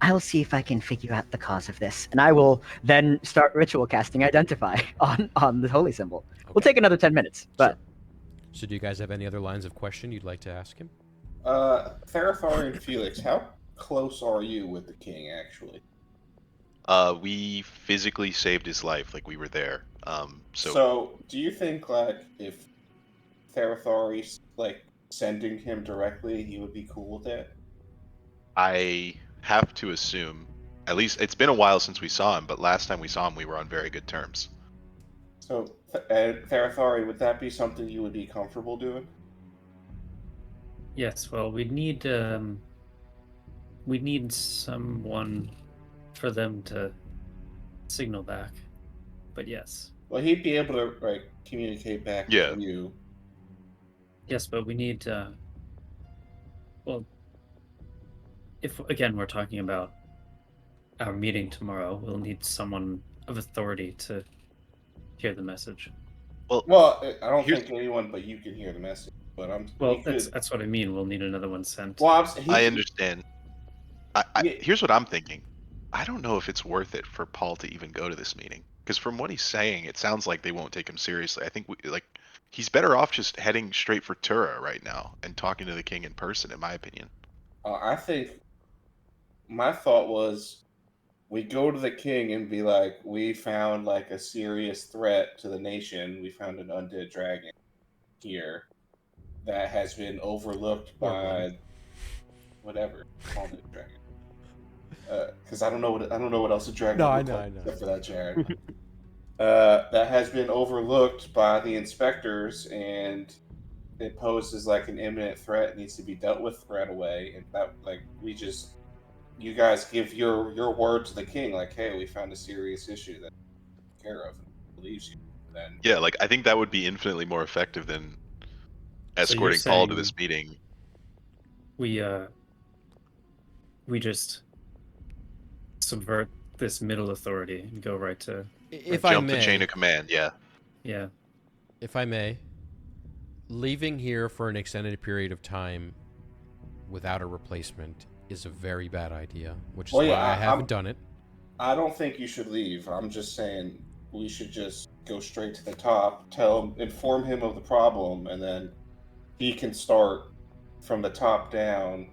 I'll see if I can figure out the cause of this, and I will then start ritual casting Identify on the holy symbol. We'll Okay. take another 10 minutes, but Sure. So do you guys have any other lines of question you'd like to ask him? Therathor and Felix, how close are you with the king, actually? We physically saved his life, like we were there. So, do you think, if Therathori's, sending him directly, he would be cool with it? I have to assume, at least it's been a while since we saw him, but last time we saw him, we were on very good terms. So, Therathori, would that be something you would be comfortable doing? Yes, well, we need someone for them to signal back. But yes. Well, he'd be able to, communicate back Yeah. with you. Yes, but we need well, if again we're talking about our meeting tomorrow, we'll need someone of authority to hear the message. Well, I don't Here's- think anyone but you can hear the message. But Well, that's what I mean. We'll need another one sent. Well, I understand. Yeah. Here's what I'm thinking. I don't know if it's worth it for Paul to even go to this meeting, because from what he's saying, it sounds like they won't take him seriously. I think he's better off just heading straight for Tura right now and talking to the king in person, in my opinion. I think my thought was we go to the king and be like, we found a serious threat to the nation. We found an undead dragon here that has been overlooked Or by one. whatever called it dragon. Because I don't know what else a dragon No, I would know, look I like know. except for that Jared. That has been overlooked by the inspectors, and it poses an imminent threat. It needs to be dealt with right away. And that you guys give your word to the king, hey, we found a serious issue that we care of, and he believes you. Then Yeah, I think that would be infinitely more effective than So you're escorting Paul to saying this meeting. we just subvert this middle authority and go right to If I Jump the chain may, of command, yeah. yeah. if I may, leaving here for an extended period of time without a replacement is a very bad idea, which is Well, yeah, why I haven't I'm- done it. I don't think you should leave. I'm just saying we should just go straight to the top, inform him of the problem, and then he can start from the top down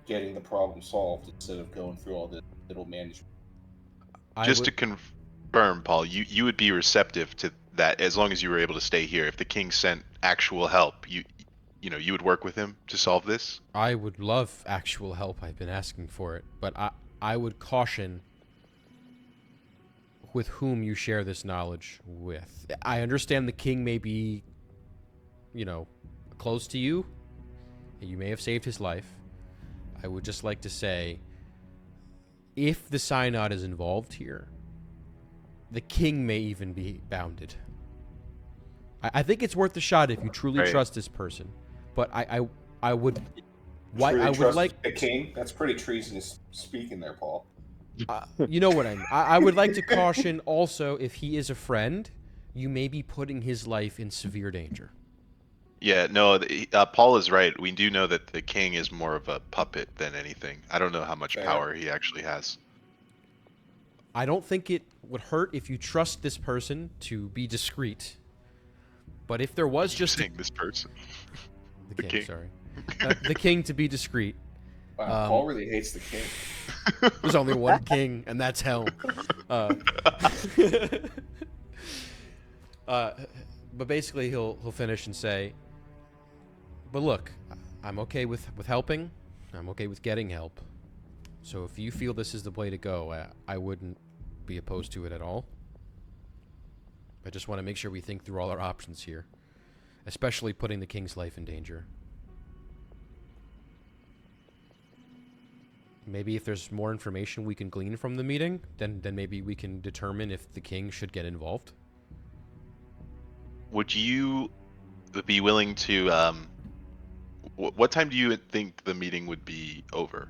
getting the problem solved instead of going through all this little management. I Just would, to confirm, Paul, you would be receptive to that as long as you were able to stay here. If the king sent actual help, you would work with him to solve this. I would love actual help. I've been asking for it, but I would caution with whom you share this knowledge with. I understand the king may be, close to you. You may have saved his life. I would just like to say, if the synod is involved here, the king may even be bounded. I think it's worth a shot if you truly trust this person. But I would... Why Truly I would trust like... the king? That's pretty treasonous speaking there, Paul. You know what I mean. I would like to caution also, if he is a friend, you may be putting his life in severe danger. Yeah, no, Paul is right. We do know that the king is more of a puppet than anything. I don't know how much power he actually has. I don't think it would hurt if you trust this person to be discreet. But if there was just this person, the king, sorry, the king to be discreet. Wow, Paul really hates the king. There's only one king, and that's hell. But basically, he'll finish and say, "But look, I'm okay with helping. I'm okay with getting help. So if you feel this is the way to go, I wouldn't be opposed to it at all. I just want to make sure we think through all our options here, especially putting the king's life in danger. Maybe if there's more information we can glean from the meeting, then maybe we can determine if the king should get involved." Would you be willing to? What time do you think the meeting would be over?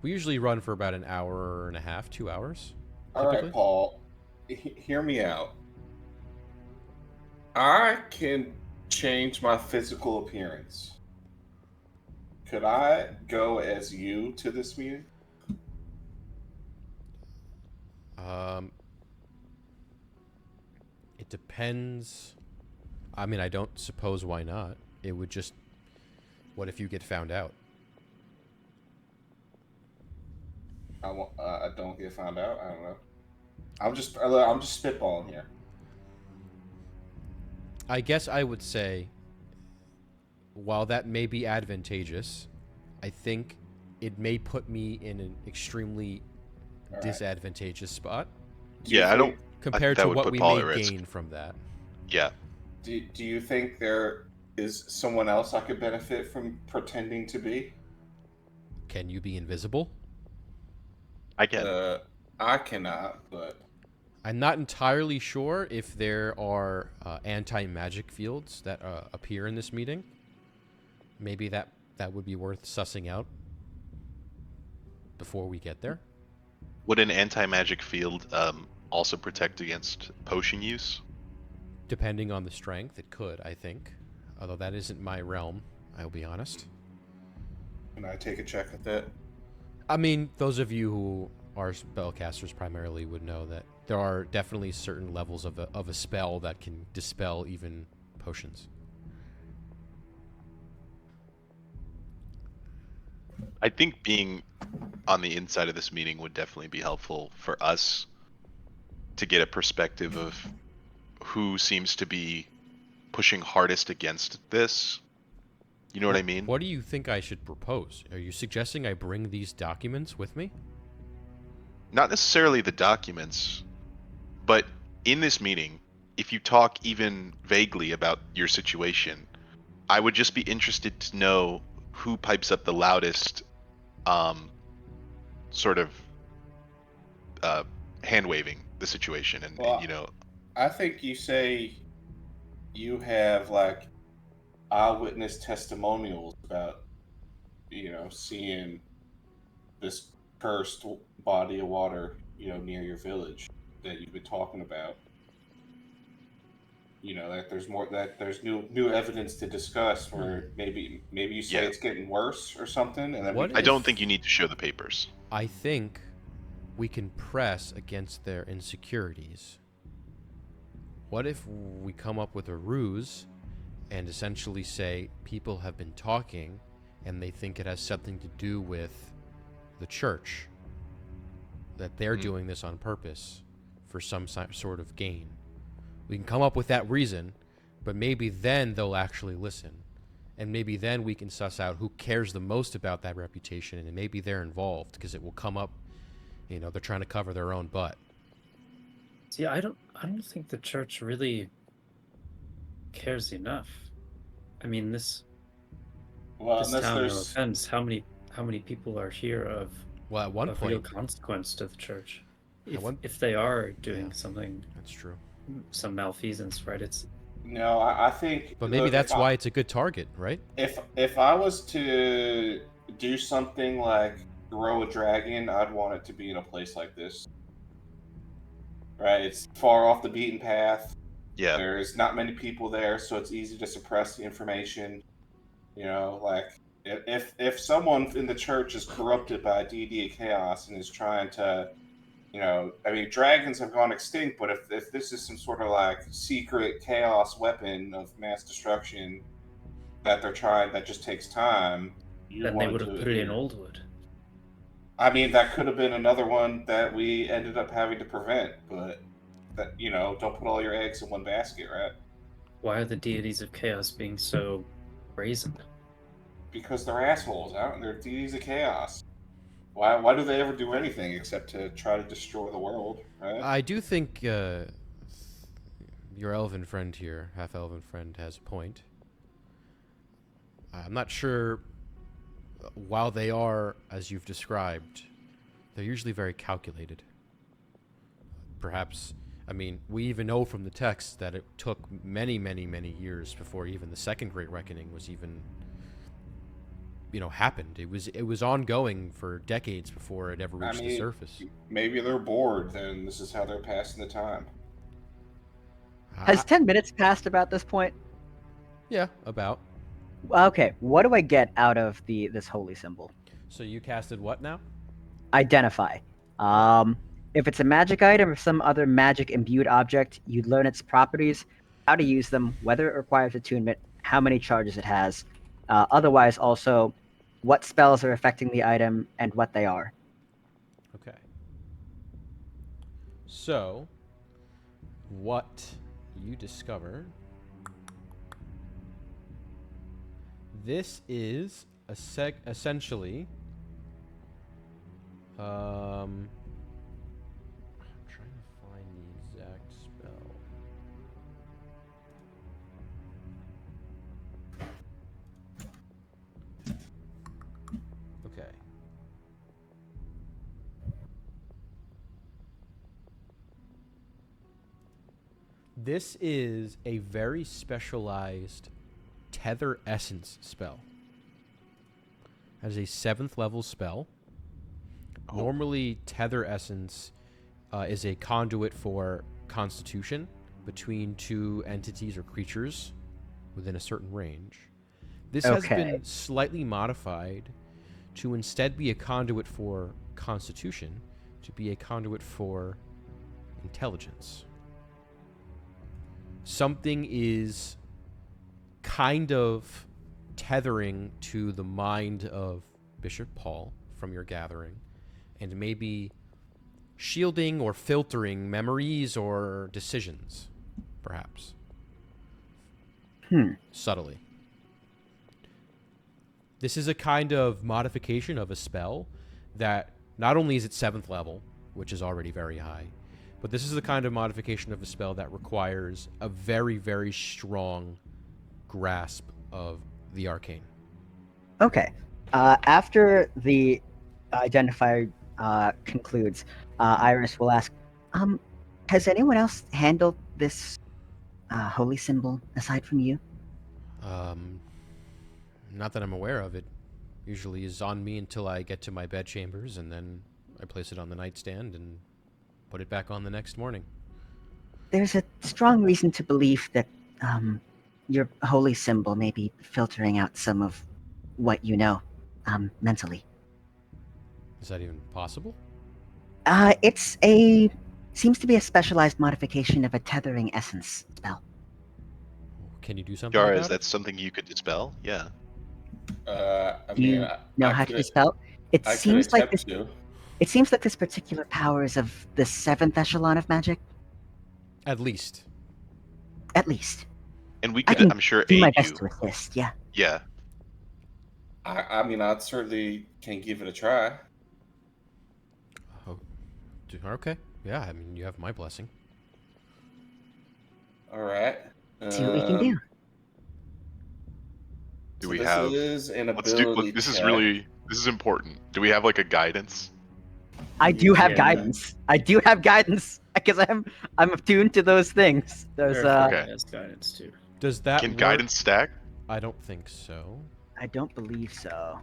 We usually run for about an hour and a half, 2 hours. All right, Paul, hear me out. I can change my physical appearance. Could I go as you to this meeting? It depends. I mean, I don't suppose why not. It would just... What if you get found out? I don't get found out. I don't know. I'm just spitballing here. I guess I would say, while that may be advantageous, I think it may put me in an extremely disadvantageous spot. Compared to what we may gain from that. Yeah. Do you think there is someone else I could benefit from pretending to be? Can you be invisible? I can. I cannot, but... I'm not entirely sure if there are anti-magic fields that appear in this meeting. Maybe that would be worth sussing out before we get there. Would an anti-magic field also protect against potion use? Depending on the strength, it could, I think. Although that isn't my realm, I'll be honest. Can I take a check at that? I mean, those of you who are spellcasters primarily would know that there are definitely certain levels of a spell that can dispel even potions. I think being on the inside of this meeting would definitely be helpful for us to get a perspective of who seems to be pushing hardest against this. You know what I mean? What do you think I should propose? Are you suggesting I bring these documents with me? Not necessarily the documents, but in this meeting, if you talk even vaguely about your situation, I would just be interested to know who pipes up the loudest, sort of hand waving the situation, and you know. I think you say you have like eyewitness testimonials about, seeing this cursed body of water, near your village that you've been talking about. That there's new evidence to discuss, where maybe you say it's getting worse or something, and then I don't think you need to show the papers. I think we can press against their insecurities. What if we come up with a ruse and essentially say people have been talking and they think it has something to do with the church, that they're doing this on purpose for some sort of gain. We can come up with that reason, but maybe then they'll actually listen. And maybe then we can suss out who cares the most about that reputation, and maybe they're involved because it will come up, they're trying to cover their own butt. See, I don't think the church really cares enough. I mean, this unless town, no there's offense, how many people are here of Well, at one of real point, consequence to the church? At one- If they are doing Yeah. something, that's true. some malfeasance, right? It's no, I think. But maybe look, that's why it's a good target, right? If I was to do something like grow a dragon, I'd want it to be in a place like this. Right, it's far off the beaten path. Yeah. There's not many people there, so it's easy to suppress the information. Like if someone in the church is corrupted by a deity of chaos and is trying to, dragons have gone extinct, but if this is some sort of like secret chaos weapon of mass destruction that they're trying, that just takes time, then they would have put it in Oldwood. I mean, that could have been another one that we ended up having to prevent, but that don't put all your eggs in one basket, right? Why are the deities of chaos being so brazen? Because they're assholes, they're deities of chaos. Why do they ever do anything except to try to destroy the world, right? I do think your elven friend here, half-elven friend, has a point. I'm not sure. While they are, as you've described, they're usually very calculated. Perhaps, we even know from the text that it took many, many, many years before even the Second Great Reckoning was even, happened. It was ongoing for decades before it ever reached the surface. Maybe they're bored, and this is how they're passing the time. Has 10 minutes passed about this point? Yeah, about. Okay, what do I get out of this holy symbol? So you casted what now? Identify. If it's a magic item or some other magic imbued object, you learn its properties, how to use them, whether it requires attunement, how many charges it has. Otherwise, also, what spells are affecting the item and what they are. Okay. So, what you discover... This is essentially, I'm trying to find the exact spell. Okay. This is a very specialized Tether Essence spell. That is a 7th level spell. Oh. Normally, Tether Essence is a conduit for constitution between two entities or creatures within a certain range. This has been slightly modified to instead be a conduit for constitution, to be a conduit for intelligence. Something is kind of tethering to the mind of Bishop Paul from your gathering, and maybe shielding or filtering memories or decisions, perhaps. Subtly. This is a kind of modification of a spell that not only is it 7th level, which is already very high, but this is the kind of modification of a spell that requires a very, very strong grasp of the arcane. Okay. After the identifier concludes, Iris will ask, has anyone else handled this holy symbol aside from you? Not that I'm aware of. It usually is on me until I get to my bedchambers, and then I place it on the nightstand and put it back on the next morning. There's a strong reason to believe that your holy symbol may be filtering out some of what you know mentally. Is that even possible? Seems to be a specialized modification of a tethering essence spell. Can you do something Jara, about is it? that something you could dispel? Yeah. Do you know how to dispel? It I could seems like attempt this. to. It seems like this particular power is of the 7th echelon of magic, At least. at least. And we I could, can I'm sure, do my aid best you. to assist. Yeah. Yeah. I mean, I certainly can give it a try. Oh, okay. Yeah, I mean, you have my blessing. All right. See what we can do. Do So we this have? is an Let's do. ability This is check. really. This is important. Do we have like a guidance? I do have Yeah. guidance. I do have guidance because I'm attuned to those things. Those Okay. Has guidance too. Does that Can work? guidance stack? I don't think so. I don't believe so.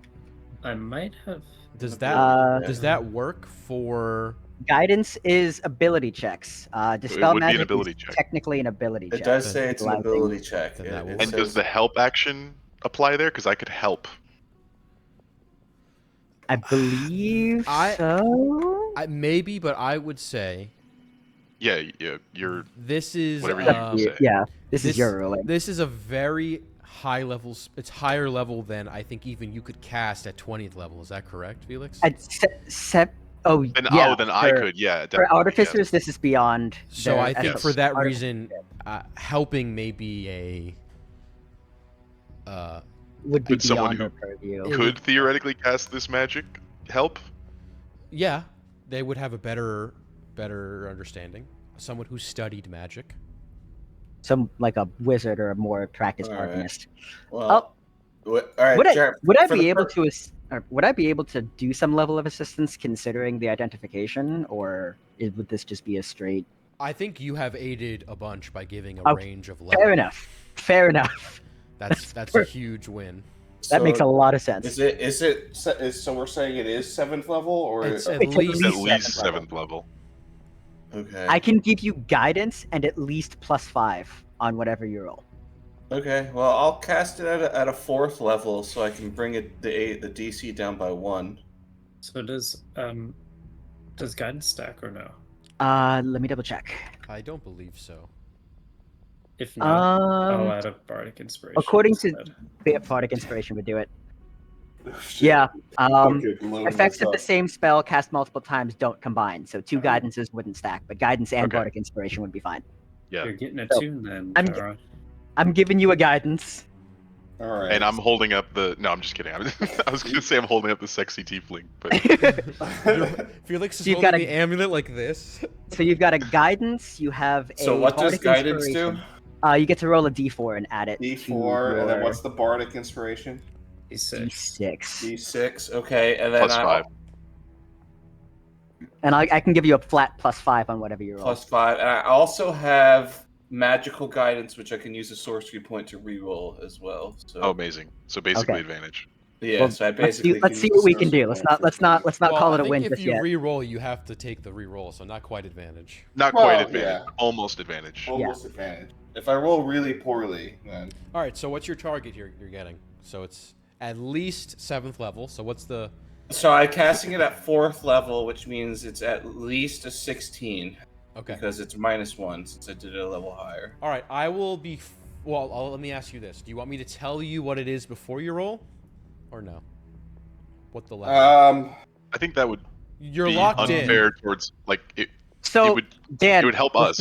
I might have. Does an that ability. does that work for? Guidance is ability checks. Dispel would be an magic ability is check. technically an ability check. It does Then- say it's an Allowing ability things- check. then that will- And does the help action apply there? Because I could help. I believe I- so. Maybe, but I would say Yeah, you're. this is Whatever you say. Yeah, this is your ruling. This is a very high level. It's higher level than I think even you could cast at 20th level. Is that correct, Felix? Then yeah. then I could. Yeah. For Definitely, artificers, this is beyond. So their I think Yes. for that artificer reason, helping may be would be Could someone beyond their purview. Yeah. Could theoretically cast this magic help? yeah, they would have a better understanding. Someone who studied magic. Some like a wizard or a more practiced All right. arcanist. Well, all right. Would I Jared, would I for be the able pur- to or would I be able to do some level of assistance considering the identification, or would this just be a straight? I think you have aided a bunch by giving a Okay, range of level. Fair enough. Fair enough. That's a huge win. That makes a so lot of sense. so we're saying it is 7th level, or It's at It's least At least seventh 7th level. okay? I can give you guidance and at least +5 on whatever you roll. Okay, well, I'll cast it at a 4th level, so I can bring the DC down by 1. So does guidance stack or no? Let me double check. I don't believe so. If not, I'll Um, add a bardic inspiration. according to- instead. Bardic Inspiration would do it. Yeah. Okay, loading Effects this of the up. same spell cast multiple times don't combine, so 2 guidances wouldn't stack, but guidance and Okay. Bardic Inspiration would be fine. Yeah. You're getting a So, tune then, I'm- Tara. I'm giving you a guidance. All right. And I'm holding up the. No, I'm just kidding. I was gonna say I'm holding up the sexy tiefling, but Felix is You've holding got the amulet like this. So you've got a guidance, you have a So what does Bardic guidance Inspiration. do? You get to roll a d4 and add it D4, to and then your what's the bardic inspiration? D6. d6. D6. Okay, and then +5. And I can give you a flat +5 on whatever you roll. +5, and I also have magical guidance, which I can use a sorcery point to reroll as well. So oh, amazing. So basically Okay. advantage. yeah, Well, so I basically let's can see use what we a can do. sorcery Let's point not for- call it a I win think if just you yet. re-roll, you have to take the re-roll, so not quite advantage. Not Well, quite advantage. yeah. Almost advantage. almost advantage. If I roll really poorly, then All right, so what's your target you're getting? So it's at least 7th level. So what's the? so I'm casting it at 4th level, which means it's at least a 16 Okay. because it's -1 since I did it a level higher. All right, I will be. Well, let me ask you this: do you want me to tell you what it is before you roll, or no? What the level? I think that would You're be locked unfair in. towards like it. So it would Dan, it would help us.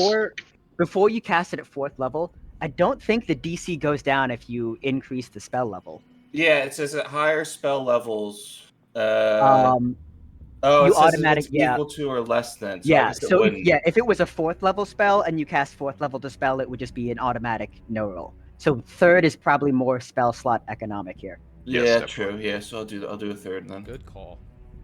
before you cast it at 4th level, I don't think the DC goes down if you increase the spell level. Yeah, it says at higher spell levels. Um, Oh, you it says automatic- it's yeah. equal to or less than. So I yeah. guess it So wouldn't. if it was a 4th level spell and you cast 4th level dispel, it would just be an automatic no roll. So 3rd is probably more spell slot economic here. Yes, Yeah, definitely. true. Yeah, so I'll do a 3rd then. Good call.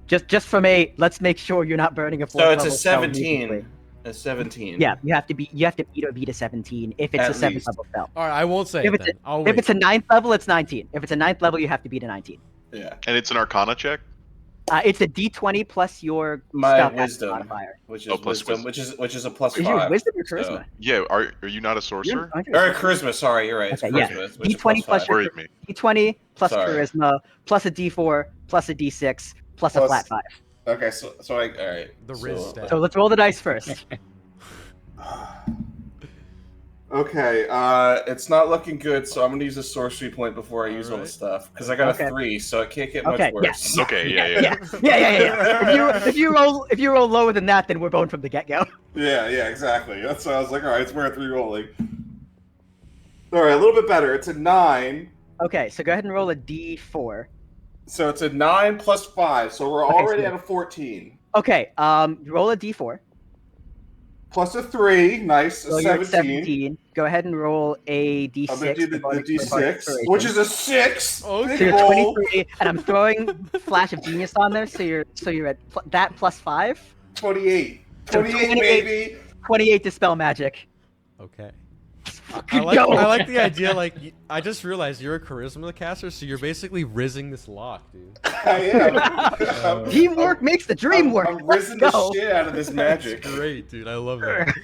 Just from a let's make sure you're not burning a 4th So it's a level spell 17. immediately. A 17. Yeah, you have to beat a beat a 17 if it's At a 7th least. level spell. All right, I won't say If it it's then. I'll If wait. it's a 9th level, it's 19. If it's a 9th level, you have to beat a 19. Yeah. And it's an Arcana check. It's a D20 plus your My spellcasting wisdom. modifier. Which is Oh, plus wisdom, which is a +5. Is your wisdom or so- charisma? Yeah. Are you not a sorcerer? Aren't you Or a charisma, sorry, you're right. It's Okay, yeah. charisma, which is D20 plus +5. your- Worried me. D20 plus Sorry. charisma plus a D4 plus a D6 plus a Plus- flat 5. Okay, so all right. The Riz so, stat. So let's roll the dice first. Okay, it's not looking good, so I'm gonna use a sorcery point before I use all the Alright. stuff because I got Okay. a 3, so it can't get Okay, much worse. yeah. Okay, Yeah. If you roll lower than that, then we're going from the get go. Yeah, exactly. That's why I was like, all right, it's worth re-rolling. All right, a little bit better. It's a 9, Okay, so go ahead and roll a d4. so it's a 9 plus 5, so we're Okay, already so- at a 14. Okay, roll a d4. Plus a 3, nice, a So you're at 17. 17. Go ahead and roll a d6. I'm gonna do the for bonus D6, inspiration. which is a 6. Okay. So Big you're roll. 23, and I'm throwing Flash of Genius on there. So you're at that plus 5. 28. So 28, baby. 28 dispel magic. Okay. Fucking I go. like the idea. Like, I just realized you're a charisma caster, so you're basically rizzing this lock, dude. I am. Teamwork makes the dream work. I'm Let's rizzing the go. shit out of this magic. That's great, dude. I love that.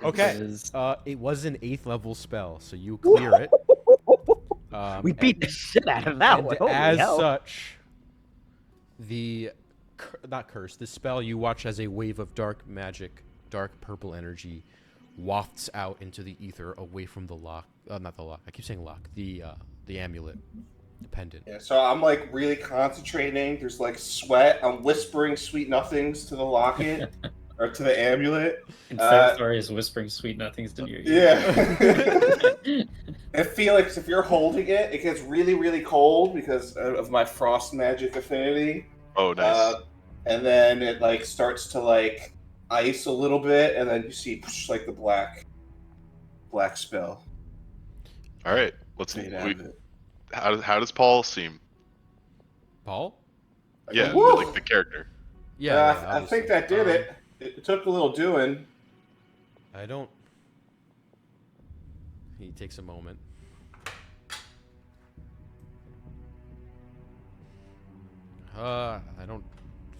Okay. Is- It was an 8th level spell, so you clear it. We beat the shit out of that and one. Holy as hell. such, the not curse, the spell you watch as a wave of dark magic, dark purple energy, wafts out into the ether away from the lock. Not the lock. I keep saying lock. The amulet, the pendant. Yeah, so I'm like really concentrating. There's like sweat. I'm whispering sweet nothings to the locket or to the amulet. And Ferthari is whispering sweet nothings to you. Yeah. And Felix, if you're holding it, it gets really, really cold because of my frost magic affinity. Oh, nice. And then it like starts to like ice a little bit, and then you see like the black spell. All right, let's. Fade out of it. How does Paul seem? Paul? Yeah, Woo! like the character. Yeah, I think that did it. It took a little doing. I don't. He takes a moment. I don't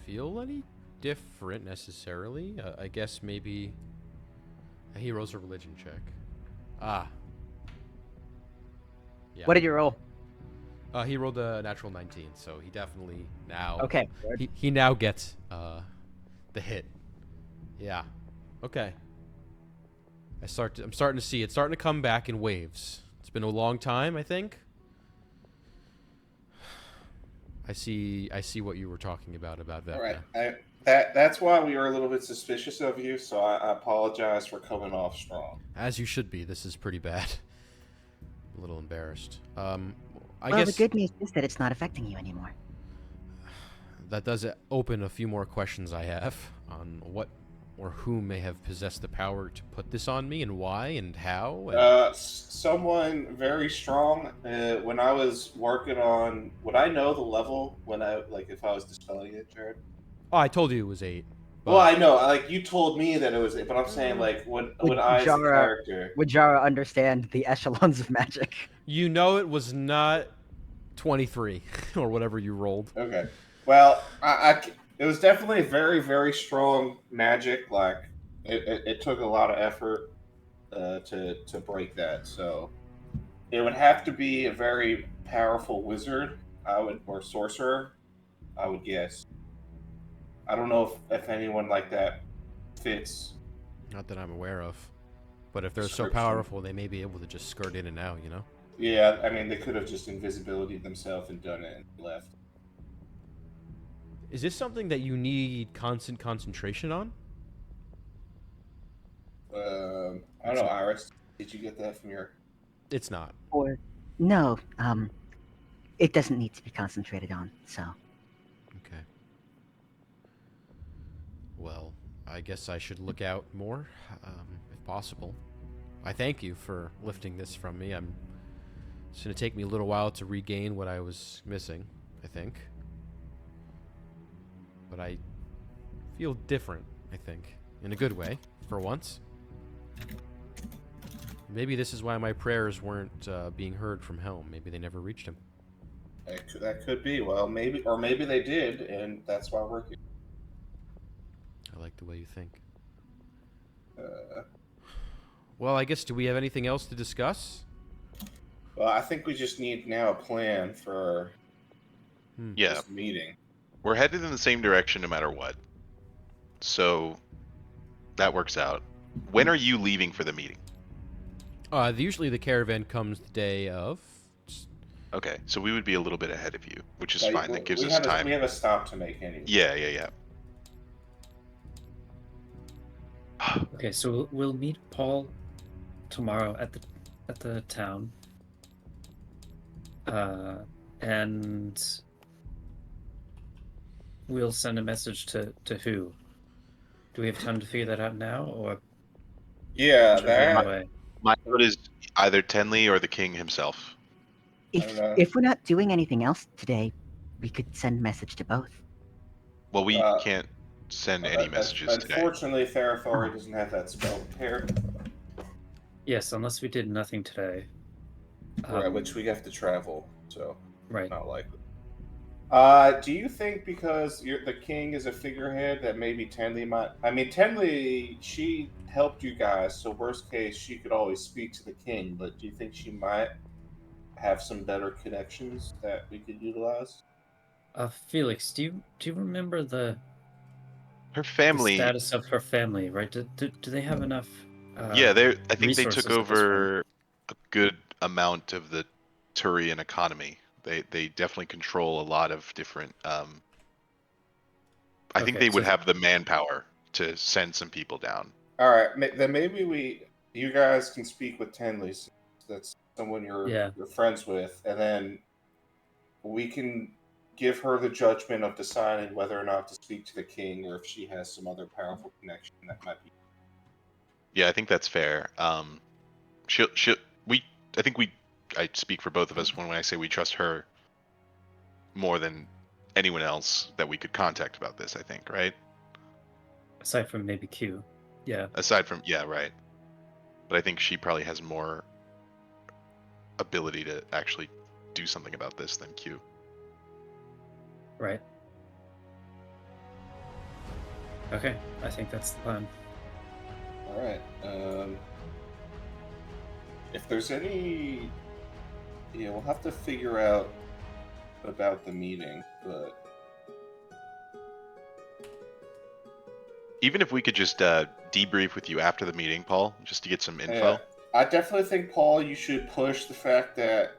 feel any different necessarily. I guess maybe he rolls a religion check. Ah. Yeah. What did you roll? He rolled a natural 19, so he definitely now. Okay. He now gets the hit. Yeah. Okay. I'm starting to see it starting to come back in waves. It's been a long time, I think. I see what you were talking about that. All right. That's why we were a little bit suspicious of you, so I apologize for coming off strong. As you should be. This is pretty bad. A little embarrassed. I Well, guess the good news is that it's not affecting you anymore. that does open a few more questions I have on what or who may have possessed the power to put this on me, and why, and how. And... Someone very strong. When I was working on, would I know the level when if I was dispelling it, Jared? Oh, I told you it was 8. But... Well, I know. Like you told me that it was, but I'm saying when I as a character. Would Jara understand the echelons of magic? You know it was not 23 or whatever you rolled. Okay. Well, it was definitely very, very strong magic. Like it took a lot of effort to break that. So it would have to be a very powerful wizard, or sorcerer, I would guess. I don't know if anyone like that fits. Not that I'm aware of. But if they're so Description. powerful, they may be able to just skirt in and out, you know? Yeah, I mean, they could have just invisibility themselves and done it and left. Is this something that you need constant concentration on? I don't know, Iris. Did you get that from your... It's not. Or no, it doesn't need to be concentrated on. So Okay. Well, I guess I should look out more, if possible. I thank you for lifting this from me. It's going to take me a little while to regain what I was missing, I think. But I feel different, I think. In a good way, for once. Maybe this is why my prayers weren't being heard from Helm. Maybe they never reached him. That could be. Well, maybe they did, and that's why we're here. I like the way you think. Uh, Well, I guess, do we have anything else to discuss? well, I think we just need now a plan for Yeah, this meeting. we're headed in the same direction no matter what. So that works out. When are you leaving for the meeting? Usually the caravan comes the day of. Okay, so we would be a little bit ahead of you, which is Like, fine. That gives we us have time. we have a stop to make anyway. Yeah. Okay, so we'll meet Paul tomorrow at the town. And we'll send a message to who? Do we have time to figure that out now, or Yeah, should we be on the that. way? My vote is either Tenley or the king himself. I don't If know. if we're not doing anything else today, we could send a message to both. Well, we Uh, can't send any messages today. Unfortunately, Therathori doesn't have that spell prepared. Yes, unless we did nothing today. Right, which we have to travel, so Right. not likely. Do you think because the king is a figurehead that maybe Tenley might? I mean, Tenley, she helped you guys, so worst case, she could always speak to the king. But do you think she might have some better connections that we could utilize? Felix, do you remember the Family, status of her family? Right? Do they have enough? yeah, I think they took resources at this point? over a good amount of the Turian economy. They definitely control a lot of different. I think Okay, they would so- have the manpower to send some people down. All right, then maybe you guys can speak with Tenley. Since that's someone you're friends with, and then we can give her the judgment of deciding whether or not to speak to the king, or if she has some other powerful connection that might be. Yeah, I think that's fair. I think I speak for both of us when I say we trust her more than anyone else that we could contact about this. I think, right? aside from maybe Q. Yeah. Aside from, yeah, right. But I think she probably has more ability to actually do something about this than Q. Right. Okay, I think that's the plan. All right. If there's any, yeah, we'll have to figure out about the meeting, but Even if we could just debrief with you after the meeting, Paul, just to get some info. yeah, I definitely think, Paul, you should push the fact that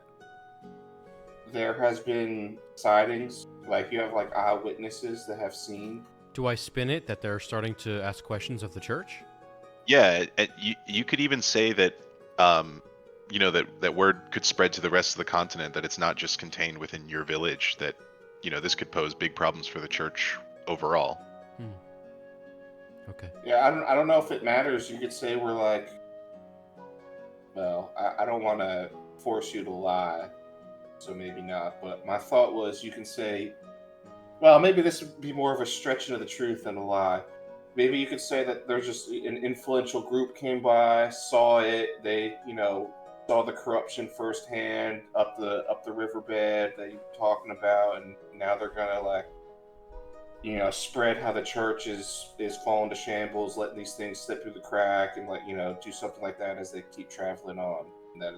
there has been sightings, like you have like eyewitnesses that have seen. Do I spin it that they're starting to ask questions of the church? Yeah, you could even say that, that word could spread to the rest of the continent, that it's not just contained within your village, that, this could pose big problems for the church overall. Okay. Yeah, I don't know if it matters. You could say we're like, well, I don't want to force you to lie, so maybe not. But my thought was you can say, well, maybe this would be more of a stretching of the truth than a lie. Maybe you could say that there's just an influential group came by, saw it, they, saw the corruption firsthand up the riverbed that you're talking about, and now they're gonna spread how the church is falling to shambles, letting these things slip through the crack, and do something like that as they keep traveling on. And that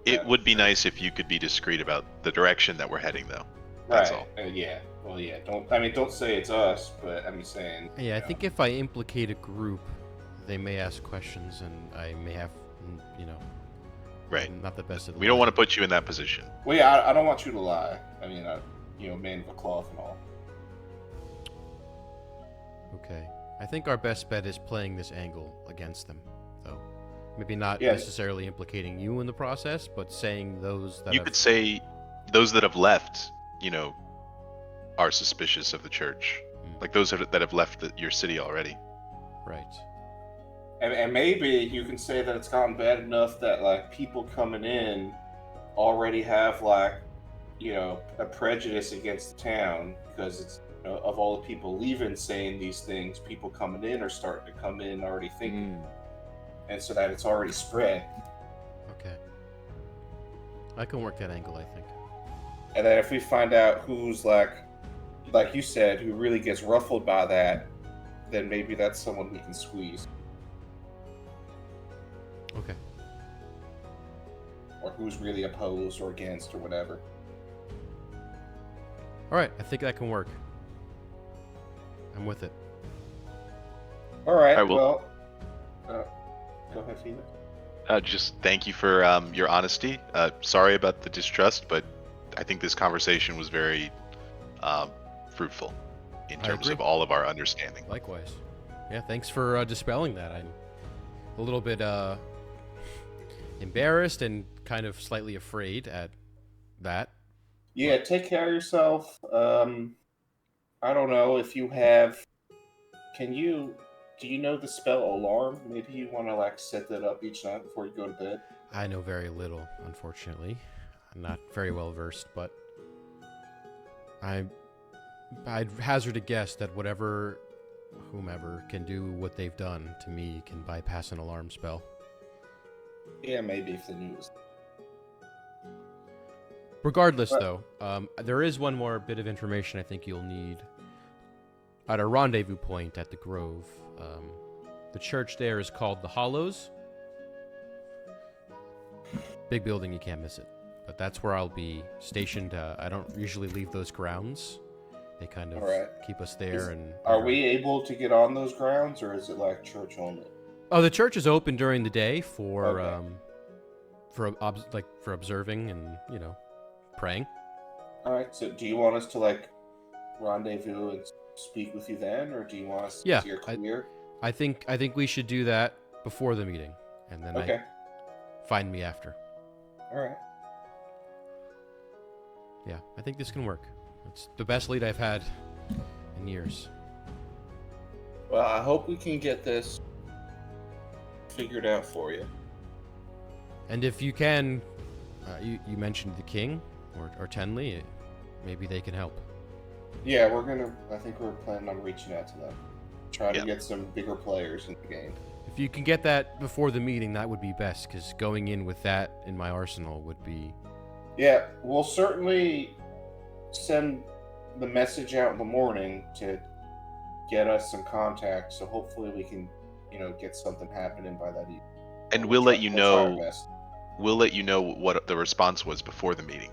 It would be nice if you could be discreet about the direction that we're heading, though. That's all. Yeah. Well, yeah. Don't say it's us, but I'm saying. Yeah, I think if I implicate a group, they may ask questions, and I may have, Right. not the best of the We don't want to put you in that position. Well, yeah, I don't want you to lie. I mean, man of a cloth and all. Okay. I think our best bet is playing this angle against them, though. Maybe not Yeah. necessarily implicating you in the process, but saying those that You could say those that have left, are suspicious of the church. Like those that have left your city already. Right. And maybe you can say that it's gotten bad enough that people coming in already have a prejudice against the town because it's of all the people leaving saying these things, people coming in are starting to come in already thinking, and so that it's already spread. Okay. I can work that angle, I think. And then if we find out who's like you said, who really gets ruffled by that, then maybe that's someone we can squeeze. Okay. Or who's really opposed or against or whatever. All right, I think that can work. I'm with it. All right. I will- Well, go ahead, Felix. Just thank you for your honesty. Sorry about the distrust, but I think this conversation was very fruitful in I terms agree. of all of our understanding. Likewise. Yeah, thanks for dispelling that. I'm a little bit embarrassed and kind of slightly afraid at that. Yeah, take care of yourself. I don't know if you have. Do you know the spell alarm? Maybe you want to like set that up each night before you go to bed. I know very little, unfortunately. I'm not very well versed, but I'd hazard a guess that whomever can do what they've done to me can bypass an alarm spell. Yeah, maybe if the news. Regardless, though, there is one more bit of information I think you'll need. At a rendezvous point at the Grove, the church there is called the Hollows. Big building, you can't miss it. But that's where I'll be stationed. I don't usually leave those grounds. They kind of keep us there. Are we able to get on those grounds, or is it like church only? Oh, the church is open during the day for Okay. observing and praying. All right. So, do you want us to like rendezvous and speak with you then, or do you want us to steer clear? I think we should do that before the meeting, and then find me after. All right. Yeah, I think this can work. It's the best lead I've had in years. Well, I hope we can get this figured out for you. And if you can, you mentioned the king or Tenley, maybe they can help. Yeah, I think we're planning on reaching out to them. Trying to get some bigger players in the game. If you can get that before the meeting, that would be best, because going in with that in my arsenal would be... Yeah, we'll certainly send the message out in the morning to get us some contacts, so hopefully we can, get something happening by that evening. And we'll let you know. We'll let you know what the response was before the meeting.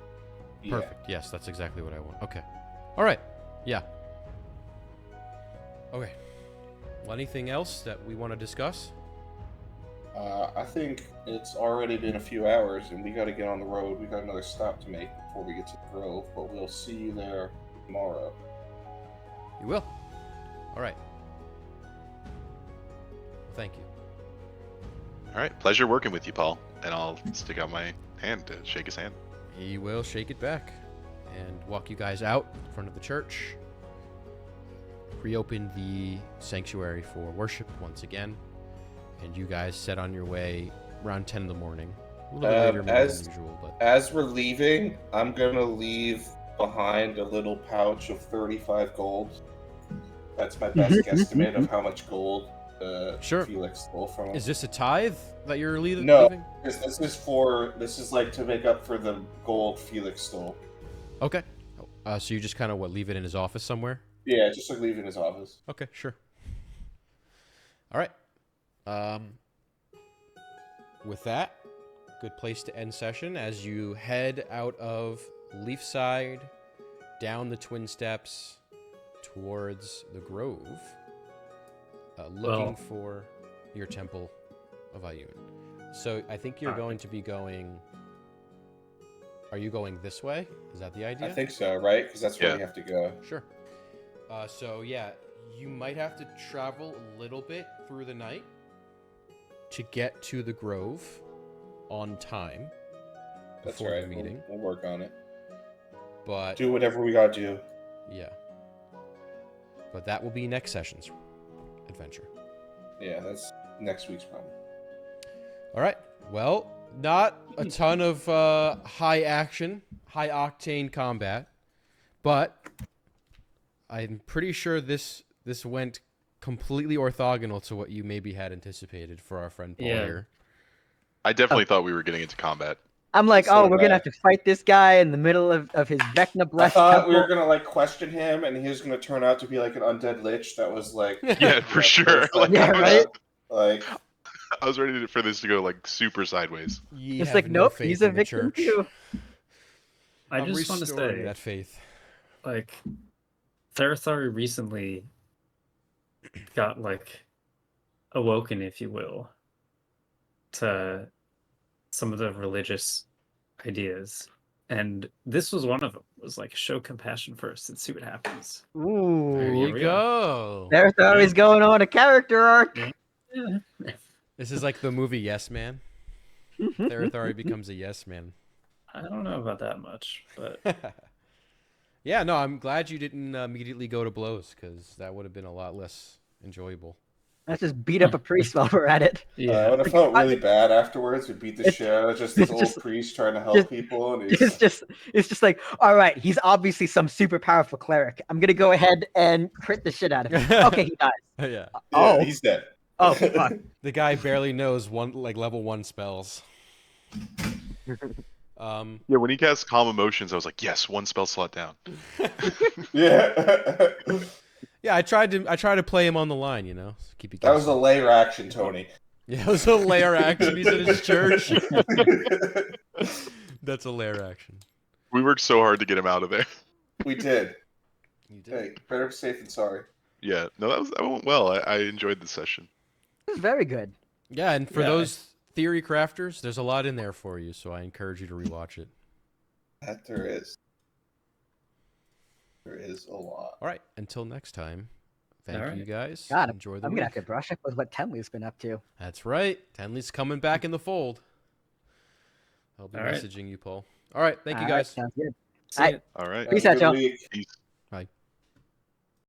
Yeah. Perfect. Yes, that's exactly what I want. Okay. All right. Yeah. Okay. Well, anything else that we want to discuss? I think it's already been a few hours, and we got to get on the road. We got another stop to make before we get to the Grove, but we'll see you there tomorrow. You will. All right. Thank you. All right. Pleasure working with you, Paul. And I'll stick out my hand to shake his hand. He will shake it back and walk you guys out in front of the church. Reopen the sanctuary for worship once again. And you guys set on your way around 10 in the morning. A little bit later maybe than usual, but... As we're leaving, I'm going to leave behind a little pouch of 35 gold. That's my best guesstimate of how much gold Felix stole from him. Is this a tithe that you're leaving? No, this is like to make up for the gold Felix stole. Okay. So you just kind of leave it in his office somewhere? Yeah, just like leave it in his office. Okay, sure. All right. With that, good place to end session as you head out of Leefside, down the Twin Steps, towards the Grove, looking for your Temple of Ayun. So I think you're going to be going... Are you going this way? Is that the idea? I think so, right? Because that's where we have to go. Sure. So yeah, you might have to travel a little bit through the night to get to the Grove on time. That's before right. The meeting. We'll work on it. But do whatever we gotta do. Yeah. But that will be next session's adventure. Yeah, that's next week's problem. All right. Well, not a ton of high action, high octane combat, but I'm pretty sure this went completely orthogonal to what you maybe had anticipated for our friend Paul here. I definitely thought we were getting into combat. I'm like, we're gonna have to fight this guy in the middle of his Vecna blessed I thought temple. we were gonna question him, and he was gonna turn out to be like an undead lich that was like, yeah, for sure. Right? Like, I was ready for this to go super sideways. It's like, nope, he's a victim too. I just want to say that faith. Like, Therathari recently got awoken, if you will, to some of the religious ideas, and this was one of them. Was like show compassion first and see what happens. There Ooh, you we go. Therathary's going on a character arc. Yeah. This is like the movie Yes Man. Therathari becomes a yes man. I don't know about that much, but Yeah, no, I'm glad you didn't immediately go to blows, because that would have been a lot less enjoyable. Let's just beat up a priest while we're at it. I yeah, would have felt really bad afterwards. We beat the It's- shit out of just this it's old just- priest trying to help just- people, and It's just like, all right, he's obviously some super powerful cleric. I'm gonna go ahead and crit the shit out of him. Okay, he dies. Yeah. yeah, Oh, he's dead. oh, fuck. The guy barely knows level 1 spells. Yeah, when he cast Calm Emotions, I was like, yes, 1 spell slot down. Yeah, Yeah, I tried to play him on the line, you know. Keep you that was a guessing. layer action, Tony. Yeah, it was a lair action. He's in his church. That's a lair action. We worked so hard to get him out of there. We did. You did. Hey, better safe than sorry. Yeah, no, that went well. I enjoyed the session. This is very good. Yeah, and for Yeah. those theory crafters, there's a lot in there for you, so I encourage you to rewatch it. That there is. There is a lot. All right, until next time. Thank All right. you guys. God, Enjoy the I'm week. gonna have to brush up with what Tenley's been up to. That's right. Tenley's coming back in the fold. I'll be All right. messaging you, Paul. All right, thank you All right, guys. sounds good. see I- ya. All right. Peace Have a out, good y'all. week. Peace.